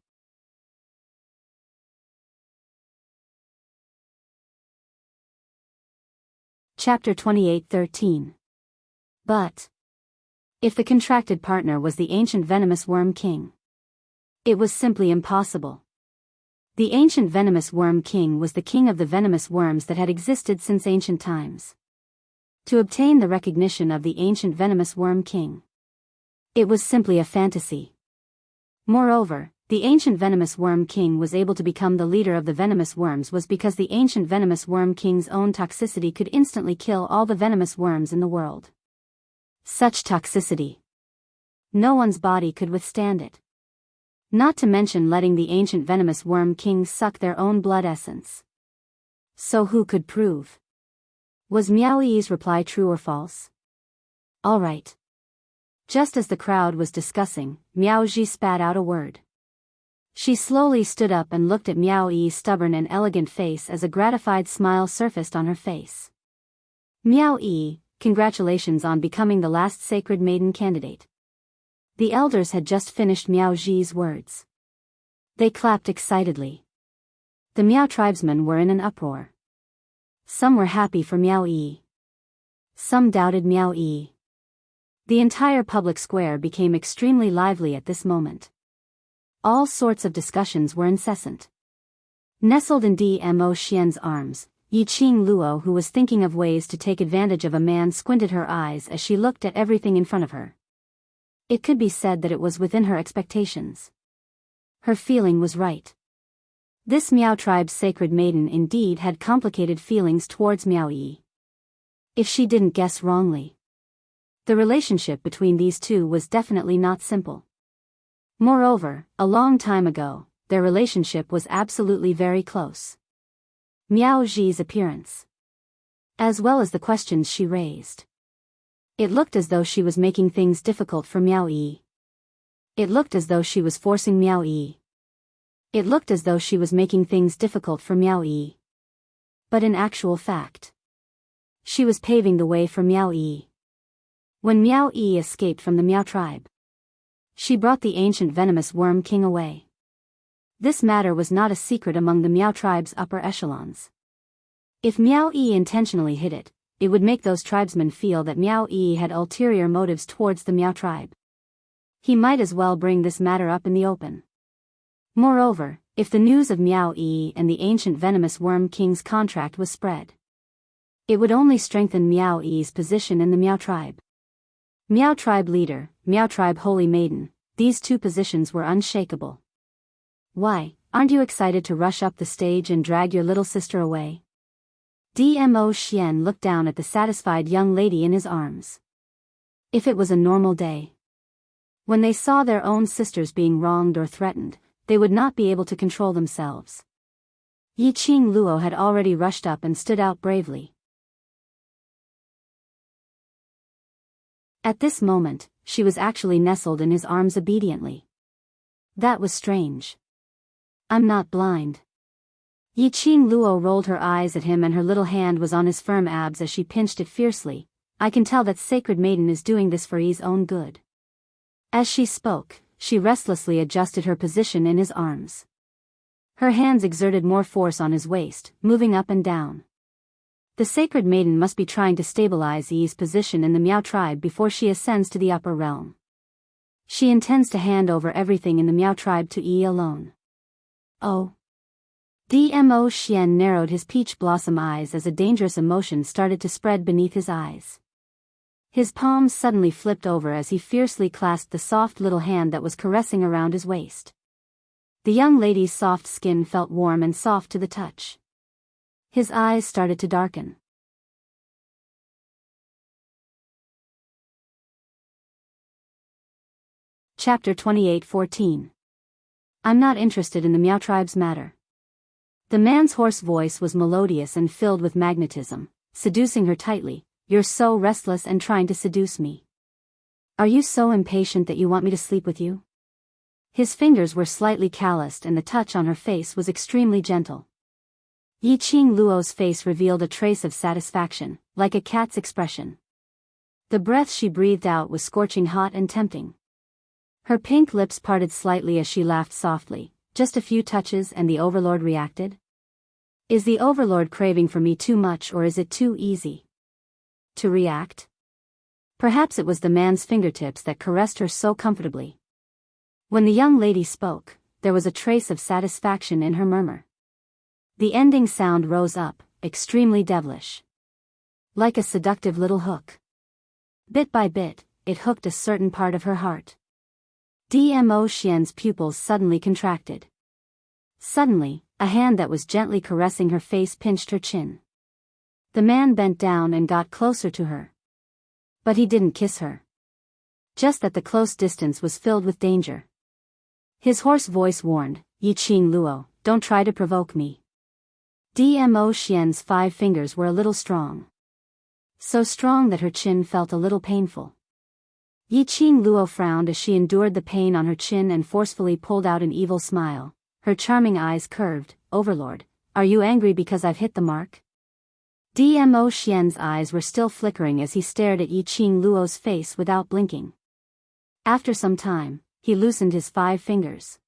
Chapter 28:13. But If the contracted partner was the ancient venomous worm king, it was simply impossible. The ancient venomous worm king was the king of the venomous worms that had existed since ancient times. To obtain the recognition of the ancient venomous worm king, it was simply a fantasy. Moreover, the ancient venomous worm king was able to become the leader of the venomous worms was because the ancient venomous worm king's own toxicity could instantly kill all the venomous worms in the world. Such toxicity, no one's body could withstand it. Not to mention letting the ancient venomous worm kings suck their own blood essence. So who could prove? Was Miao Yi's reply true or false? All right. Just as the crowd was discussing, Miao Ji spat out a word. She slowly stood up and looked at Miao Yi's stubborn and elegant face as a gratified smile surfaced on her face. Miao Yi, congratulations on becoming the last sacred maiden candidate. The elders had just finished Miao Ji's words. They clapped excitedly. The Miao tribesmen were in an uproar. Some were happy for Miao Yi. Some doubted Miao Yi. The entire public square became extremely lively at this moment. All sorts of discussions were incessant. Nestled in Dmo Xian's arms, Yiqing Luo, who was thinking of ways to take advantage of a man, squinted her eyes as she looked at everything in front of her. It could be said that it was within her expectations. Her feeling was right. This Miao tribe's sacred maiden indeed had complicated feelings towards Miao Yi. If she didn't guess wrongly, the relationship between these two was definitely not simple. Moreover, a long time ago, their relationship was absolutely very close. Miao Ji's appearance, as well as the questions she raised. It looked as though she was making things difficult for Miao Yi. It looked as though she was forcing Miao Yi. It looked as though she was making things difficult for Miao Yi. But in actual fact, she was paving the way for Miao Yi. When Miao Yi escaped from the Miao tribe, she brought the ancient venomous worm king away. This matter was not a secret among the Miao tribe's upper echelons. If Miao Yi intentionally hid it, it would make those tribesmen feel that Miao Yi had ulterior motives towards the Miao tribe. He might as well bring this matter up in the open. Moreover, if the news of Miao Yi and the ancient venomous worm king's contract was spread, it would only strengthen Miao Yi's position in the Miao tribe. Miao tribe leader, Miao tribe holy maiden, these two positions were unshakable. Why, aren't you excited to rush up the stage and drag your little sister away? Dmo Xian looked down at the satisfied young lady in his arms. If it was a normal day, when they saw their own sisters being wronged or threatened, they would not be able to control themselves. Yiqing Luo had already rushed up and stood out bravely. At this moment, she was actually nestled in his arms obediently. That was strange. I'm not blind. Yiqing Luo rolled her eyes at him and her little hand was on his firm abs as she pinched it fiercely. I can tell that sacred maiden is doing this for Yi's own good. As she spoke, she restlessly adjusted her position in his arms. Her hands exerted more force on his waist, moving up and down. The sacred maiden must be trying to stabilize Yi's position in the Miao tribe before she ascends to the upper realm. She intends to hand over everything in the Miao tribe to Yi alone. Oh. Dmo Xian narrowed his peach blossom eyes as a dangerous emotion started to spread beneath his eyes. His palms suddenly flipped over as he fiercely clasped the soft little hand that was caressing around his waist. The young lady's soft skin felt warm and soft to the touch. His eyes started to darken. Chapter 28:14. I'm not interested in the Miao tribe's matter. The man's hoarse voice was melodious and filled with magnetism, seducing her tightly. You're so restless and trying to seduce me. Are you so impatient that you want me to sleep with you? His fingers were slightly calloused and the touch on her face was extremely gentle. Yiqing Luo's face revealed a trace of satisfaction, like a cat's expression. The breath she breathed out was scorching hot and tempting. Her pink lips parted slightly as she laughed softly. Just a few touches and the overlord reacted? Is the overlord craving for me too much or is it too easy to react? Perhaps it was the man's fingertips that caressed her so comfortably. When the young lady spoke, there was a trace of satisfaction in her murmur. The ending sound rose up, extremely devilish. Like a seductive little hook. Bit by bit, it hooked a certain part of her heart. Dmo Xian's pupils suddenly contracted. Suddenly, a hand that was gently caressing her face pinched her chin. The man bent down and got closer to her. But he didn't kiss her. Just that the close distance was filled with danger. His hoarse voice warned, "Yiqing Luo, don't try to provoke me." Dmo Xian's 5 fingers were a little strong. So strong that her chin felt a little painful. Yiqing Luo frowned as she endured the pain on her chin and forcefully pulled out an evil smile. Her charming eyes curved. "Overlord, are you angry because I've hit the mark?" Dmo Xian's eyes were still flickering as he stared at Yiqing Luo's face without blinking. After some time, he loosened his 5 fingers.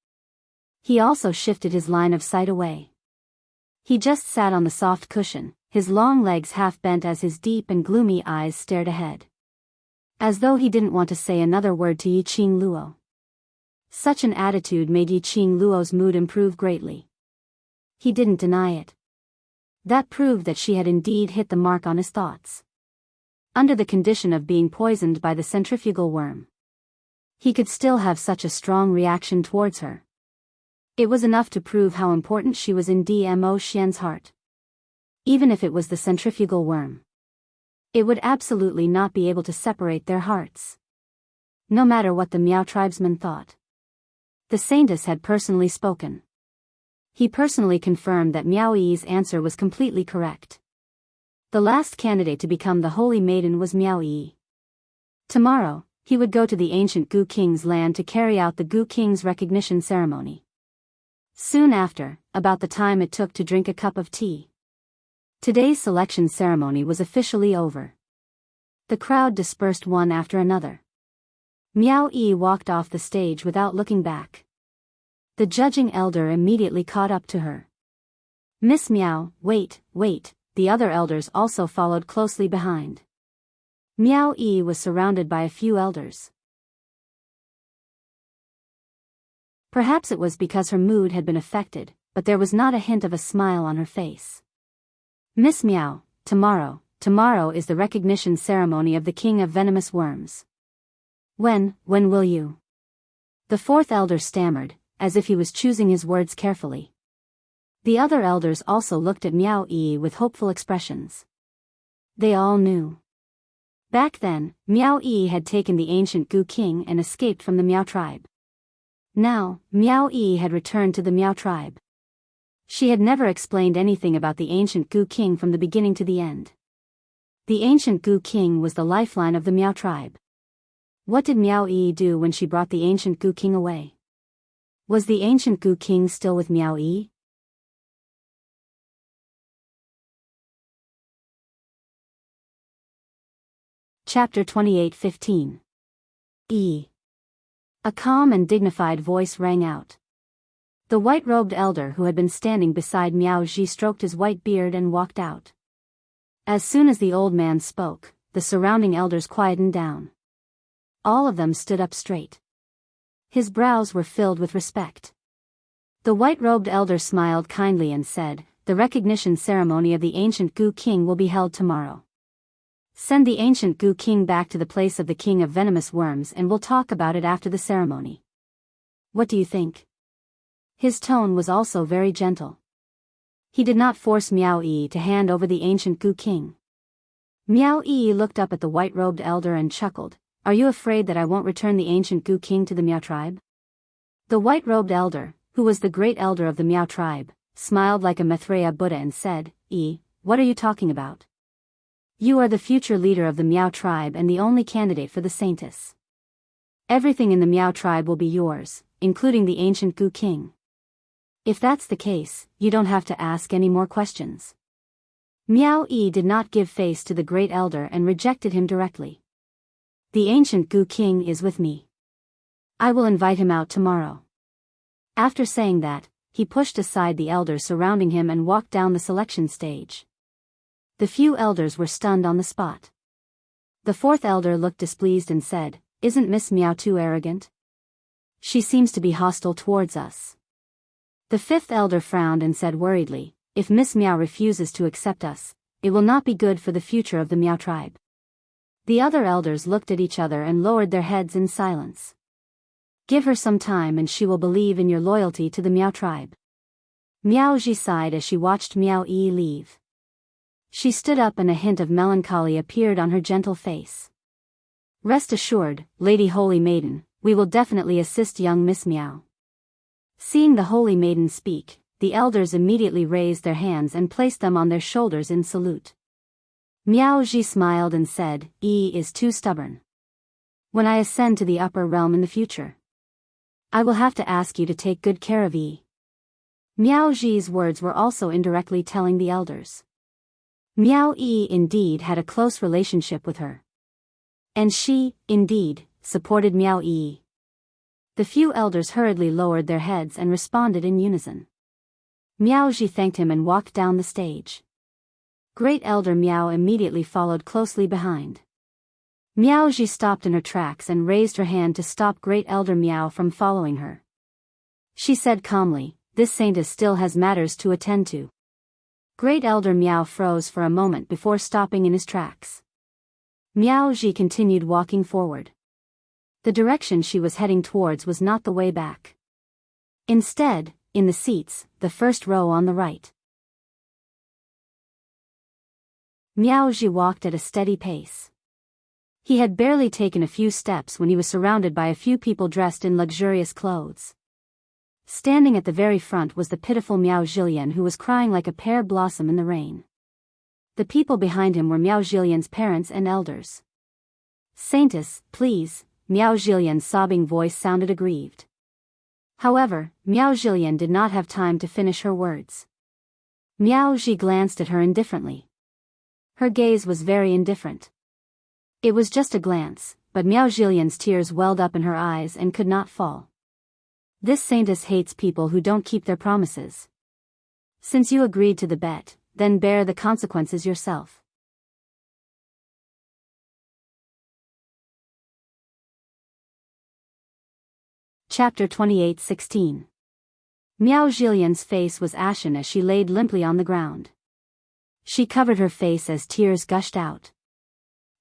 He also shifted his line of sight away. He just sat on the soft cushion, his long legs half bent as his deep and gloomy eyes stared ahead. As though he didn't want to say another word to Yiqing Luo. Such an attitude made Yiqing Luo's mood improve greatly. He didn't deny it. That proved that she had indeed hit the mark on his thoughts. Under the condition of being poisoned by the centrifugal worm, he could still have such a strong reaction towards her. It was enough to prove how important she was in Dmo Xian's heart. Even if it was the centrifugal worm, it would absolutely not be able to separate their hearts. No matter what the Miao tribesmen thought. The saintess had personally spoken. He personally confirmed that Miao Yi's answer was completely correct. The last candidate to become the holy maiden was Miao Yi. Tomorrow, he would go to the ancient Gu King's land to carry out the Gu King's recognition ceremony. Soon after, about the time it took to drink a cup of tea, today's selection ceremony was officially over. The crowd dispersed one after another. Miao Yi walked off the stage without looking back. The judging elder immediately caught up to her. "Miss Miao, wait. The other elders also followed closely behind. Miao Yi was surrounded by a few elders. Perhaps it was because her mood had been affected, but there was not a hint of a smile on her face. "Miss Miao, tomorrow is the recognition ceremony of the King of Venomous Worms. When will you?" The 4th elder stammered, as if he was choosing his words carefully. The other elders also looked at Miao Yi with hopeful expressions. They all knew. Back then, Miao Yi had taken the ancient Gu King and escaped from the Miao tribe. Now, Miao Yi had returned to the Miao tribe. She had never explained anything about the ancient Gu King from the beginning to the end. The ancient Gu King was the lifeline of the Miao tribe. What did Miao Yi do when she brought the ancient Gu King away? Was the ancient Gu King still with Miao Yi? Chapter 28:15. A calm and dignified voice rang out. The white-robed elder who had been standing beside Miao Ji stroked his white beard and walked out. As soon as the old man spoke, the surrounding elders quietened down. All of them stood up straight. His brows were filled with respect. The white-robed elder smiled kindly and said, "The recognition ceremony of the ancient Gu King will be held tomorrow. Send the ancient Gu King back to the place of the King of Venomous Worms and we'll talk about it after the ceremony. What do you think?" His tone was also very gentle. He did not force Miao Yi to hand over the ancient Gu King. Miao Yi looked up at the white-robed elder and chuckled, "Are you afraid that I won't return the ancient Gu King to the Miao tribe?" The white-robed elder, who was the great elder of the Miao tribe, smiled like a Maitreya Buddha and said, What are you talking about? You are the future leader of the Miao tribe and the only candidate for the saintess. Everything in the Miao tribe will be yours, including the ancient Gu King. If that's the case, you don't have to ask any more questions." Miao Yi did not give face to the great elder and rejected him directly. "The ancient Gu King is with me. I will invite him out tomorrow." After saying that, he pushed aside the elders surrounding him and walked down the selection stage. The few elders were stunned on the spot. The fourth elder looked displeased and said, "Isn't Miss Meow too arrogant? She seems to be hostile towards us." The fifth elder frowned and said worriedly, "If Miss Meow refuses to accept us, it will not be good for the future of the Meow tribe." The other elders looked at each other and lowered their heads in silence. "Give her some time and she will believe in your loyalty to the Meow tribe." Miao Ji sighed as she watched Miao Yi leave. She stood up and a hint of melancholy appeared on her gentle face. "Rest assured, Lady Holy Maiden, we will definitely assist young Miss Meow." Seeing the Holy Maiden speak, the elders immediately raised their hands and placed them on their shoulders in salute. Miao Ji smiled and said, "Yi is too stubborn. When I ascend to the upper realm in the future, I will have to ask you to take good care of Yi." Miao Ji's words were also indirectly telling the elders. Miao Yi indeed had a close relationship with her. And she, indeed, supported Miao Yi. The few elders hurriedly lowered their heads and responded in unison. Miao Ji thanked him and walked down the stage. Great Elder Miao immediately followed closely behind. Miao Ji stopped in her tracks and raised her hand to stop Great Elder Miao from following her. She said calmly, "This saintess still has matters to attend to." Great Elder Miao froze for a moment before stopping in his tracks. Miao Ji continued walking forward. The direction she was heading towards was not the way back. Instead, in the seats, the first row on the right. Miao Ji walked at a steady pace. He had barely taken a few steps when he was surrounded by a few people dressed in luxurious clothes. Standing at the very front was the pitiful Miao Jillian, who was crying like a pear blossom in the rain. The people behind him were Miao Jillian's parents and elders. "Saintess, please," Miao Jillian's sobbing voice sounded aggrieved. However, Miao Jillian did not have time to finish her words. Miao Ji glanced at her indifferently. Her gaze was very indifferent. It was just a glance, but Miao Jillian's tears welled up in her eyes and could not fall. This saintess hates people who don't keep their promises. Since you agreed to the bet, then bear the consequences yourself. Chapter 28:16. Miao Jillian's face was ashen as she laid limply on the ground. She covered her face as tears gushed out.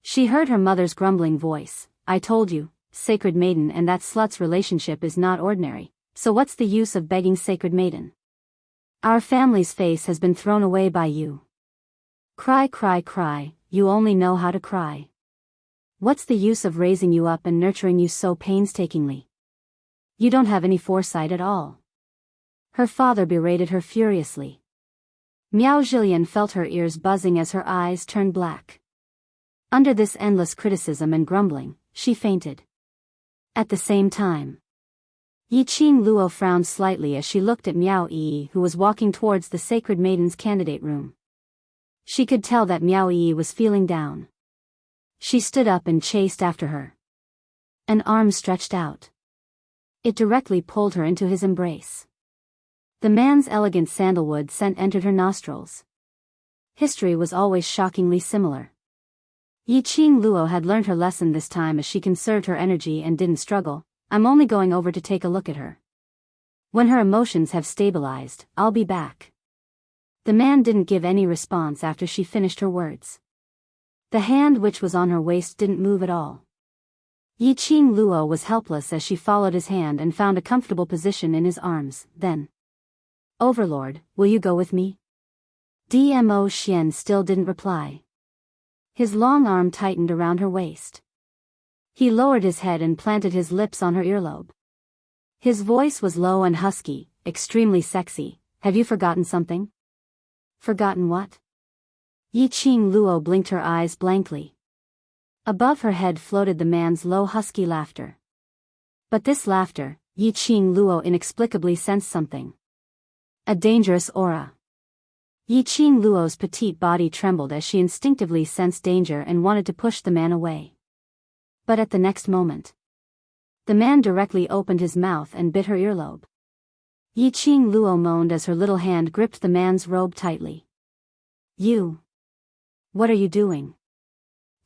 She heard her mother's grumbling voice, "I told you, Sacred Maiden and that slut's relationship is not ordinary, so what's the use of begging Sacred Maiden? Our family's face has been thrown away by you. Cry, cry, cry, you only know how to cry. What's the use of raising you up and nurturing you so painstakingly? You don't have any foresight at all." Her father berated her furiously. Miao Jillian felt her ears buzzing as her eyes turned black. Under this endless criticism and grumbling, she fainted. At the same time, Yiqing Luo frowned slightly as she looked at Miao Yi, who was walking towards the Sacred Maiden's candidate room. She could tell that Miao Yi was feeling down. She stood up and chased after her. An arm stretched out. It directly pulled her into his embrace. The man's elegant sandalwood scent entered her nostrils. History was always shockingly similar. Yiqing Luo had learned her lesson this time as she conserved her energy and didn't struggle. "I'm only going over to take a look at her. When her emotions have stabilized, I'll be back." The man didn't give any response after she finished her words. The hand which was on her waist didn't move at all. Yiqing Luo was helpless as she followed his hand and found a comfortable position in his arms. Then, "Overlord, will you go with me?" Dmo Xian still didn't reply. His long arm tightened around her waist. He lowered his head and planted his lips on her earlobe. His voice was low and husky, extremely sexy. "Have you forgotten something?" "Forgotten what?" Yiqing Luo blinked her eyes blankly. Above her head floated the man's low husky laughter. But this laughter, Yiqing Luo inexplicably sensed something. A dangerous aura. Yiqing Luo's petite body trembled as she instinctively sensed danger and wanted to push the man away. But at the next moment, the man directly opened his mouth and bit her earlobe. Yiqing Luo moaned as her little hand gripped the man's robe tightly. "You! What are you doing?"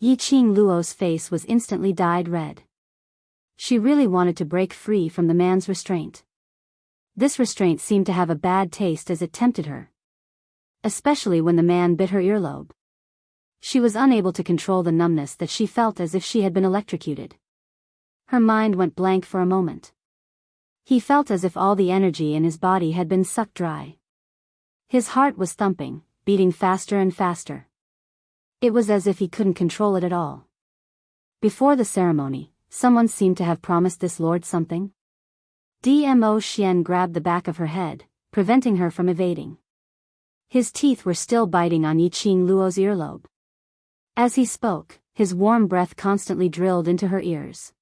Yi Qing Luo's face was instantly dyed red. She really wanted to break free from the man's restraint. This restraint seemed to have a bad taste as it tempted her. Especially when the man bit her earlobe. She was unable to control the numbness that she felt as if she had been electrocuted. Her mind went blank for a moment. He felt as if all the energy in his body had been sucked dry. His heart was thumping, beating faster and faster. It was as if he couldn't control it at all. Before the ceremony, someone seemed to have promised this lord something. Dmo Xian grabbed the back of her head, preventing her from evading. His teeth were still biting on Yi Qing Luo's earlobe. As he spoke, his warm breath constantly drilled into her ears.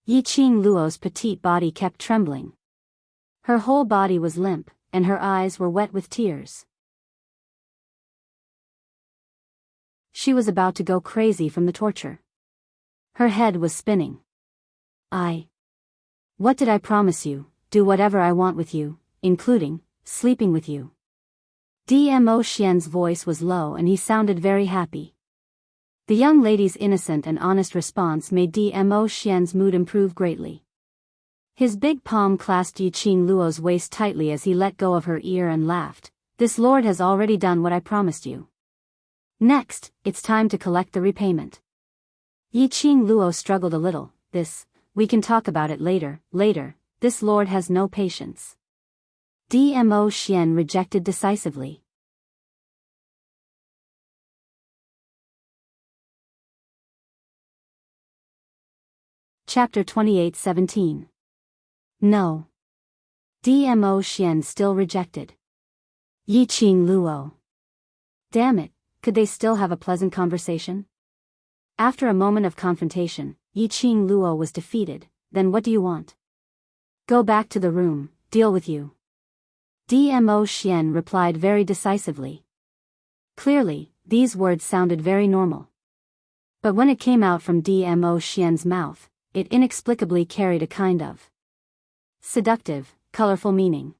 Yi Qing Luo's petite body kept trembling. Her whole body was limp, and her eyes were wet with tears. She was about to go crazy from the torture. Her head was spinning. What did I promise you? Do whatever I want with you, including sleeping with you. Dmo Xian's voice was low and he sounded very happy. The young lady's innocent and honest response made Dmo Xian's mood improve greatly. His big palm clasped Yi Qing Luo's waist tightly as he let go of her ear and laughed. This lord has already done what I promised you. Next, it's time to collect the repayment. Yi Qing Luo struggled a little. We can talk about it later. This lord has no patience. Dmo Xian rejected decisively. Chapter 28:17. No. Dmo Xian still rejected. Yi Qing Luo. Damn it, could they still have a pleasant conversation? After a moment of confrontation, Yi Qing Luo was defeated. Then what do you want? Go back to the room, deal with you. Dmo Xian replied very decisively. Clearly, these words sounded very normal. But when it came out from Dmo Xian's mouth, it inexplicably carried a kind of seductive, colorful meaning.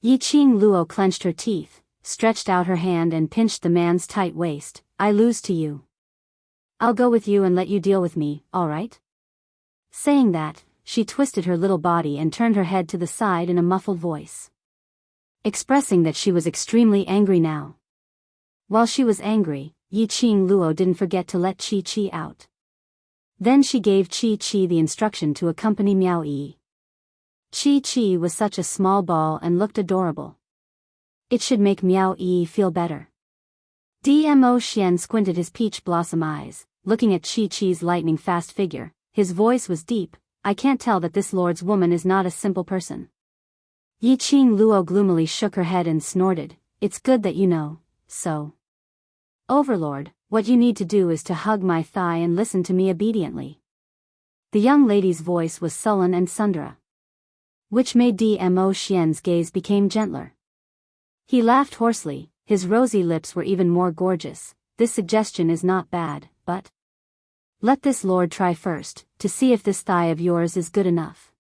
Yi Qing Luo clenched her teeth, stretched out her hand and pinched the man's tight waist. I lose to you. I'll go with you and let you deal with me, all right? Saying that, she twisted her little body and turned her head to the side in a muffled voice, expressing that she was extremely angry now. While she was angry, Yi Qing Luo didn't forget to let Chi out. Then she gave Chi the instruction to accompany Miao Yi. Chi was such a small ball and looked adorable. It should make Miao Yi feel better. Dmo Xian squinted his peach blossom eyes, looking at Chi-Chi's lightning-fast figure. His voice was deep. I can't tell that this lord's woman is not a simple person. Yi Qing Luo gloomily shook her head and snorted. It's good that you know, so. Overlord, what you need to do is to hug my thigh and listen to me obediently. The young lady's voice was sullen and sundra, which made Dmo Xian's gaze became gentler. He laughed hoarsely, his rosy lips were even more gorgeous. This suggestion is not bad, but let this lord try first, to see if this thigh of yours is good enough.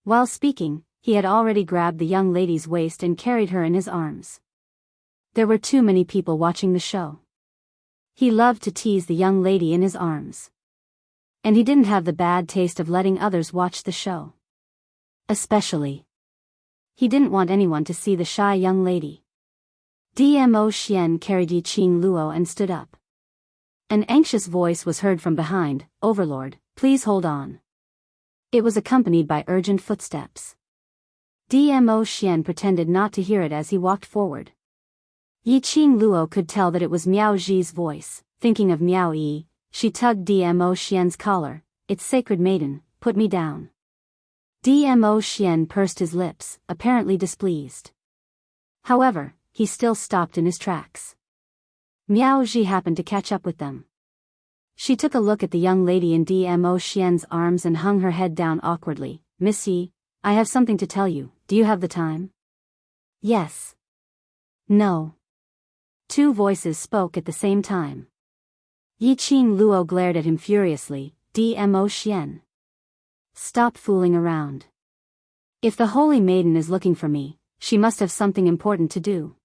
While speaking, he had already grabbed the young lady's waist and carried her in his arms. There were too many people watching the show. He loved to tease the young lady in his arms. And he didn't have the bad taste of letting others watch the show. Especially, he didn't want anyone to see the shy young lady. Dmo Xian carried Yi Qing Luo and stood up. An anxious voice was heard from behind. Overlord, please hold on. It was accompanied by urgent footsteps. Dmo Xian pretended not to hear it as he walked forward. Yi Qing Luo could tell that it was Miao Ji's voice. Thinking of Miao Yi, she tugged Dmo Xian's collar. It's sacred maiden, put me down. Dmo Xian pursed his lips, apparently displeased. However, he still stopped in his tracks. Miao Ji happened to catch up with them. She took a look at the young lady in Dmo Xian's arms and hung her head down awkwardly. Miss Yi, I have something to tell you. Do you have the time? Yes. No. Two voices spoke at the same time. Yi Qing Luo glared at him furiously. Dmo Xian. Stop fooling around. If the holy maiden is looking for me, she must have something important to do.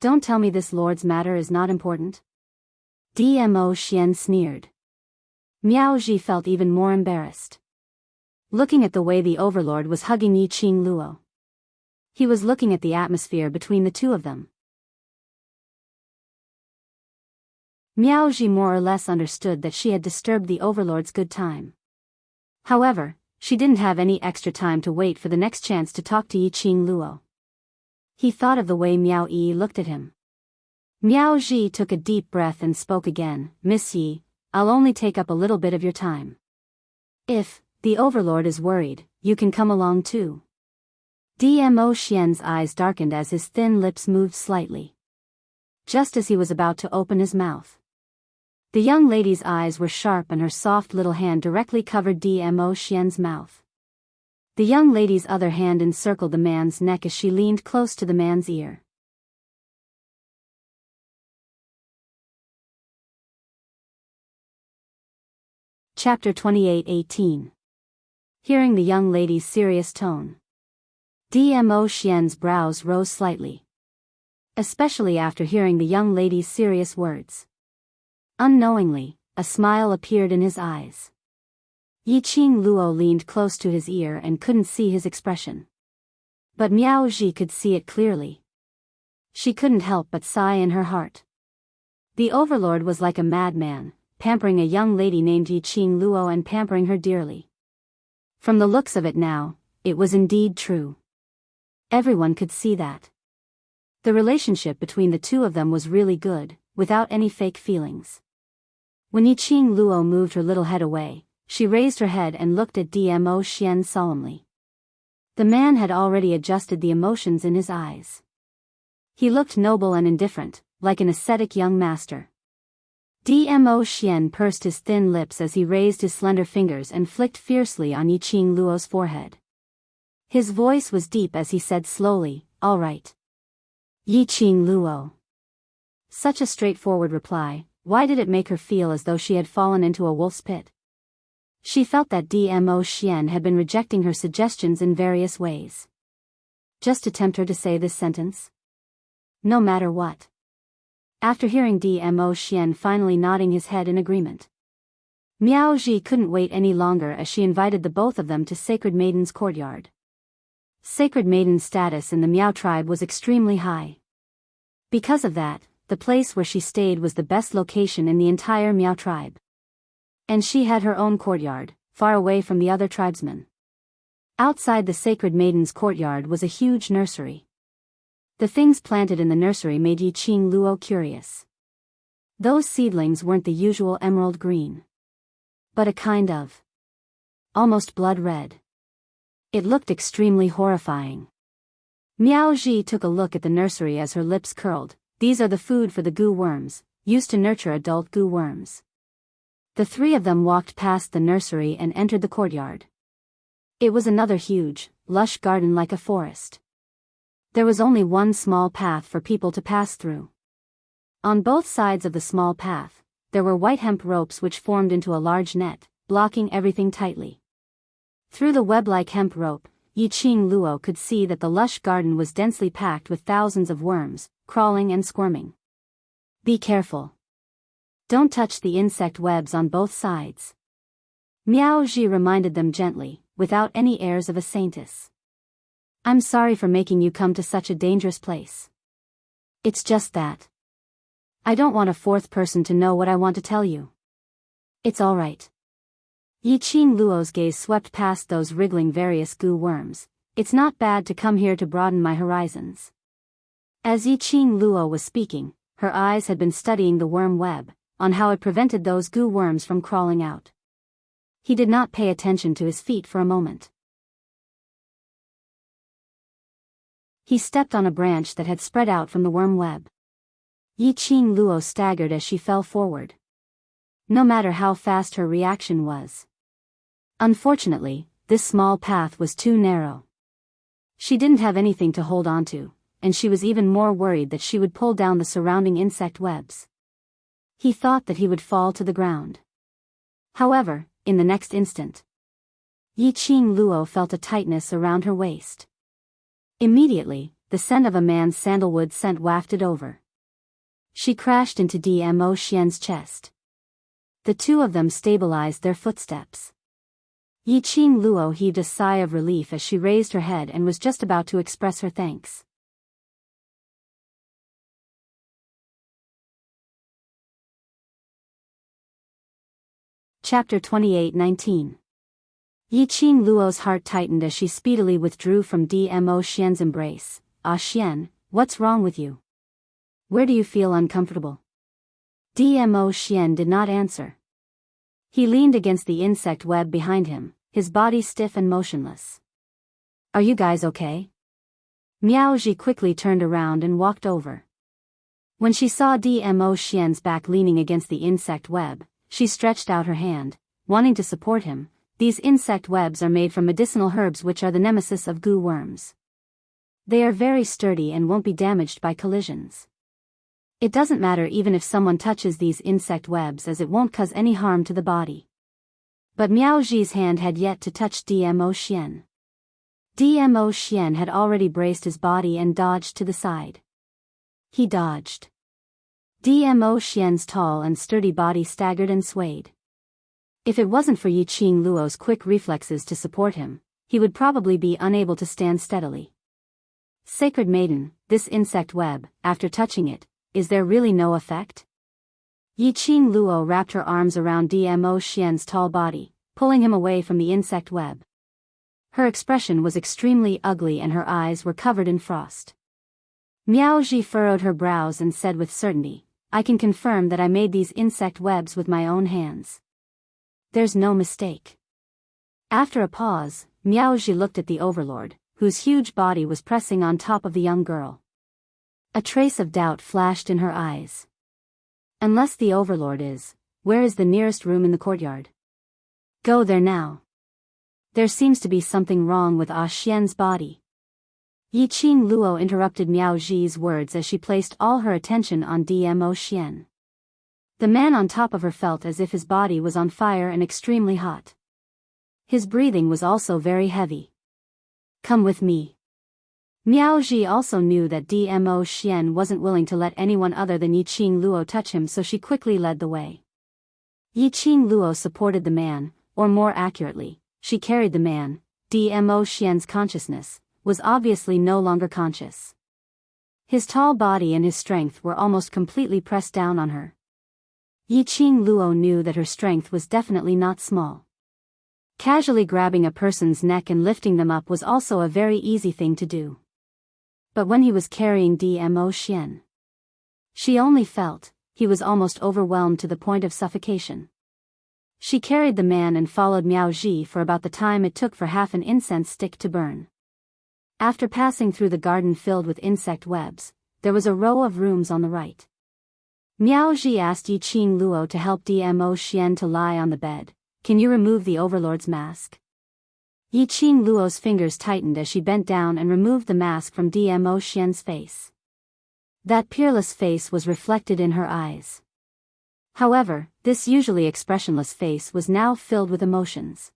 Don't tell me this lord's matter is not important. Dmo Xian sneered. Miao Ji felt even more embarrassed. Looking at the way the overlord was hugging Yi Qing Luo. He was looking at the atmosphere between the two of them. Miao Ji more or less understood that she had disturbed the overlord's good time. However, she didn't have any extra time to wait for the next chance to talk to Yi Qing Luo. He thought of the way Miao Yi looked at him. Miao Ji took a deep breath and spoke again. Miss Yi, I'll only take up a little bit of your time. If the overlord is worried, you can come along too. Dmo Xian's eyes darkened as his thin lips moved slightly. Just as he was about to open his mouth, the young lady's eyes were sharp and her soft little hand directly covered Dmo Xian's mouth. The young lady's other hand encircled the man's neck as she leaned close to the man's ear. Chapter 28:18. Hearing the young lady's serious tone, Dmo Xian's brows rose slightly. Especially after hearing the young lady's serious words. Unknowingly, a smile appeared in his eyes. Yi Qing Luo leaned close to his ear and couldn't see his expression. But Miao Ji could see it clearly. She couldn't help but sigh in her heart. The overlord was like a madman, pampering a young lady named Yi Qing Luo and pampering her dearly. From the looks of it now, it was indeed true. Everyone could see that. The relationship between the two of them was really good, without any fake feelings. When Yi Qing Luo moved her little head away, she raised her head and looked at Dmo Xian solemnly. The man had already adjusted the emotions in his eyes. He looked noble and indifferent, like an ascetic young master. Dmo Xian pursed his thin lips as he raised his slender fingers and flicked fiercely on Yi Qing Luo's forehead. His voice was deep as he said slowly, "All right." Yi Qing Luo. Such a straightforward reply, why did it make her feel as though she had fallen into a wolf's pit? She felt that Dmo Xian had been rejecting her suggestions in various ways. Just to tempt her to say this sentence? No matter what. After hearing Dmo Xian finally nodding his head in agreement, Miao Ji couldn't wait any longer as she invited the both of them to Sacred Maiden's courtyard. Sacred Maiden's status in the Miao tribe was extremely high. Because of that, the place where she stayed was the best location in the entire Miao tribe. And she had her own courtyard, far away from the other tribesmen. Outside the Sacred Maiden's courtyard was a huge nursery. The things planted in the nursery made Yi Qing Luo curious. Those seedlings weren't the usual emerald green, but a kind of almost blood red. It looked extremely horrifying. Miao Ji took a look at the nursery as her lips curled. These are the food for the goo worms, used to nurture adult goo worms. The three of them walked past the nursery and entered the courtyard. It was another huge, lush garden like a forest. There was only one small path for people to pass through. On both sides of the small path, there were white hemp ropes which formed into a large net, blocking everything tightly. Through the web-like hemp rope, Yi Qing Luo could see that the lush garden was densely packed with thousands of worms, crawling and squirming. Be careful. Don't touch the insect webs on both sides. Miao Ji reminded them gently, without any airs of a saintess. I'm sorry for making you come to such a dangerous place. It's just that I don't want a fourth person to know what I want to tell you. It's all right. Yi Qing Luo's gaze swept past those wriggling various goo worms. It's not bad to come here to broaden my horizons. As Yi Qing Luo was speaking, her eyes had been studying the worm web, on how it prevented those goo worms from crawling out. He did not pay attention to his feet for a moment. He stepped on a branch that had spread out from the worm web. Yi Qing Luo staggered as she fell forward. No matter how fast her reaction was. Unfortunately, this small path was too narrow. She didn't have anything to hold onto, and she was even more worried that she would pull down the surrounding insect webs. He thought that he would fall to the ground. However, in the next instant, Yi Qing Luo felt a tightness around her waist. Immediately, the scent of a man's sandalwood scent wafted over. She crashed into Dmo Xian's chest. The two of them stabilized their footsteps. Yiqing Luo heaved a sigh of relief as she raised her head and was just about to express her thanks. Chapter 28:19. Yiqing Luo's heart tightened as she speedily withdrew from Dmo Xian's embrace. "Ah Xian, what's wrong with you? Where do you feel uncomfortable?" Dmo Xian did not answer. He leaned against the insect web behind him, his body stiff and motionless. "Are you guys okay?" Miao Ji quickly turned around and walked over. When she saw Dmo Xian's back leaning against the insect web, she stretched out her hand, wanting to support him. These insect webs are made from medicinal herbs which are the nemesis of goo worms. They are very sturdy and won't be damaged by collisions. It doesn't matter even if someone touches these insect webs, as it won't cause any harm to the body. But Miao Ji's hand had yet to touch Dmo Xian. Dmo Xian had already braced his body and dodged to the side. He dodged. Dmo Xian's tall and sturdy body staggered and swayed. If it wasn't for Yiqing Luo's quick reflexes to support him, he would probably be unable to stand steadily. "Sacred Maiden, this insect web, after touching it, is there really no effect?" Yiqing Luo wrapped her arms around Dmo Xian's tall body, pulling him away from the insect web. Her expression was extremely ugly and her eyes were covered in frost. Miao Ji furrowed her brows and said with certainty, "I can confirm that I made these insect webs with my own hands. There's no mistake." After a pause, Miao Ji looked at the overlord, whose huge body was pressing on top of the young girl. A trace of doubt flashed in her eyes. "Unless the overlord is, where is the nearest room in the courtyard? Go there now. There seems to be something wrong with Ah Xian's body." Yiqing Luo interrupted Miao Ji's words as she placed all her attention on Dmo Xian. The man on top of her felt as if his body was on fire and extremely hot. His breathing was also very heavy. "Come with me." Miao Ji also knew that Dmo Xian wasn't willing to let anyone other than Yiqing Luo touch him, so she quickly led the way. Yiqing Luo supported the man, or more accurately, she carried the man. Dmo Xian's consciousness was obviously no longer conscious. His tall body and his strength were almost completely pressed down on her. Yiqing Luo knew that her strength was definitely not small. Casually grabbing a person's neck and lifting them up was also a very easy thing to do. But when he was carrying Dmo Xian, she only felt he was almost overwhelmed to the point of suffocation. She carried the man and followed Miao Ji for about the time it took for half an incense stick to burn. After passing through the garden filled with insect webs, there was a row of rooms on the right. Miao Ji asked Yiqing Luo to help Dmo Xian to lie on the bed. "Can you remove the overlord's mask?" Yiqing Luo's fingers tightened as she bent down and removed the mask from Dmo Xian's face. That peerless face was reflected in her eyes. However, this usually expressionless face was now filled with emotions.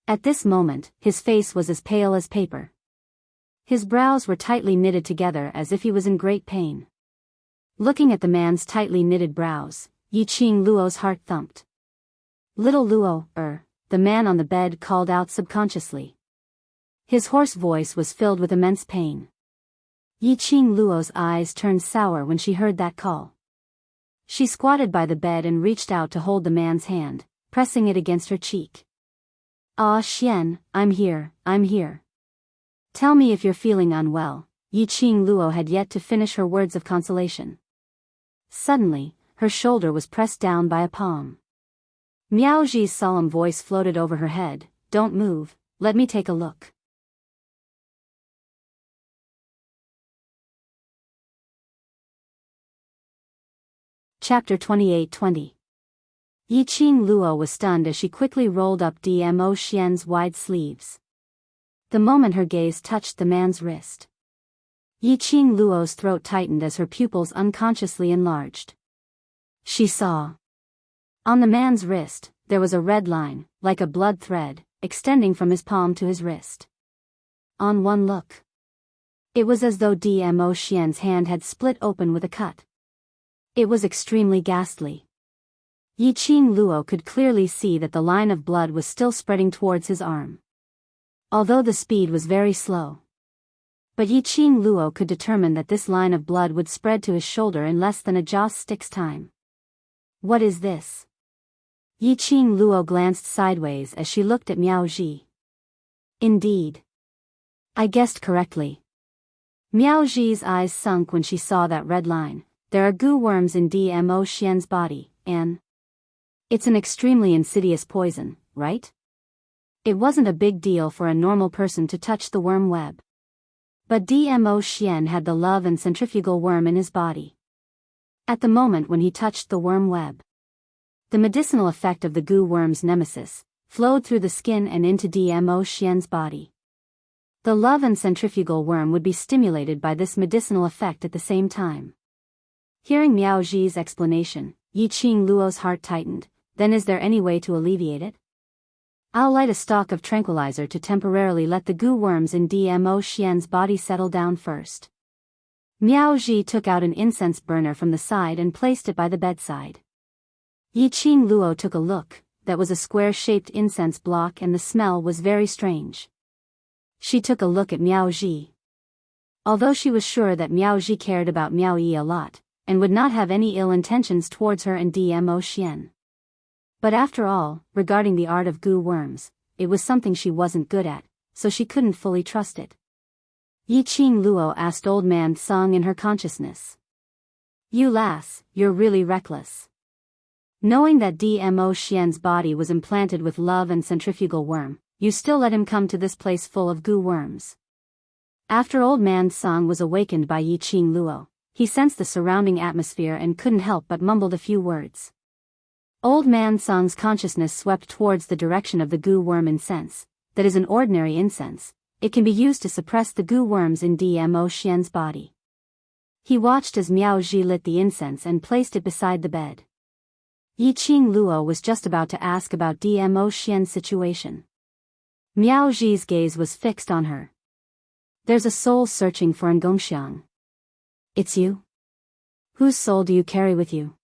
At this moment, his face was as pale as paper. His brows were tightly knitted together as if he was in great pain. Looking at the man's tightly knitted brows, Yiqing Luo's heart thumped. "Little Luo, the man on the bed called out subconsciously. His hoarse voice was filled with immense pain. Yiqing Luo's eyes turned sour when she heard that call. She squatted by the bed and reached out to hold the man's hand, pressing it against her cheek. "Ah Xian, I'm here. Tell me if you're feeling unwell." Yiqing Luo had yet to finish her words of consolation. Suddenly, her shoulder was pressed down by a palm. Miao Ji's solemn voice floated over her head. "Don't move, let me take a look." Chapter 28:20. Yiqing Luo was stunned as she quickly rolled up Dmo Xian's wide sleeves. The moment her gaze touched the man's wrist, Yiqing Luo's throat tightened as her pupils unconsciously enlarged. She saw. On the man's wrist, there was a red line, like a blood thread, extending from his palm to his wrist. On one look, It was as though Dmo Xian's hand had split open with a cut. It was extremely ghastly. Yiqing Luo could clearly see that the line of blood was still spreading towards his arm, although the speed was very slow. But Yiqing Luo could determine that this line of blood would spread to his shoulder in less than a joss stick's time. What is this? Yiqing Luo glanced sideways as she looked at Miao Ji. Indeed. I guessed correctly. Miao Ji's eyes sunk when she saw that red line. There are goo worms in Dmo Xian's body, and it's an extremely insidious poison, right? It wasn't a big deal for a normal person to touch the worm web. But Dmo Xian had the love and centrifugal worm in his body. At the moment when he touched the worm web, the medicinal effect of the goo worm's nemesis flowed through the skin and into Dmo Xian's body. The love and centrifugal worm would be stimulated by this medicinal effect at the same time. Hearing Miao Ji's explanation, Yiqing Luo's heart tightened. Then is there any way to alleviate it? I'll light a stalk of tranquilizer to temporarily let the goo worms in Dmo Xian's body settle down first. Miao Ji took out an incense burner from the side and placed it by the bedside. Yiqing Luo took a look. That was a square-shaped incense block and the smell was very strange. She took a look at Miao Ji. Although she was sure that Miao Ji cared about Miao Yi a lot, and would not have any ill intentions towards her and Dmo Xian. But after all, regarding the art of goo worms, it was something she wasn't good at, so she couldn't fully trust it. Yiqing Luo asked Old Man Song in her consciousness. You lass, you're really reckless. Knowing that Dmo Xian's body was implanted with love and centrifugal worm, you still let him come to this place full of goo worms. After Old Man Song was awakened by Yiqing Luo, he sensed the surrounding atmosphere and couldn't help but mumbled a few words. Old Man Song's consciousness swept towards the direction of the goo worm incense. That is an ordinary incense. It can be used to suppress the goo worms in Dmo Xian's body. He watched as Miao Ji lit the incense and placed it beside the bed. Yiqing Luo was just about to ask about Dmo Xian's situation. Miao Ji's gaze was fixed on her. There's a soul searching for an Gongxiang. It's you? Whose soul do you carry with you?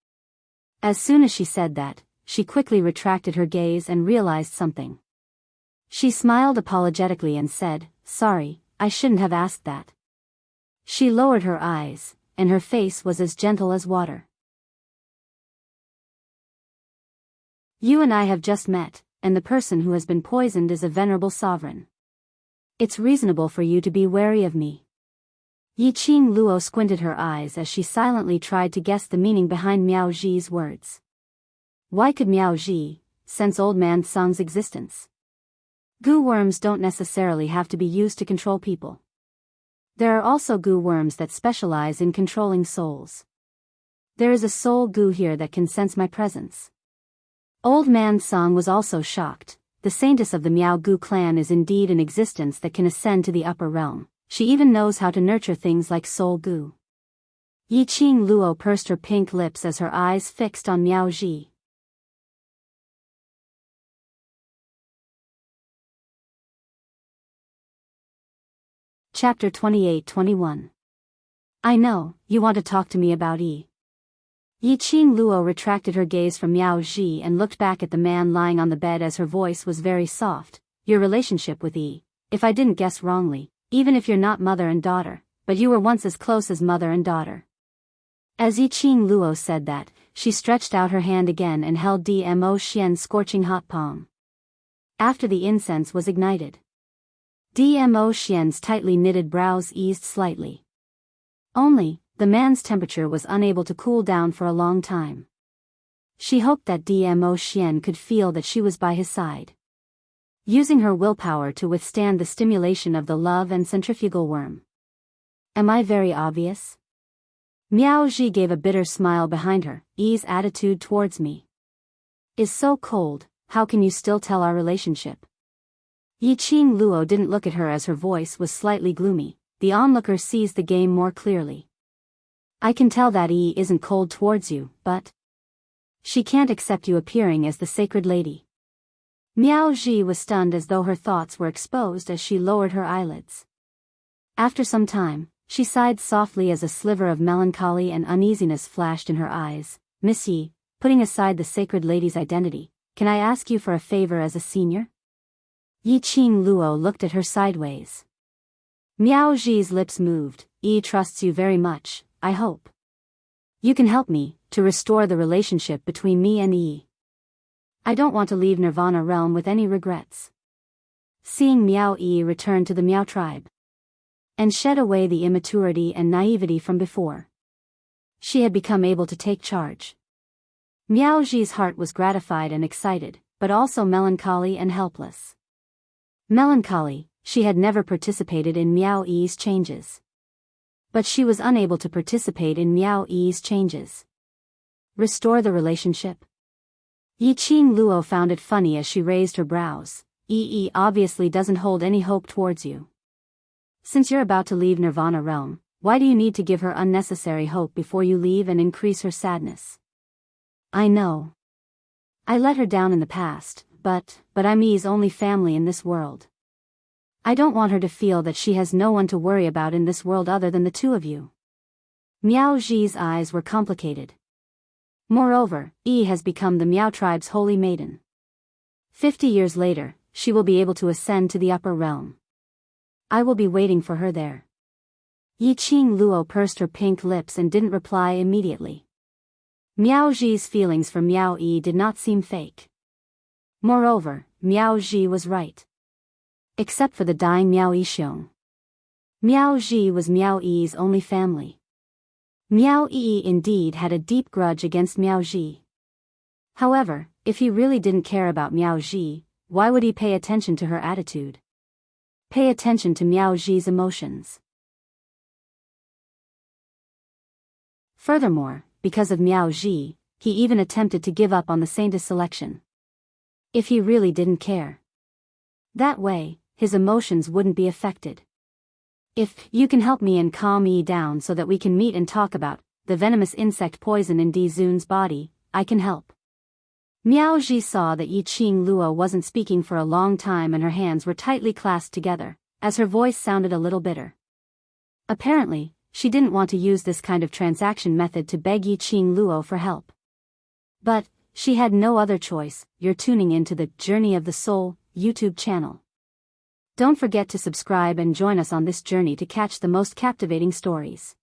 As soon as she said that, she quickly retracted her gaze and realized something. She smiled apologetically and said, Sorry, I shouldn't have asked that. She lowered her eyes, and her face was as gentle as water. You and I have just met, and the person who has been poisoned is a venerable sovereign. It's reasonable for you to be wary of me. Yiqing Luo squinted her eyes as she silently tried to guess the meaning behind Miao Ji's words. Why could Miao Ji sense Old Man Song's existence? Goo worms don't necessarily have to be used to control people. There are also goo worms that specialize in controlling souls. There is a soul goo here that can sense my presence. Old Man Song was also shocked. The saintess of the Miao Goo clan is indeed an existence that can ascend to the upper realm. She even knows how to nurture things like soul goo. Yiqing Luo pursed her pink lips as her eyes fixed on Miao Ji. Chapter 28-21. I know, you want to talk to me about Yi. Yiqing Luo retracted her gaze from Miao Ji and looked back at the man lying on the bed as her voice was very soft. Your relationship with Yi, if I didn't guess wrongly, even if you're not mother and daughter, but you were once as close as mother and daughter. As Yiqing Luo said that, she stretched out her hand again and held Dmo Xian's scorching hot palm. After the incense was ignited, Dmo Xian's tightly knitted brows eased slightly. Only, the man's temperature was unable to cool down for a long time. She hoped that Dmo Xian could feel that she was by his side, using her willpower to withstand the stimulation of the love and centrifugal worm. Am I very obvious? Miao Ji gave a bitter smile behind her. Yi's attitude towards me is so cold, how can you still tell our relationship? Yiqing Luo didn't look at her as her voice was slightly gloomy. The onlooker sees the game more clearly. I can tell that Yi isn't cold towards you, but she can't accept you appearing as the sacred lady. Miao Ji was stunned as though her thoughts were exposed as she lowered her eyelids. After some time, she sighed softly as a sliver of melancholy and uneasiness flashed in her eyes. Miss Yi, putting aside the sacred lady's identity, can I ask you for a favor as a senior? Yi Qing Luo looked at her sideways. Miao Ji's lips moved. Yi trusts you very much, I hope. You can help me to restore the relationship between me and Yi. I don't want to leave Nirvana realm with any regrets. Seeing Miao Yi return to the Miao tribe and shed away the immaturity and naivety from before, she had become able to take charge. Miao Ji's heart was gratified and excited, but also melancholy and helpless. Melancholy, she had never participated in Miao Yi's changes. But she was unable to participate in Miao Yi's changes. Restore the relationship? Yi Qing Luo found it funny as she raised her brows. Yi obviously doesn't hold any hope towards you. Since you're about to leave Nirvana realm, why do you need to give her unnecessary hope before you leave and increase her sadness? I know. I let her down in the past, but I'm Yi's only family in this world. I don't want her to feel that she has no one to worry about in this world other than the two of you. Miao Ji's eyes were complicated. Moreover, Yi has become the Miao tribe's holy maiden. 50 years later, she will be able to ascend to the upper realm. I will be waiting for her there. Yi Qing Luo pursed her pink lips and didn't reply immediately. Miao Ji's feelings for Miao Yi did not seem fake. Moreover, Miao Ji was right. Except for the dying Miao Yixiong. Miao Ji was Miao Yi's only family. Miao Yi indeed had a deep grudge against Miao Ji. However, if he really didn't care about Miao Ji, why would he pay attention to her attitude? Pay attention to Miao Ji's emotions. Furthermore, because of Miao Ji, he even attempted to give up on the Saintess selection. If he really didn't care. That way, his emotions wouldn't be affected. If you can help me and calm Yi down so that we can meet and talk about the venomous insect poison in Di Zun's body, I can help. Miao Ji saw that Yi Qing Luo wasn't speaking for a long time and her hands were tightly clasped together, as her voice sounded a little bitter. Apparently, she didn't want to use this kind of transaction method to beg Yi Qing Luo for help. But she had no other choice. You're tuning into the Journey of the Soul YouTube channel. Don't forget to subscribe and join us on this journey to catch the most captivating stories.